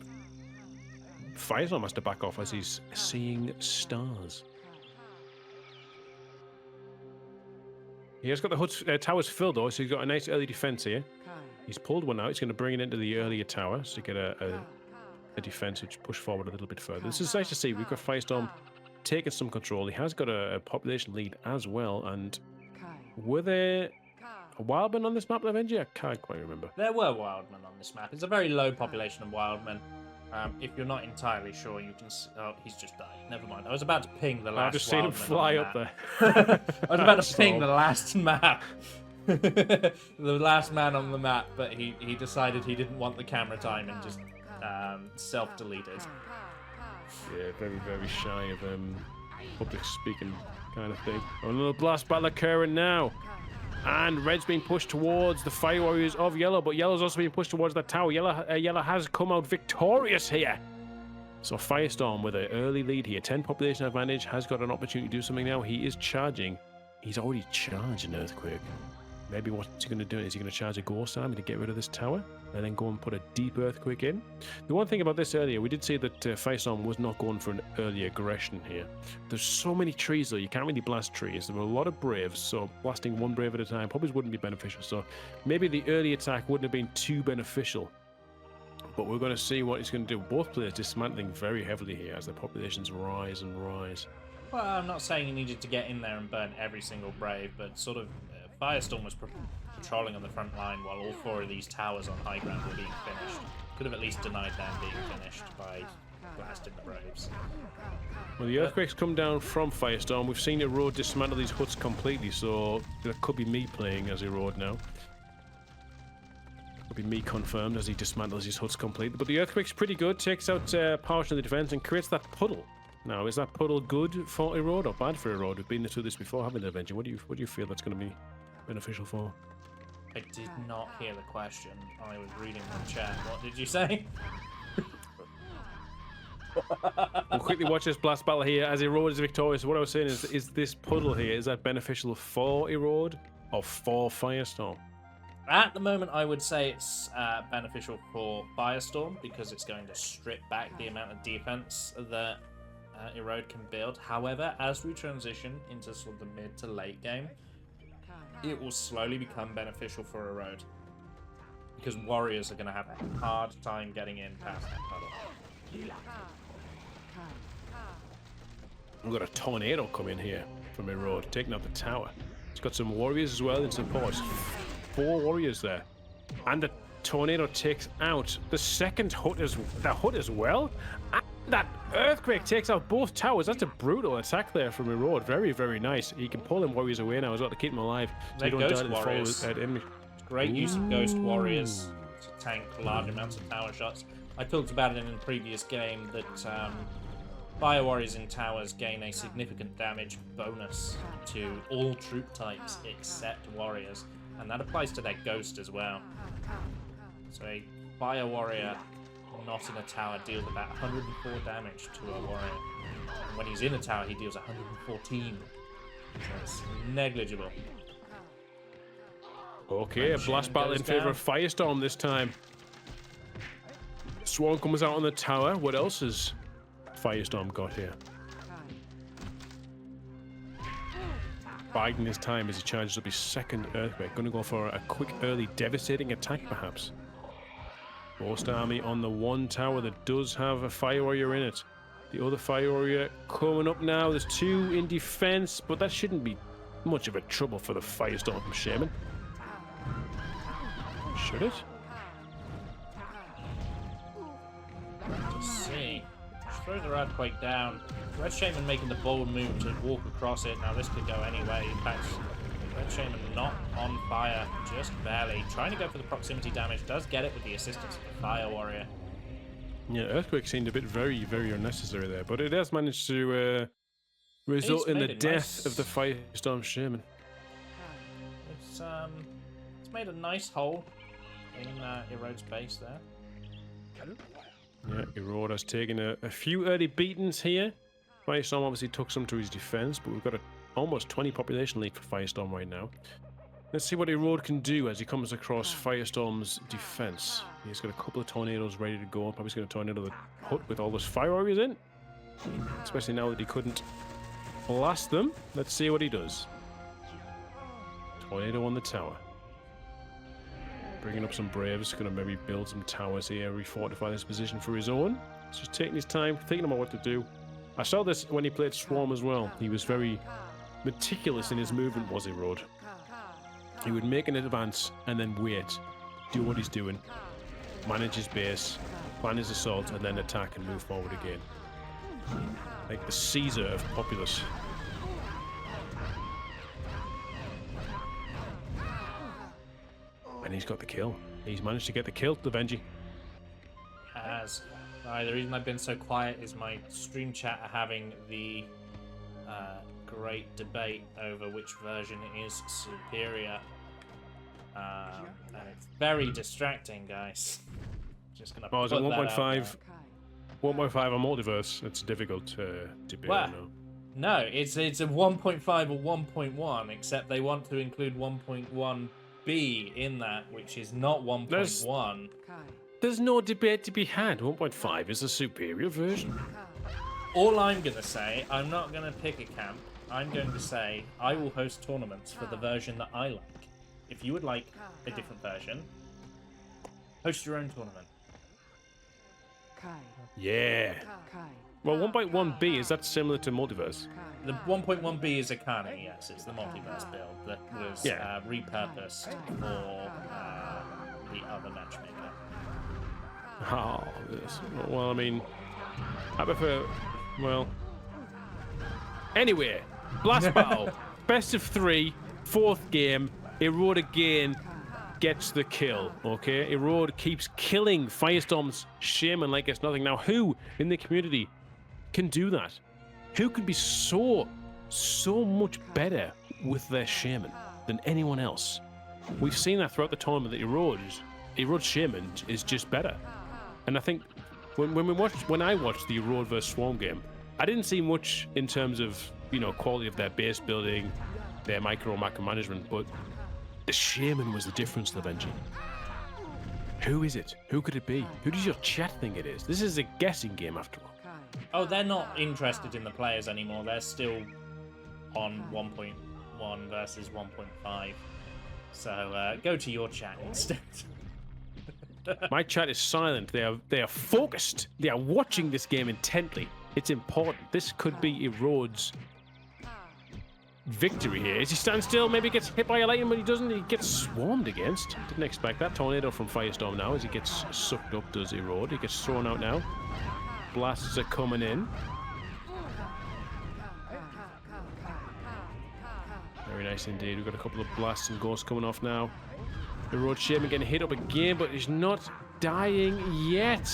Firestorm has to back off as he's seeing stars. He has got the towers filled though, so he's got a nice early defense here. He's pulled one out. He's going to bring it into the earlier tower to get a defense which push forward a little bit further. This is nice to see. We've got Firestorm taking some control. He has got a population lead as well. And were there wildmen on this map, Lovenji? I can't quite remember. There were wildmen on this map. It's a very low population of wildmen. If you're not entirely sure, you can... Oh, he's just died. Never mind. I was about to ping the last I've just seen him fly up there. I was about to ping the last map. The last man on the map, but he decided he didn't want the camera time and just self-deleted. Yeah, very, very shy of public speaking kind of thing. Another blast battle occurring now. And Red's being pushed towards the Fire Warriors of Yellow, but Yellow's also being pushed towards that tower. Yellow has come out victorious here. So Firestorm with an early lead here. 10 population advantage, has got an opportunity to do something now. He is charging. He's already charged an Earthquake. Maybe what's he going to do? Is he going to charge a Ghost Army to get rid of this tower? And then go and put a deep Earthquake in? The one thing about this earlier, we did see that Firestorm was not going for an early aggression here. There's so many trees though, you can't really blast trees. There were a lot of Braves, so blasting one Brave at a time probably wouldn't be beneficial. So maybe the early attack wouldn't have been too beneficial. But we're going to see what he's going to do. Both players dismantling very heavily here as the populations rise and rise. Well, I'm not saying he needed to get in there and burn every single Brave, but sort of Firestorm was patrolling on the front line while all 4 of these towers on high ground were being finished. Could have at least denied them being finished by blasting the Braves. Well, the Earthquakes come down from Firestorm. We've seen Erode dismantle these huts completely, so that could be me playing as Erode now. Could be me confirmed as he dismantles his huts completely. But the Earthquake's pretty good, takes out part of the defense and creates that puddle. Now, is that puddle good for Erode or bad for Erode? We've been through this before, haven't we, Lovenji? What do you feel that's going to be beneficial for? I did not hear the question. I was reading the chat. What did you say? We'll quickly watch this blast battle here as Erode is victorious. What I was saying is this puddle here, is that beneficial for Erode or for Firestorm? At the moment, I would say it's beneficial for Firestorm because it's going to strip back the amount of defense that Erode can build. However, as we transition into sort of the mid to late game, it will slowly become beneficial for Erode because Warriors are going to have a hard time getting in past that puddle. We've got a tornado coming here from Erode, taking out the tower. It's got some Warriors as well in support. 4 Warriors there. And the tornado takes out the second hut as well. And that Earthquake takes out both towers. That's a brutal attack there from Erode. Very, very nice. He can pull them Warriors away now as well to keep them alive. So They're they don't Ghost die Warriors. enemy. Great use of Ghost Warriors to tank large amounts of tower shots. I talked about it in a previous game that Fire Warriors in towers gain a significant damage bonus to all troop types except Warriors, and that applies to their Ghost as well. So a Fire Warrior not in a tower deals about 104 damage to a Warrior. And when he's in a tower, he deals 114. So it's negligible. Okay, a blast battle in favor of Firestorm this time. Swarm comes out on the tower. What else has Firestorm got here? Biding his time as he charges up his second Earthquake. Gonna go for a quick early devastating attack, perhaps. Ghost Army on the one tower that does have a Fire Warrior in it. The other Fire Warrior coming up now. There's two in defense, but that shouldn't be much of a trouble for the Firestorm Shaman. Should it? Let's see. Throw the Earthquake down. Red Shaman making the bold move to walk across it. Now this could go any way. In fact, Red Shaman not on fire, just barely. Trying to go for the proximity damage. Does get it with the assistance of the Fire Warrior. Yeah, Earthquake seemed a bit very, very unnecessary there, but it has managed to result in the death of the Firestorm Shaman. It's made a nice hole in Erode's base there. Yeah, Erode has taken a few early beatings here. Firestorm obviously took some to his defense, but we've got a almost 20 population lead for Firestorm right now. Let's see what Erode can do as he comes across Firestorm's defense. He's got a couple of tornadoes ready to go. Probably going to tornado the hut with all those Fire Warriors in. Especially now that he couldn't blast them. Let's see what he does. Tornado on the tower. Bringing up some Braves. Going to maybe build some towers here. Refortify this position for his own. He's just taking his time, thinking about what to do. I saw this when he played Swarm as well. He was very meticulous in his movement, was Erode. He would make an advance and then wait, do what he's doing, manage his base, plan his assault, and then attack and move forward again. Like the Caesar of Populous. And he's got the kill. He's managed to get the kill, Lovenji. Has. The reason I've been so quiet is my stream chat are having the great debate over which version is superior. And it's very distracting, guys. Just gonna is it 1.5? 1.5 on Multiverse. It's difficult to debate. Well, no, it's a 1.5 or 1.1, except they want to include 1.1b in that, which is not 1.1. There's no debate to be had. 1.5 is a superior version. All I'm gonna say, I'm not gonna pick a camp. I'm going to say I will host tournaments for the version that I like. If you would like a different version, host your own tournament. Yeah. Well, 1.1b, is that similar to Multiverse? The 1.1b is Akane, yes. It's the multiverse build that was repurposed for the other matchmaker. Oh, this. Well, I mean, I prefer. Well. Anyway, Blast Battle. Best of 3, 4th game. Erode again gets the kill, okay? Erode keeps killing Firestorm's Shaman like it's nothing. Now, who in the community can do that? Who can be so much better with their Shaman than anyone else? We've seen that throughout the tournament that Erode's Shaman is just better. And I think when I watched the Erode vs Swarm game, I didn't see much in terms of, quality of their base building, their macro management, but the Shaman was the difference, Lovenji. Who is it? Who could it be? Who does your chat think it is? This is a guessing game after all. Oh, they're not interested in the players anymore. They're still on 1.1 versus 1.5. So go to your chat instead. My chat is silent. They are focused. They are watching this game intently. It's important. This could be Erode's victory here. As he stands still, maybe gets hit by a lightning, but he doesn't. He gets swarmed against. Didn't expect that. Tornado from Firestorm now as he gets sucked up, does Erode. He gets thrown out now. Blasts are coming in. Very nice indeed. We've got a couple of blasts and ghosts coming off now. Erode Shaman getting hit up again, but he's not dying yet.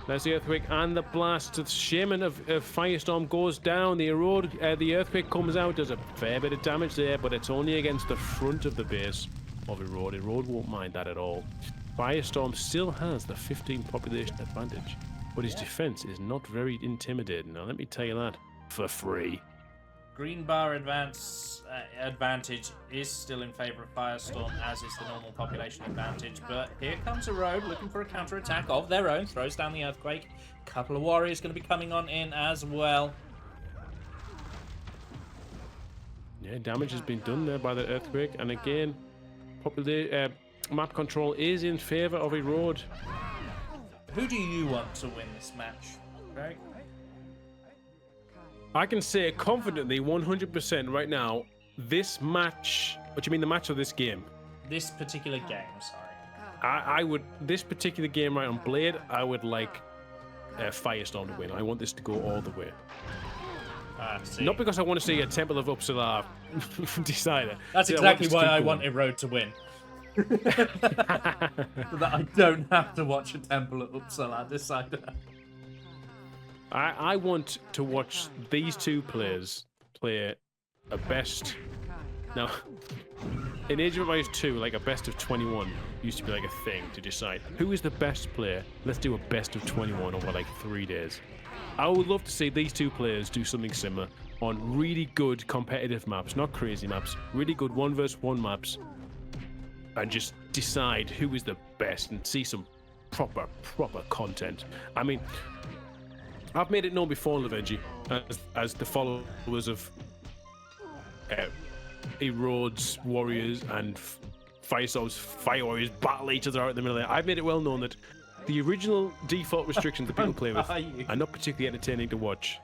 There's the Earthquake and the blast. The Shaman of Firestorm goes down. The Earthquake comes out, does a fair bit of damage there, but it's only against the front of the base of Erode. Erode won't mind that at all. Firestorm still has the 15 population advantage, but his defense is not very intimidating. Now, let me tell you that for free. Green bar advance advantage is still in favor of Firestorm, as is the normal population advantage. But here comes a road looking for a counter-attack of their own. Throws down the Earthquake. Couple of warriors going to be coming on in as well. Yeah, damage has been done there by the Earthquake. And again, map control is in favor of a road. Who do you want to win this match, Greg? I can say confidently 100% right now, this match... What do you mean the match or this game? This particular game, sorry. I would... This particular game right on Blade, I would like Firestorm to win. I want this to go all the way. Not because I want to see a Temple of Uppsala decider. That's exactly why I want a road to win. So that I don't have to watch a Temple of Uppsala decider. I want to watch these two players play a best. Now, in Age of Empires 2, like a best of 21 used to be like a thing to decide who is the best player. Let's do a best of 21 over like 3 days. I would love to see these two players do something similar on really good competitive maps, not crazy maps, really good 1v1 maps, and just decide who is the best and see some proper content. I mean, I've made it known before, Lovenji, as the followers of Erode's Warriors and Firestorm's Fire Warriors battle each other out in the middle there. I've made it well known that the original default restrictions that people play with are not particularly entertaining to watch.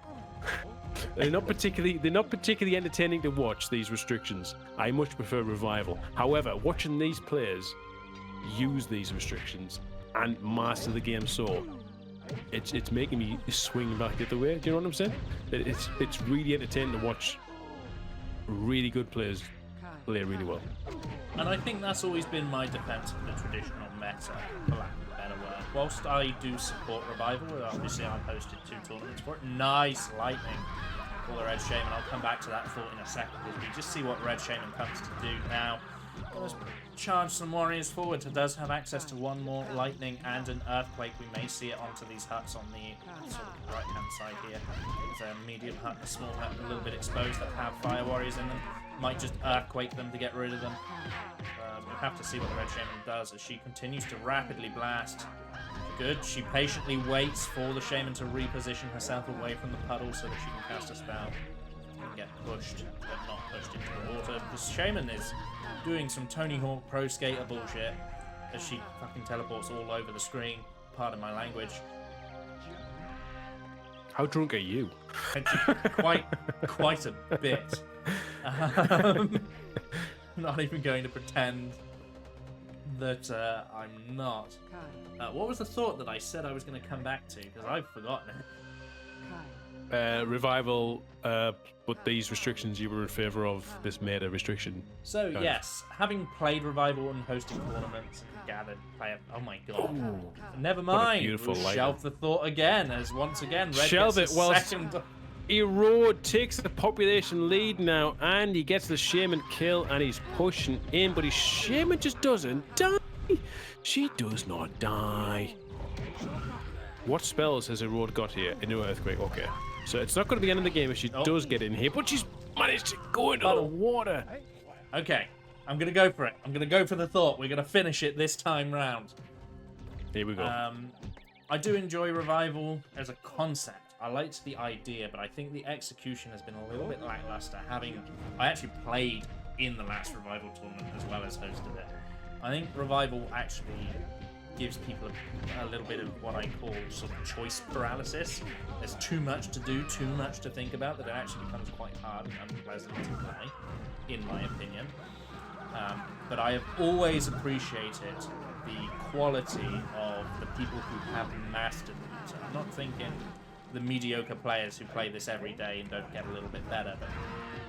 They're not particularly entertaining to watch, these restrictions. I much prefer Revival. However, watching these players use these restrictions and master the game so it's making me swing back the other way. Do you know what I'm saying? It's really entertaining to watch really good players play really well. And I think that's always been my defense of the traditional meta, for lack of a better word. Whilst I do support Revival, obviously I've hosted 2 tournaments for it. Nice lightning for the Red Shaman. I'll come back to that thought in a second as we just see what Red Shaman comes to do now. Let's charge some warriors forward. It does have access to 1 more lightning and an earthquake. We may see it onto these huts on the sort of right-hand side here. There's a medium hut and a small hut, a little bit exposed, that have fire warriors in them. Might just earthquake them to get rid of them. We'll have to see what the Red Shaman does as she continues to rapidly blast. Good. She patiently waits for the Shaman to reposition herself away from the puddle so that she can cast a spell and get pushed, but not pushed into the water. The Shaman is doing some Tony Hawk Pro Skater bullshit as she fucking teleports all over the screen. Pardon my language. How drunk are you? Quite a bit. Not even going to pretend that I'm not. What was the thought that I said I was going to come back to? Because I've forgotten it. Revival, but these restrictions you were in favor of, this meta restriction. So yes, having played Revival and hosting tournaments and gathered player. Oh my god. Ooh, Never mind. Beautiful we'll shelve the thought again, as once again Red shelve gets it. a Well, second. Erode takes the population lead now, and he gets the Shaman kill, and he's pushing in, but his Shaman just doesn't die. She does not die. What spells has Erode got here? Into Earthquake. Okay. So it's not going to be the end of the game if she does get in here, but she's managed to go into the water. Okay, I'm going to go for it. I'm going to go for the thought. We're going to finish it this time round. Here we go. I do enjoy Revival as a concept. I liked the idea, but I think the execution has been a little bit lackluster. I actually played in the last Revival tournament as well as hosted it. I think Revival actually gives people a little bit of what I call sort of choice paralysis. There's too much to do, too much to think about, that it actually becomes quite hard and unpleasant to play, in my opinion. But I have always appreciated the quality of the people who have mastered it. So I'm not thinking the mediocre players who play this every day and don't get a little bit better, but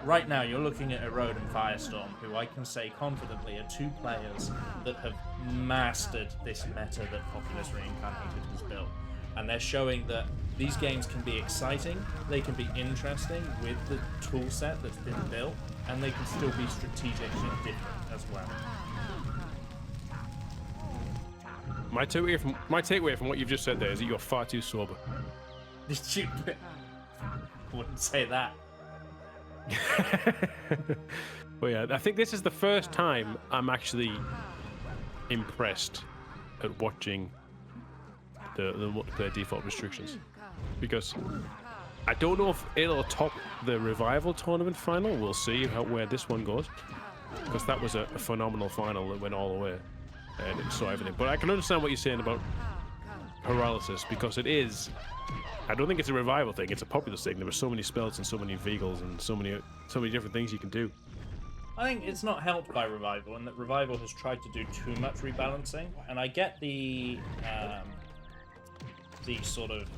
right now you're looking at Erode and Firestorm, who I can say confidently are 2 players that have mastered this meta that Populous Reincarnated has built. And they're showing that these games can be exciting, they can be interesting with the tool set that's been built, and they can still be strategic and different as well. My takeaway from what you've just said there is that you're far too sober. I wouldn't say that. But yeah, I think this is the first time I'm actually impressed at watching the multiplayer default restrictions, because I don't know if it'll top the Revival tournament final. We'll see where this one goes, because that was a phenomenal final that went all the way and it saw everything. But I can understand what you're saying about paralysis, because it is. I don't think it's a Revival thing. It's a Populous thing. There were so many spells and so many vehicles and so many different things you can do. I think it's not helped by Revival, and that Revival has tried to do too much rebalancing. And I get the sort of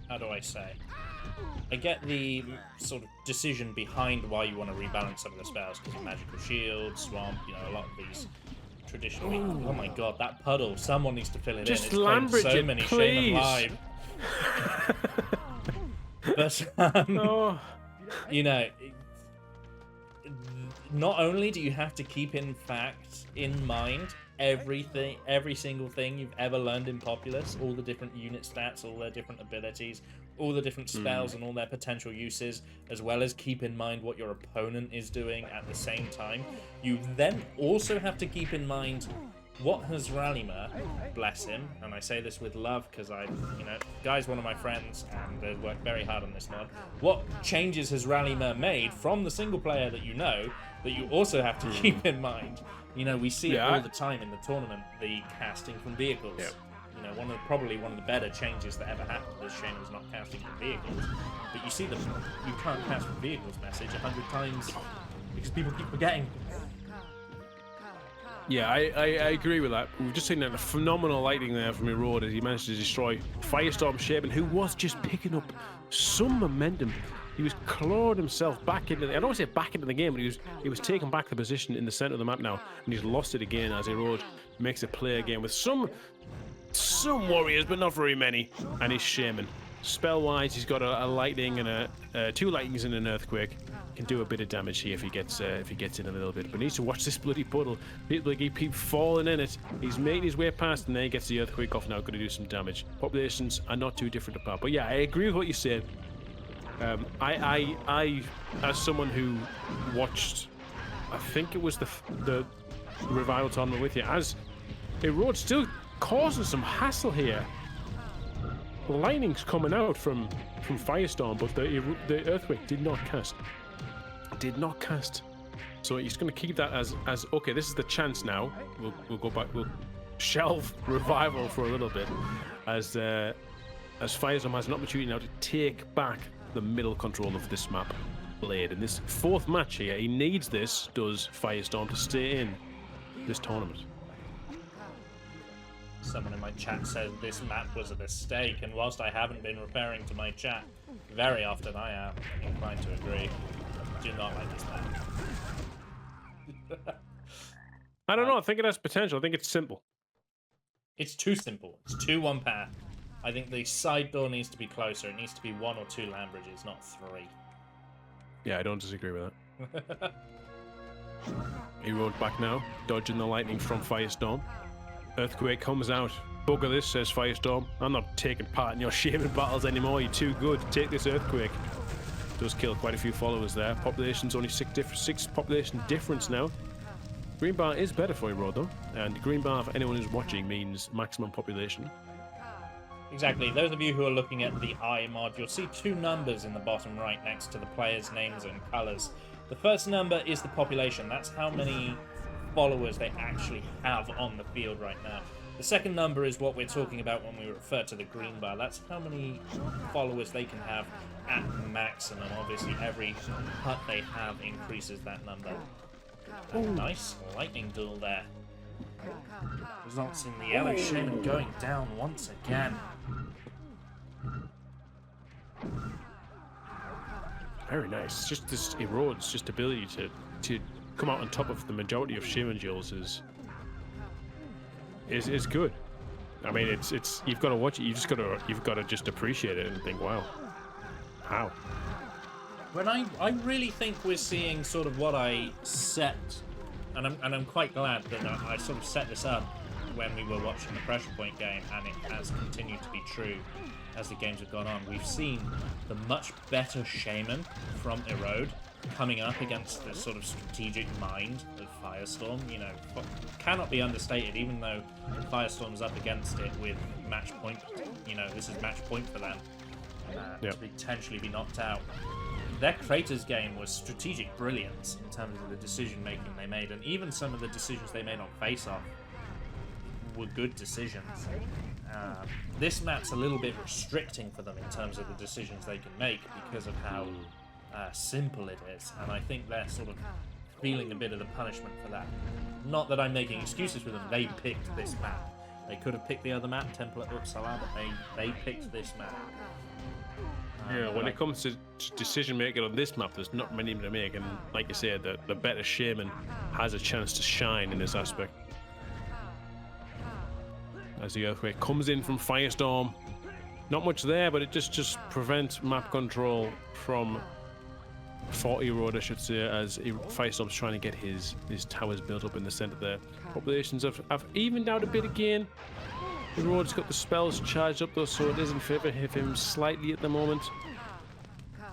how do I say? I get the sort of decision behind why you want to rebalance some of the spells, because of Magical Shield, Swamp, you know, a lot of these traditional. Oh my god, that puddle! Someone needs to fill it Just in. It's played so many please. Shaman live. But you know, not only do you have to keep in mind every single thing you've ever learned in Populous, all the different unit stats, all their different abilities, all the different spells and all their potential uses, as well as keep in mind what your opponent is doing at the same time. You then also have to keep in mind what has Rallymer, bless him, and I say this with love because Guy's one of my friends and they worked very hard on this mod. What changes has Rallymer made from the single player that that you also have to keep in mind? You know, we see it all the time in the tournament, the casting from vehicles. Yep. You know, probably one of the better changes that ever happened to this Shaman's not casting from vehicles. But you see you can't cast from vehicles message 100 times because people keep forgetting. Yeah, I agree with that. We've just seen a phenomenal lighting there from Erode as he managed to destroy Firestorm Shaman, who was just picking up some momentum. He was clawed himself back into I don't want to say back into the game, but he was taking back the position in the center of the map now, and he's lost it again as Erode makes a play again with some warriors, but not very many, and he's Shaman. Spell-wise, he's got a lightning and two lightnings and an earthquake. Can do a bit of damage here if he gets in a little bit, but needs to watch this bloody puddle. People keep falling in it. He's making his way past, and then he gets the earthquake off. Now, going to do some damage. Populations are not too different apart, but yeah, I agree with what you said. I as someone who watched, I think it was the Revival tournament with you, as Erode still causing some hassle here. Lightning's coming out from Firestorm, but the earthquake did not cast. So he's going to keep that as okay. This is the chance now. We'll go back. We'll shelve Revival for a little bit, as Firestorm has an opportunity now to take back the middle control of this map. Blade in this fourth match here. He needs this. Does Firestorm to stay in this tournament? Someone in my chat said this map was a mistake, and whilst I haven't been referring to my chat very often, I am inclined to agree. Do not like this map. I don't know. I think it has potential. I think it's simple. It's too simple. It's too one path. I think the side door needs to be closer. It needs to be 1 or 2 land bridges, not 3. Yeah, I don't disagree with that. He rode back now, dodging the lightning from Firestorm. Earthquake comes out. Bugger this, says Firestorm. I'm not taking part in your Shaman battles anymore. You're too good. Take this Earthquake. Does kill quite a few followers there. Population's only 6 population difference now. Green bar is better for Erode though, and green bar for anyone who's watching means maximum population. Exactly. Those of you who are looking at the I mod, you'll see 2 numbers in the bottom right next to the players' names and colours. The first number is the population. That's how many followers they actually have on the field right now. The second number is what we're talking about when we refer to the green bar. That's how many followers they can have at maximum. Obviously, every hut they have increases that number. Nice lightning duel there. Results in the yellow Shaman going down once again. Very nice. Just this Erode's just ability to come out on top of the majority of Shaman duels is good. I mean, it's you've got to watch it. You've got to just appreciate it and think, wow, how. When I really think we're seeing sort of what I set, and I'm quite glad that I sort of set this up. when we were watching the Pressure Point game, and it has continued to be true as the games have gone on. We've seen the much better Shaman from Erode coming up against the sort of strategic mind of Firestorm. You know, cannot be understated, even though Firestorm's up against it with match point. You know, this is match point for them to potentially be knocked out. Their Kratos game was strategic brilliance in terms of the decision making they made, and even some of the decisions they made on face-off were good decisions. This map's a little bit restricting for them in terms of the decisions they can make because of how simple it is, and I think they're sort of feeling a bit of the punishment for that. Not that I'm making excuses for them, they picked this map. They could have picked the other map, Temple at Uppsala, but they picked this map. Yeah, when it comes to decision making on this map, there's not many to make, and like you said, the better Shaman has a chance to shine in this aspect. As the Earthquake comes in from Firestorm, not much there, but it just prevents map control from 40 Road, I should say, as Firestorm's trying to get his towers built up in the center there. Populations have evened out a bit again. The Road's got the spells charged up though, so it is in favor of him slightly at the moment.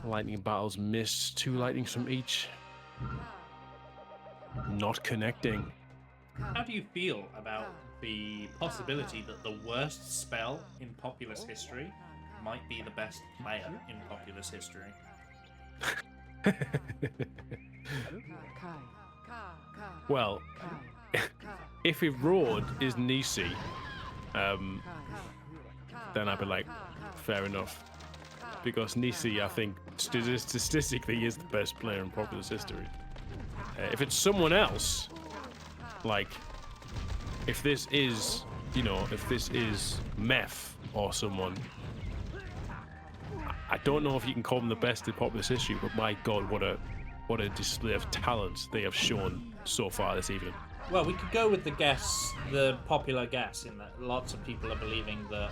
Lightning battles missed, 2 lightnings from each. Not connecting. How do you feel about the possibility that the worst spell in Populous history might be the best player in Populous history? Well, if Erode is Nisi, then I'd be like, fair enough. Because Nisi, I think, statistically is the best player in Populous history. If it's someone else, like, if this is, if this is Meth or someone, I don't know if you can call them the best in Populous history, but my God, what a display of talent they have shown so far this evening. Well, we could go with the popular guess, in that lots of people are believing that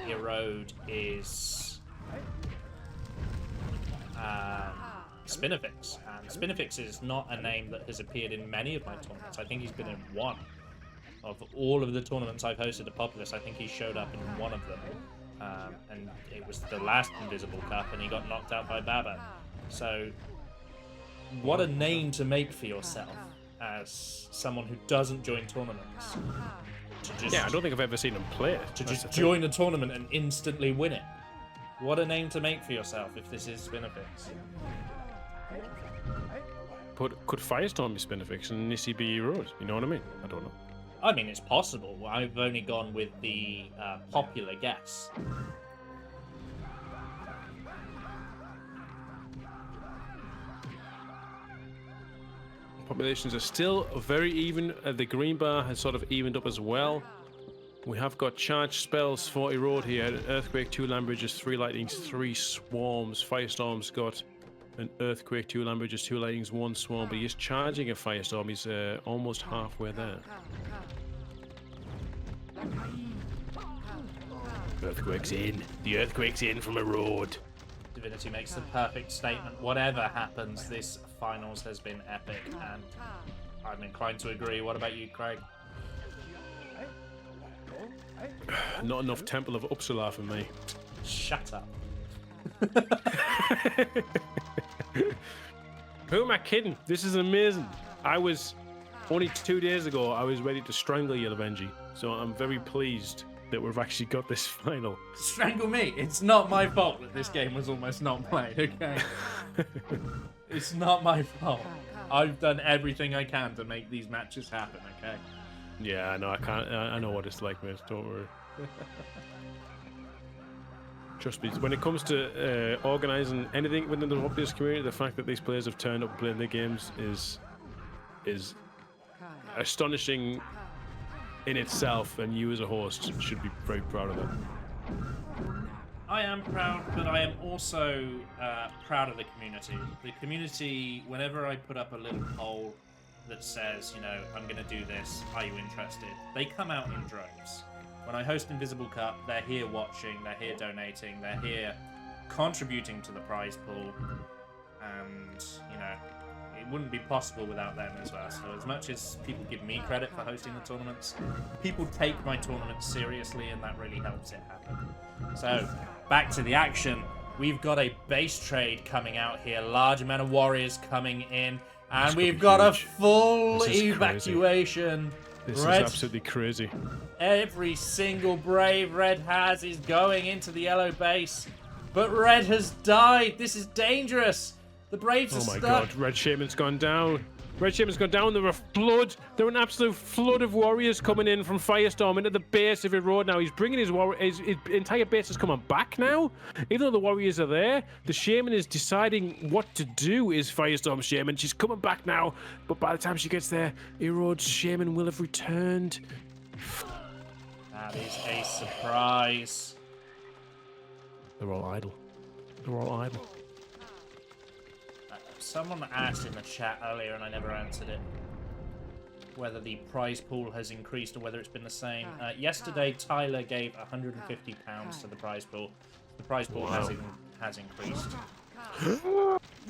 Erode is Spinifex, and Spinifex is not a name that has appeared in many of my tournaments. I think he's been in one of all of the tournaments I've hosted at Populous. I think he showed up in one of them, and it was the last Invisible Cup, and he got knocked out by Baba. So, what a name to make for yourself as someone who doesn't join tournaments. I don't think I've ever seen him play it. To just join a tournament and instantly win it. What a name to make for yourself if this is Spinifex. But could Firestorm be Spinifex and Nisi be Erode? You know what I mean? I don't know. I mean, it's possible. I've only gone with the popular guess. Populations are still very even. The green bar has sort of evened up as well. We have got charged spells for Erode here. An Earthquake, 2 Land Bridges, 3 Lightnings, 3 Swarms. Firestorm's got an Earthquake, 2 Land Bridges, 2 Lightnings, 1 Swarm, but he is charging a Firestorm. He's almost halfway there. Earthquake's in. The Earthquake's in from Erode. Divinity makes the perfect statement. Whatever happens, this finals has been epic, and I'm inclined to agree. What about you, Craig? Not enough Temple of Uppsala for me. Shut up. Who am I kidding? This is amazing. Only 2 days ago, I was ready to strangle you, Lovenji. So I'm very pleased that we've actually got this final. Strangle me. It's not my fault that this game was almost not played, okay? It's not my fault. I've done everything I can to make these matches happen, okay? Yeah, I know. I know what it's like, mate. Don't worry. Trust me. When it comes to organising anything within the Populous community, the fact that these players have turned up and played their games is astonishing in itself, and you as a host should be very proud of that. I am proud, but I am also proud of the community. The community, whenever I put up a little poll that says, I'm going to do this, are you interested? They come out in droves. When I host Invisible Cup, they're here watching, they're here donating, they're here contributing to the prize pool. And, wouldn't be possible without them as well. So as much as people give me credit for hosting the tournaments, people take my tournaments seriously, and that really helps it happen. So back to the action. We've got a base trade coming out here. Large amount of warriors coming in, and we've got a full evacuation. This is absolutely crazy. Every single brave Red has is going into the yellow base. But Red has died. This is dangerous. The Braves are stuck. Oh my god, Red Shaman's gone down. Red Shaman's gone down. There are flood. There are an absolute flood of warriors coming in from Firestorm into the base of his road now. He's bringing his entire base is coming back now. Even though the warriors are there, the Shaman is deciding what to do. Is Firestorm Shaman? She's coming back now. But by the time she gets there, Erod's Shaman will have returned. That is a surprise. They're all idle. They're all idle. Someone asked in the chat earlier, and I never answered it, whether the prize pool has increased or whether it's been the same. Yesterday, Tyler gave £150 to the prize pool. The prize pool has increased.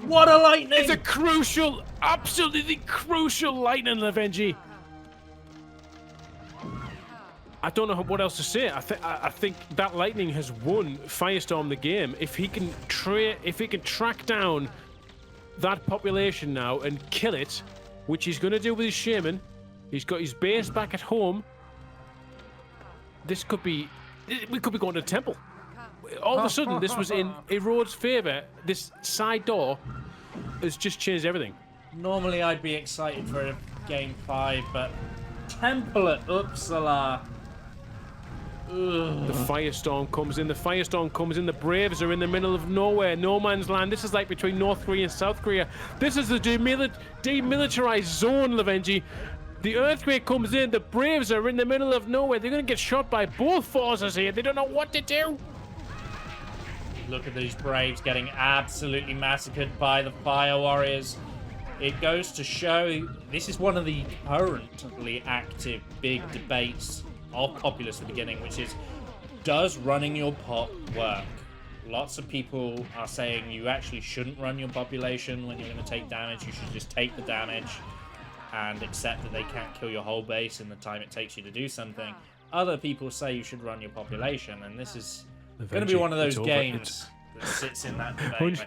What a lightning! It's a crucial, absolutely crucial lightning, Lovenji. I don't know what else to say. I think that lightning has won Firestorm the game. If he can track down that population now and kill it, which he's going to do with his Shaman. He's got his base back at home. We could be going to the temple. All of a sudden, this was in Erod's favour. This side door has just changed everything. Normally, I'd be excited for a game 5, but temple at Uppsala. The Firestorm comes in. The Firestorm comes in. The Braves are in the middle of nowhere. No man's land. This is like between North Korea and South Korea. This is the demilitarized zone, Lovenji. The earthquake comes in. The Braves are in the middle of nowhere. They're going to get shot by both forces here. They don't know what to do. Look at these Braves getting absolutely massacred by the Fire Warriors. It goes to show this is one of the currently active big debates of Populous at the beginning, which is, does running your pop work? Lots of people are saying you actually shouldn't run your population when you're going to take damage. You should just take the damage and accept that they can't kill your whole base in the time it takes you to do something. Other people say you should run your population, and this is going to be one of those games that sits in that debate, I think.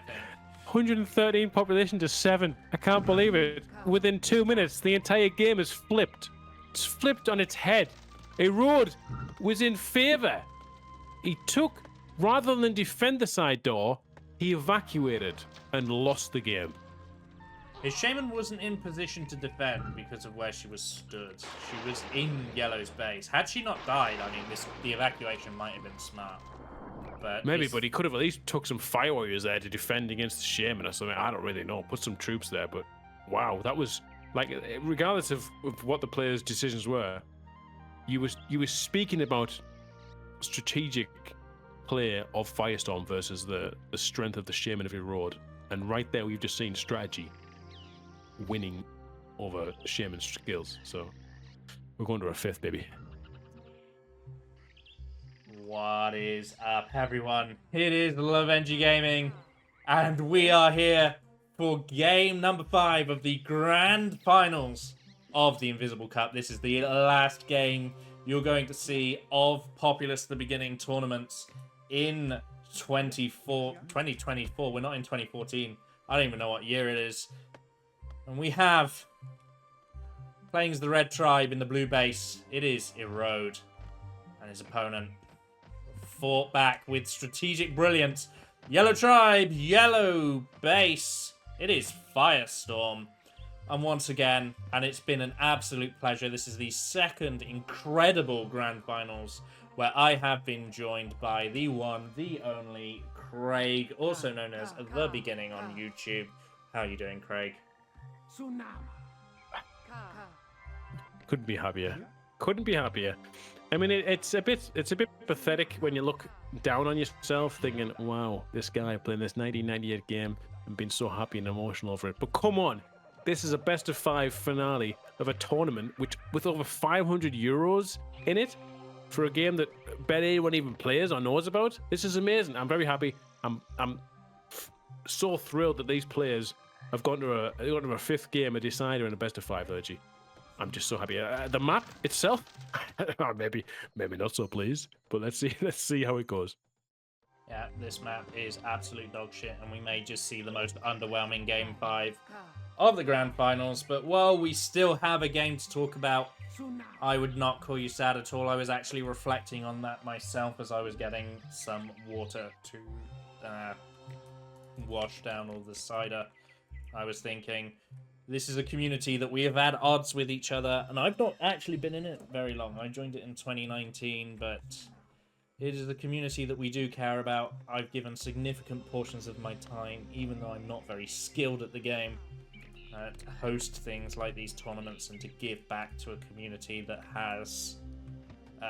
113 population to 7. I can't believe it. Within 2 minutes, the entire game is flipped. It's flipped on its head. Erode was in favor. He took, rather than defend the side door, he evacuated and lost the game. His Shaman wasn't in position to defend because of where she was stood. She was in Yellow's base. Had she not died, I mean, the evacuation might have been smart. But maybe, but he could have at least took some Fire Warriors there to defend against the Shaman or something. I don't really know. Put some troops there, but wow, that was like, regardless of what the players' decisions were, you were speaking about strategic play of Firestorm versus the strength of the Shaman of Erode, and right there we've just seen strategy winning over Shaman's skills. So we're going to our 5th, baby. What is up, everyone? It is Lovenji Gaming, and we are here for game number 5 of the grand finals of the Invisible Cup. This is the last game you're going to see of Populous at the Beginning tournaments in 2024. We're not in 2014. I don't even know what year it is. And we have, playing as the Red Tribe in the blue base, it is Erode. And his opponent fought back with strategic brilliance. Yellow Tribe, yellow base. It is Firestorm. And once again, and it's been an absolute pleasure, this is the second incredible Grand Finals where I have been joined by the one, the only, Craig, also known as The Beginning on YouTube. How are you doing, Craig? Couldn't be happier. Couldn't be happier. I mean, it's a bit pathetic when you look down on yourself thinking, wow, this guy playing this 1998 game and being so happy and emotional over it. But come on. This is a best of 5 finale of a tournament with over 500 euros in it for a game that barely anyone even plays or knows about. This is amazing. I'm very happy. I'm so thrilled that these players I've gone to a 5th game, a decider, and a best of 5, Lovenji. I'm just so happy. The map itself, maybe not so pleased, but let's see how it goes. Yeah, this map is absolute dog shit, and we may just see the most underwhelming Game 5 of the Grand Finals. But while we still have a game to talk about, I would not call you sad at all. I was actually reflecting on that myself as I was getting some water to wash down all the cider. I was thinking, this is a community that we have had odds with each other, and I've not actually been in it very long. I joined it in 2019, but it is a community that we do care about. I've given significant portions of my time, even though I'm not very skilled at the game, to host things like these tournaments and to give back to a community that has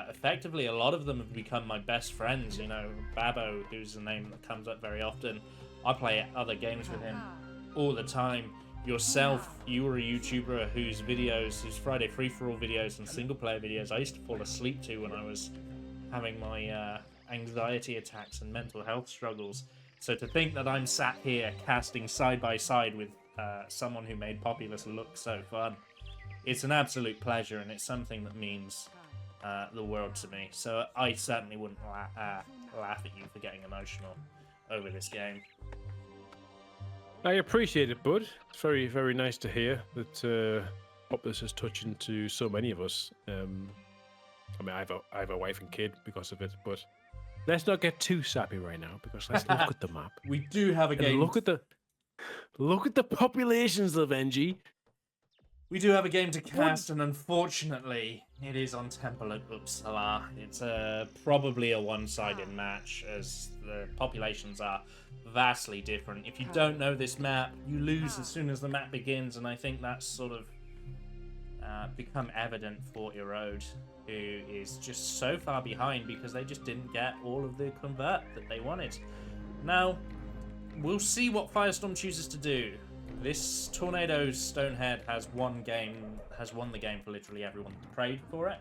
effectively, a lot of them have become my best friends. You know, Babbo, who's a name that comes up very often. I play other games with him all the time. Yourself, you were a YouTuber whose Friday free-for-all videos and single-player videos I used to fall asleep to when I was having my anxiety attacks and mental health struggles. So to think that I'm sat here casting side by side with someone who made Populous look so fun, it's an absolute pleasure, and it's something that means the world to me. So I certainly wouldn't laugh at you for getting emotional over this game. I appreciate it, bud. It's very, very nice to hear that Populous is touching to so many of us. I mean, I have a wife and kid because of it, but let's not get too sappy right now, because let's look at the map. We do have a game. Look at the populations, Lovenji. We do have a game to cast, and unfortunately, it is on Temple at Uppsala. It's probably a one-sided match, as the populations are vastly different. If you don't know this map, you lose as soon as the map begins, and I think that's sort of become evident for Erode, who is just so far behind because they just didn't get all of the convert that they wanted. Now, we'll see what Firestorm chooses to do. This Tornado Stonehead has won the game for literally everyone who prayed for it.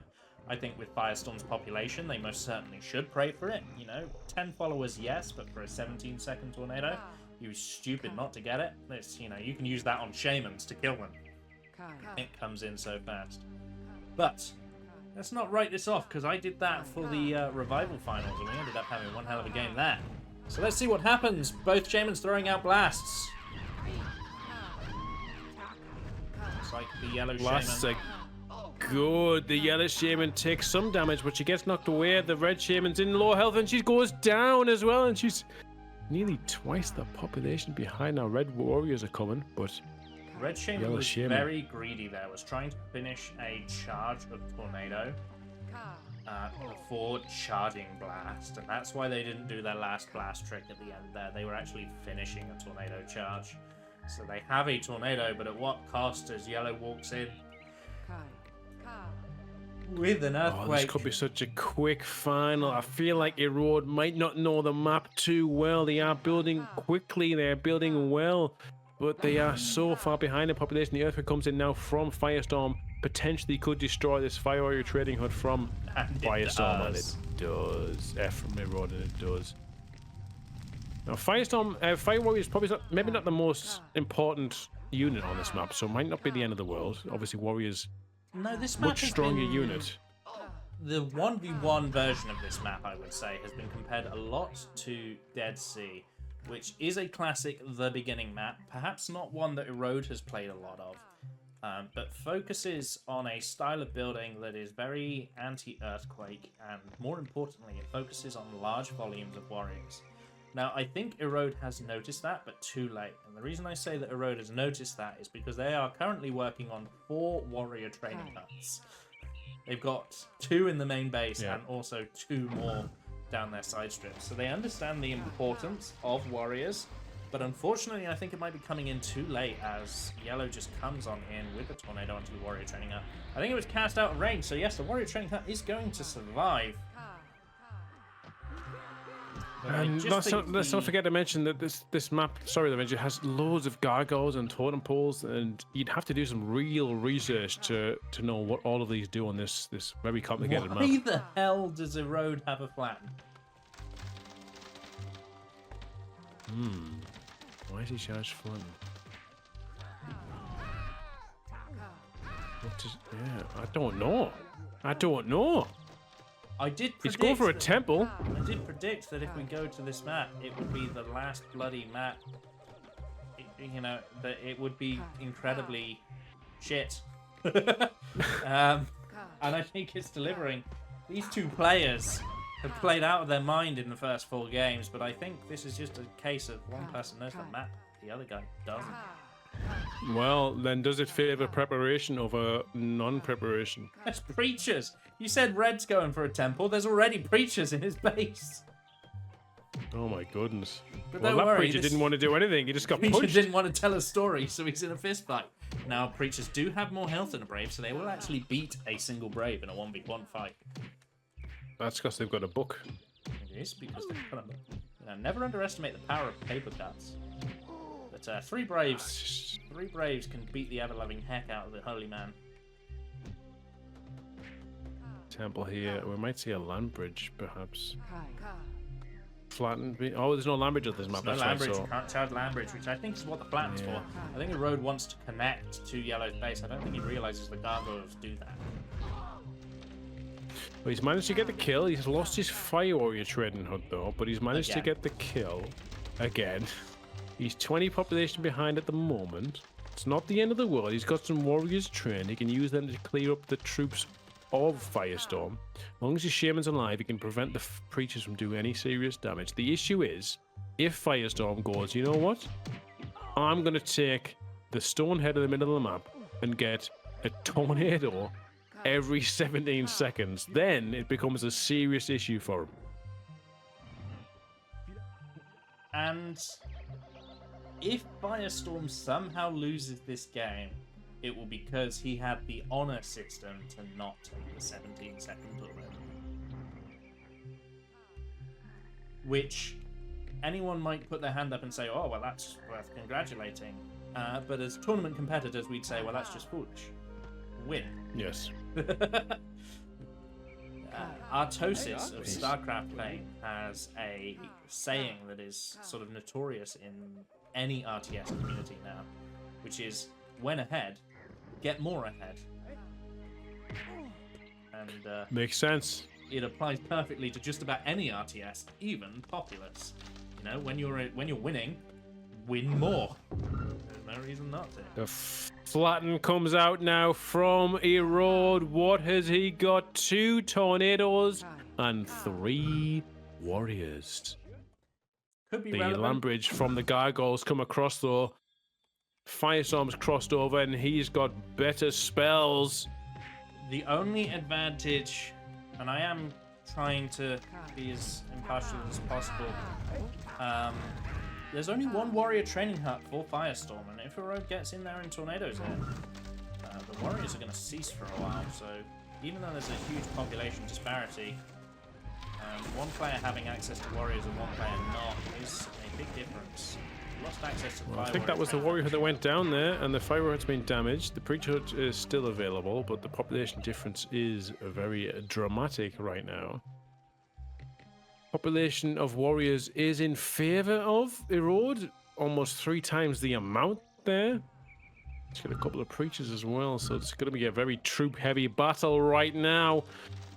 I think with Firestorm's population, they most certainly should pray for it. You know, 10 followers, yes, but for a 17-second tornado, you stupid not to get it. It's, you know, you can use that on shamans to kill them. It comes in so fast. But let's not write this off, because I did that for the Revival Finals, and we ended up having one hell of a game there. So let's see what happens. Both shamans throwing out blasts. Looks like the yellow Blasts shaman. are good. The yellow shaman takes some damage, but she gets knocked away. The red shaman's in low health, and she goes down as well, and she's nearly twice the population behind. Now, red warriors are coming, but Red Shaman was very greedy there, was trying to finish a charge of Tornado before charging Blast, and that's why they didn't do their last Blast trick at the end there. They were actually finishing a Tornado charge. So they have a Tornado, but at what cost as Yellow walks in with an Earthquake? Oh, this could be such a quick final. I feel like Erode might not know the map too well. They are building quickly, they're building well, but they are so far behind the population. The Earthquake comes in now from Firestorm. Potentially could destroy this Fire Warrior trading hut from Firestorm, and it does. From Erode, and it does. Now, Firestorm, Fire Warrior is probably maybe not the most important unit on this map, so it might not be the end of the world. Obviously, Warrior's this much stronger unit. The 1v1 version of this map, I would say, has been compared a lot to Dead Sea, which is a classic The Beginning map, perhaps not one that Erode has played a lot of, but focuses on a style of building that is very anti-earthquake, and more importantly, it focuses on large volumes of warriors. Now, I think Erode has noticed that, but too late. And the reason I say that Erode has noticed that is because they are currently working on 4 warrior training huts. They've got 2 in the main base and also 2 more down their side strips. So they understand the importance of warriors, but unfortunately I think it might be coming in too late as Yellow just comes on in with the Tornado onto the warrior training hut. I think it was cast out of range, so yes, the warrior training hut is going to survive. And let's not forget to mention that this map, sorry, Lovenji, has loads of gargoyles and totem poles, and you'd have to do some real research to know what all of these do on this very complicated map. Why the hell does Erode have a flatten? Why is he charged flatten? Yeah, I don't know. I don't know. I did He's predict going for a that- temple. I did predict that if we go to this map, it would be the last bloody map. You know, that it would be incredibly shit. And I think it's delivering. These two players have played out of their mind in the first 4 games, but I think this is just a case of one person knows the map, the other guy doesn't. Well, then does it favour preparation over non-preparation? There's preachers. You said Red's going for a temple. There's already preachers in his base. Oh my goodness. But Well, don't that worry, preacher this didn't want to do anything. He just got Preacher punched. didn't want to tell a story, so he's in a fist fight. Now, preachers do have more health than a brave, so they will actually beat a single brave in a 1v1 fight. That's because they've got a book. It is because they've got a... Now, never underestimate the power of paper cuts. But 3 braves can beat the ever-loving heck out of the holy man. Temple here. We might see a land bridge, perhaps. Flattened. Oh, there's no land bridge on this map. No That's land right. bridge, So you can't charge land bridge, which I think is what the flatten's Yeah. for. I think the road wants to connect to Yellow's base. I don't think he realizes the gargoyles do that. well, he's managed to get the kill. He's lost his fire warrior trading hut though, but he's managed to Again. get the kill again. He's 20 population behind at the moment. It's not the end of the world. He's got some warriors trained. He can use them to clear up the troops of Firestorm. As long as his shaman's alive, he can prevent the preachers from doing any serious damage. The issue is, if Firestorm goes, you know what? I'm going to take the stone head in the middle of the map and get a tornado every 17 seconds. Then it becomes a serious issue for him. And if Firestorm somehow loses this game, it will be because he had the honor system to not take the 17-second bullet. Which anyone might put their hand up and say, oh, well, that's worth congratulating. But as tournament competitors, we'd say, well, that's just foolish. Win. Yes. Artosis of StarCraft playing has a saying that is sort of notorious in any RTS community now, which is, when ahead, get more ahead. And Makes sense. it applies perfectly to just about any RTS, even Populous. You know, when you're winning, win more. There's no reason not to. The flatten comes out now from Erode. What has he got? 2 tornadoes and 3 warriors. Could be The relevant. land bridge from the gargoyles come across though. Firestorm's crossed over and he's got better spells. The only advantage, and I am trying to be as impartial as possible, there's only 1 warrior training hut for Firestorm, and if a road gets in there and tornadoes it, the warriors are going to cease for a while. So even though there's a huge population disparity, one player having access to warriors and one player not is a big difference. Lost access to the Well, I fire think that was the warrior hut that went down there, and the fire hut's been damaged. The preacher hut is still available, but the population difference is very dramatic right now. Population of warriors is in favor of Erode, almost 3 times the amount there. Let's get a couple of preachers as well, so it's going to be a very troop-heavy battle right now.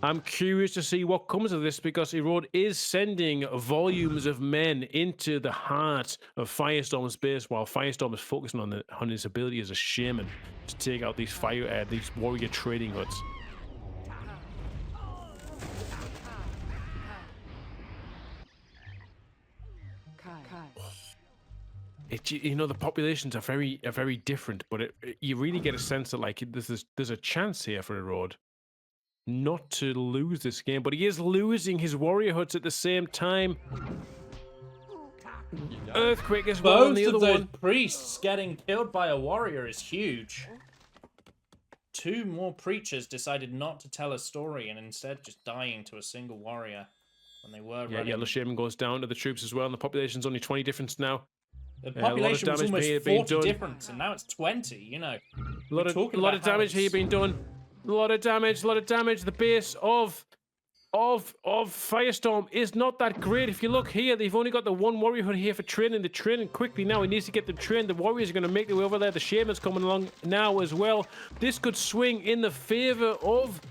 I'm curious to see what comes of this because Erode is sending volumes of men into the heart of Firestorm's base while Firestorm is focusing on his ability as a shaman to take out these these warrior trading huts. You know, the populations are very different, but you really get a sense that like there's a chance here for Erode not to lose this game, but he is losing his warrior huts at the same time. Earthquake as well on Both the of other those one. priests getting killed by a warrior is huge. 2 more preachers decided not to tell a story and instead just dying to a single warrior when they were Yeah, running. Yellow Shaman goes down to the troops as well, and the population's only 20 difference now. The a lot of population was damage almost being 40 done. difference, and now it's 20, you know. A lot of damage here being done. A lot of damage, a lot of damage. The base of of Firestorm is not that great. If you look here, they've only got the one warrior hood here for training. They're training quickly now. He needs to get them trained. The warriors are going to make their way over there. The shaman's coming along now as well. This could swing in the favor of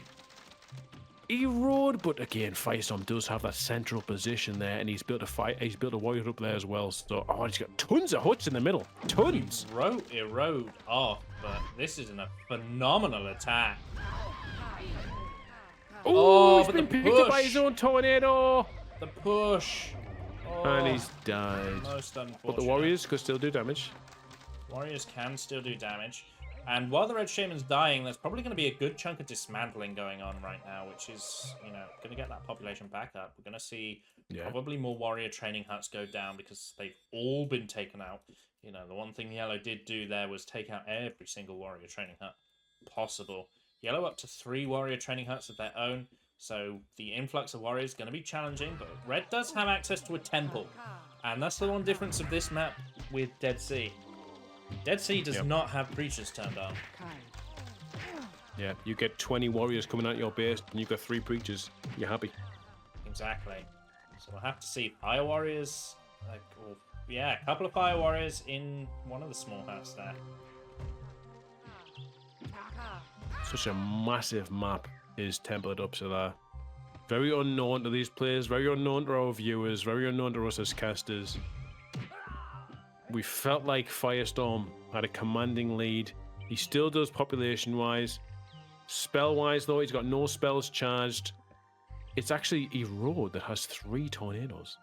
Erode, but again, Firestorm does have that central position there, and he's built a warrior hood up there as well. So, oh, he's got tons of huts in the middle. Tons. Erode off, but this is a phenomenal attack. Oh, he's been picked up by his own tornado. The push. Oh, and he's died. Most unfortunate. But the warriors could still do damage. Warriors can still do damage. And while the Red Shaman's dying, there's probably going to be a good chunk of dismantling going on right now, which is, you know, going to get that population back up. We're going to see probably more warrior training huts go down because they've all been taken out. You know, the one thing Yellow did do there was take out every single warrior training hut possible. Yellow up to 3 warrior training huts of their own, so the influx of warriors is going to be challenging, but Red does have access to a temple, and that's the one difference of this map with Dead Sea. Dead Sea does not have preachers turned on. Yeah, you get 20 warriors coming out your base, and you've got 3 preachers. You're happy. Exactly. So we'll have to see fire warriors, a couple of fire warriors in one of the small huts there. Such a massive map is templated up to that. Very unknown to these players, very unknown to our viewers, very unknown to us as casters. We felt like Firestorm had a commanding lead. He still does population-wise. Spell-wise, though, he's got no spells charged. It's actually Erode that has 3 tornadoes.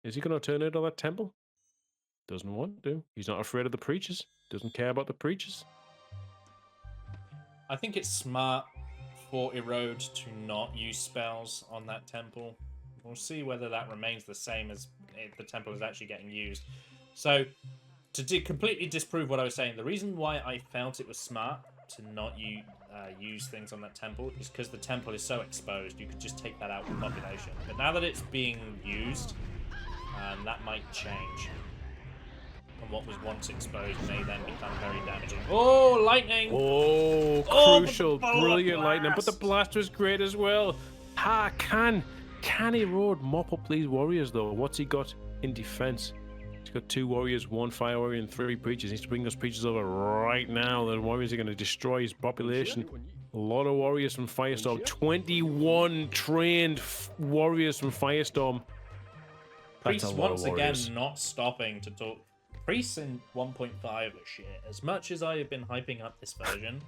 Is he going to tornado that temple? Doesn't want to. He's not afraid of the preachers. Doesn't care about the preachers. I think it's smart for Erode to not use spells on that temple. We'll see whether that remains the same as if the temple is actually getting used. So, to completely disprove what I was saying, the reason why I felt it was smart to not use things on that temple is because the temple is so exposed, you could just take that out with population. But now that it's being used, that might change. And what was once exposed may then become very damaging. Oh, lightning! Oh, crucial, brilliant blast. lightning. But the blast was great as well. Can Erode mop up these warriors, though? What's he got in defense? He's got 2 warriors, 1 fire warrior, and 3 preachers. He needs to bring those preachers over right now. The warriors are going to destroy his population. A lot of warriors from Firestorm. 21 trained warriors from Firestorm. That's Priests once again not stopping to talk. Priests in 1.5 are shit. As much as I have been hyping up this version,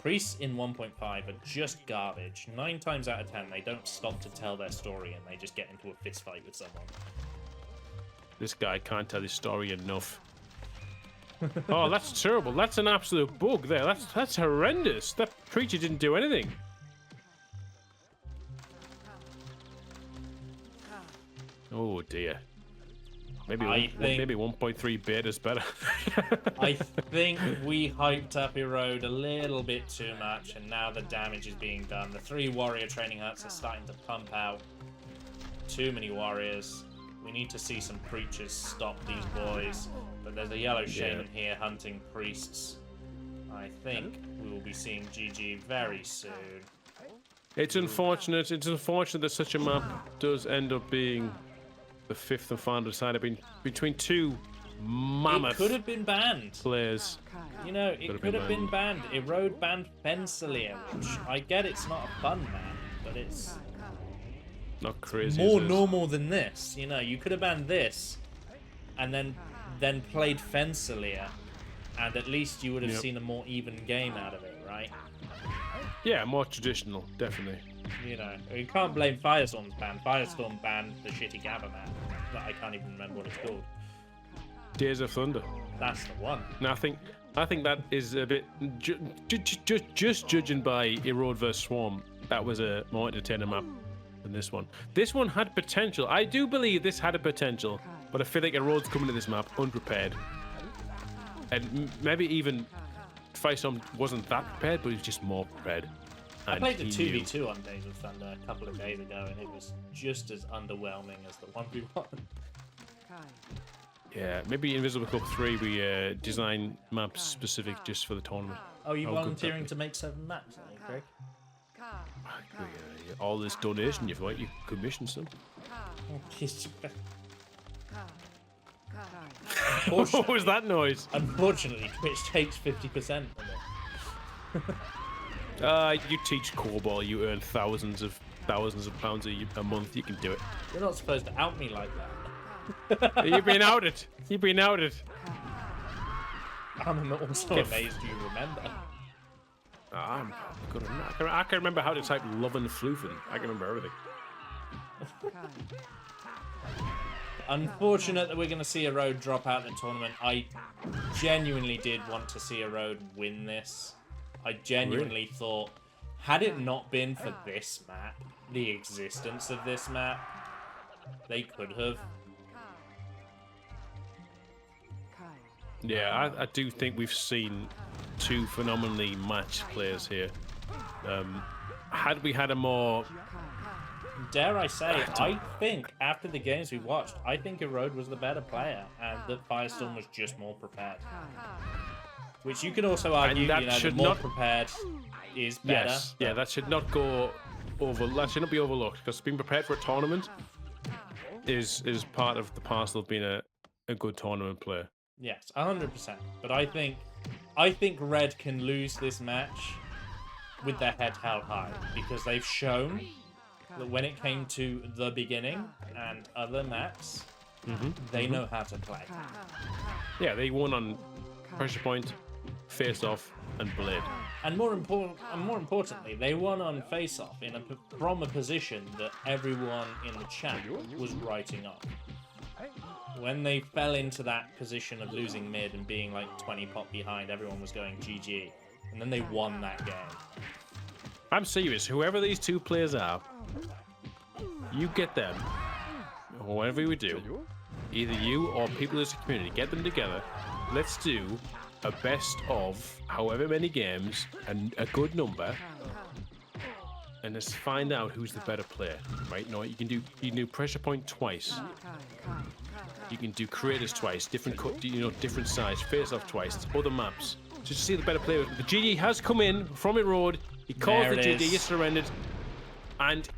Priests in 1.5 are just garbage. 9 times out of 10, they don't stop to tell their story and they just get into a fist fight with someone. This guy can't tell his story enough. Oh, that's terrible. That's an absolute bug there. That's horrendous. That preacher didn't do anything. Oh dear. Maybe 1.3 beta's better. I think we hyped up Erode a little bit too much, and now the damage is being done. The 3 warrior training huts are starting to pump out. Too many warriors. We need to see some preachers stop these boys. But there's a yellow shaman here hunting priests. I think we will be seeing GG very soon. It's unfortunate. It's unfortunate that such a map does end up being the 5th and final decided between 2 mammoth. It could have been banned. Players. You know, it could have been banned. Erode banned Fensalir, which I get it's not a fun map, but it's not crazy. More normal than this. You know, you could have banned this, and then played Fensalir, and at least you would have seen a more even game out of it, right? Yeah, more traditional, definitely. You know, you can't blame Firestorm's ban. Firestorm banned the shitty Gabba map that I can't even remember what it's called. Days of Thunder. That's the one. Now I think that is a bit just judging by Erode vs Swarm. That was a more entertaining map than this one. This one had potential. I do believe this had a potential, but I feel like Erode's coming to this map unprepared, and maybe even Firestorm wasn't that prepared, but he was just more prepared. I played the 2v2 on Days of Thunder a couple of days ago, and it was just as underwhelming as the 1v1. Yeah, maybe Invisible Cup 3 we design maps specific just for the tournament. Oh, you volunteering to make 7 maps, are you, Craig? All this donation you've got, you commission some. What was that noise? Unfortunately, Twitch takes 50% of it. You teach COBOL, you earn thousands of pounds a month. You can do it. You're not supposed to out me like that. You've been outed. You've been outed. I'm also amazed you remember. I'm good at that. I can remember how to type Lovenji. I can remember everything. Unfortunate that we're going to see Erode drop out of the tournament. I genuinely did want to see Erode win this. I genuinely thought, had it not been for this map, the existence of this map, they could have. Yeah, I do think we've seen two phenomenally matched players here. Had we had a more... Dare I say, I think, after the games we watched, I think Erode was the better player, and that Firestorm was just more prepared. Which you could also argue, you know, the more prepared is better. Yes, yeah, that should not go over. That should not be overlooked, because being prepared for a tournament is part of the parcel of being a good tournament player. Yes, 100%. But I think Red can lose this match with their head held high, because they've shown that when it came to the beginning and other maps, they know how to play. Yeah, they won on Pressure Point, Face Off, and Blade. And more importantly, they won on Face Off from a position that everyone in the chat was writing off. When they fell into that position of losing mid and being like 20 pot behind, everyone was going GG. And then they won that game. I'm serious. Whoever these two players are, you get them, or whatever we do, either you or people in this community, get them together. Let's do a best of however many games and a good number, and let's find out who's the better player. Right? No, you can do Pressure Point twice. You can do Creators twice, different size, Face Off twice, other maps. Just to see the better player. The GG has come in from Erode. He calls the GG, he surrendered, and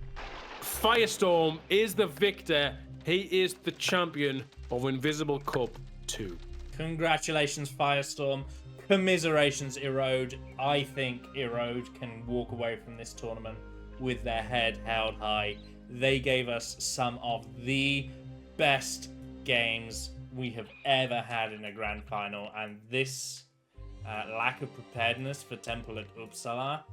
Firestorm is the victor. He is the champion of Invisible Cup 2. Congratulations, Firestorm. Commiserations, Erode. I think Erode can walk away from this tournament with their head held high. They gave us some of the best games we have ever had in a grand final, and this lack of preparedness for Temple at Uppsala,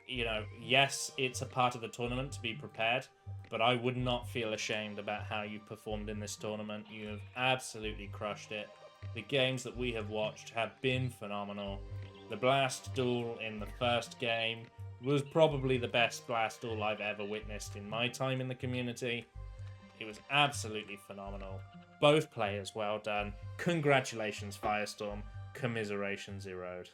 you know, yes, it's a part of the tournament to be prepared, but I would not feel ashamed about how you performed in this tournament. You have absolutely crushed it. The games that we have watched have been phenomenal. The Blast Duel in the first game was probably the best Blast Duel I've ever witnessed in my time in the community. It was absolutely phenomenal. Both players, well done. Congratulations, Firestorm. Commiserations, Erode.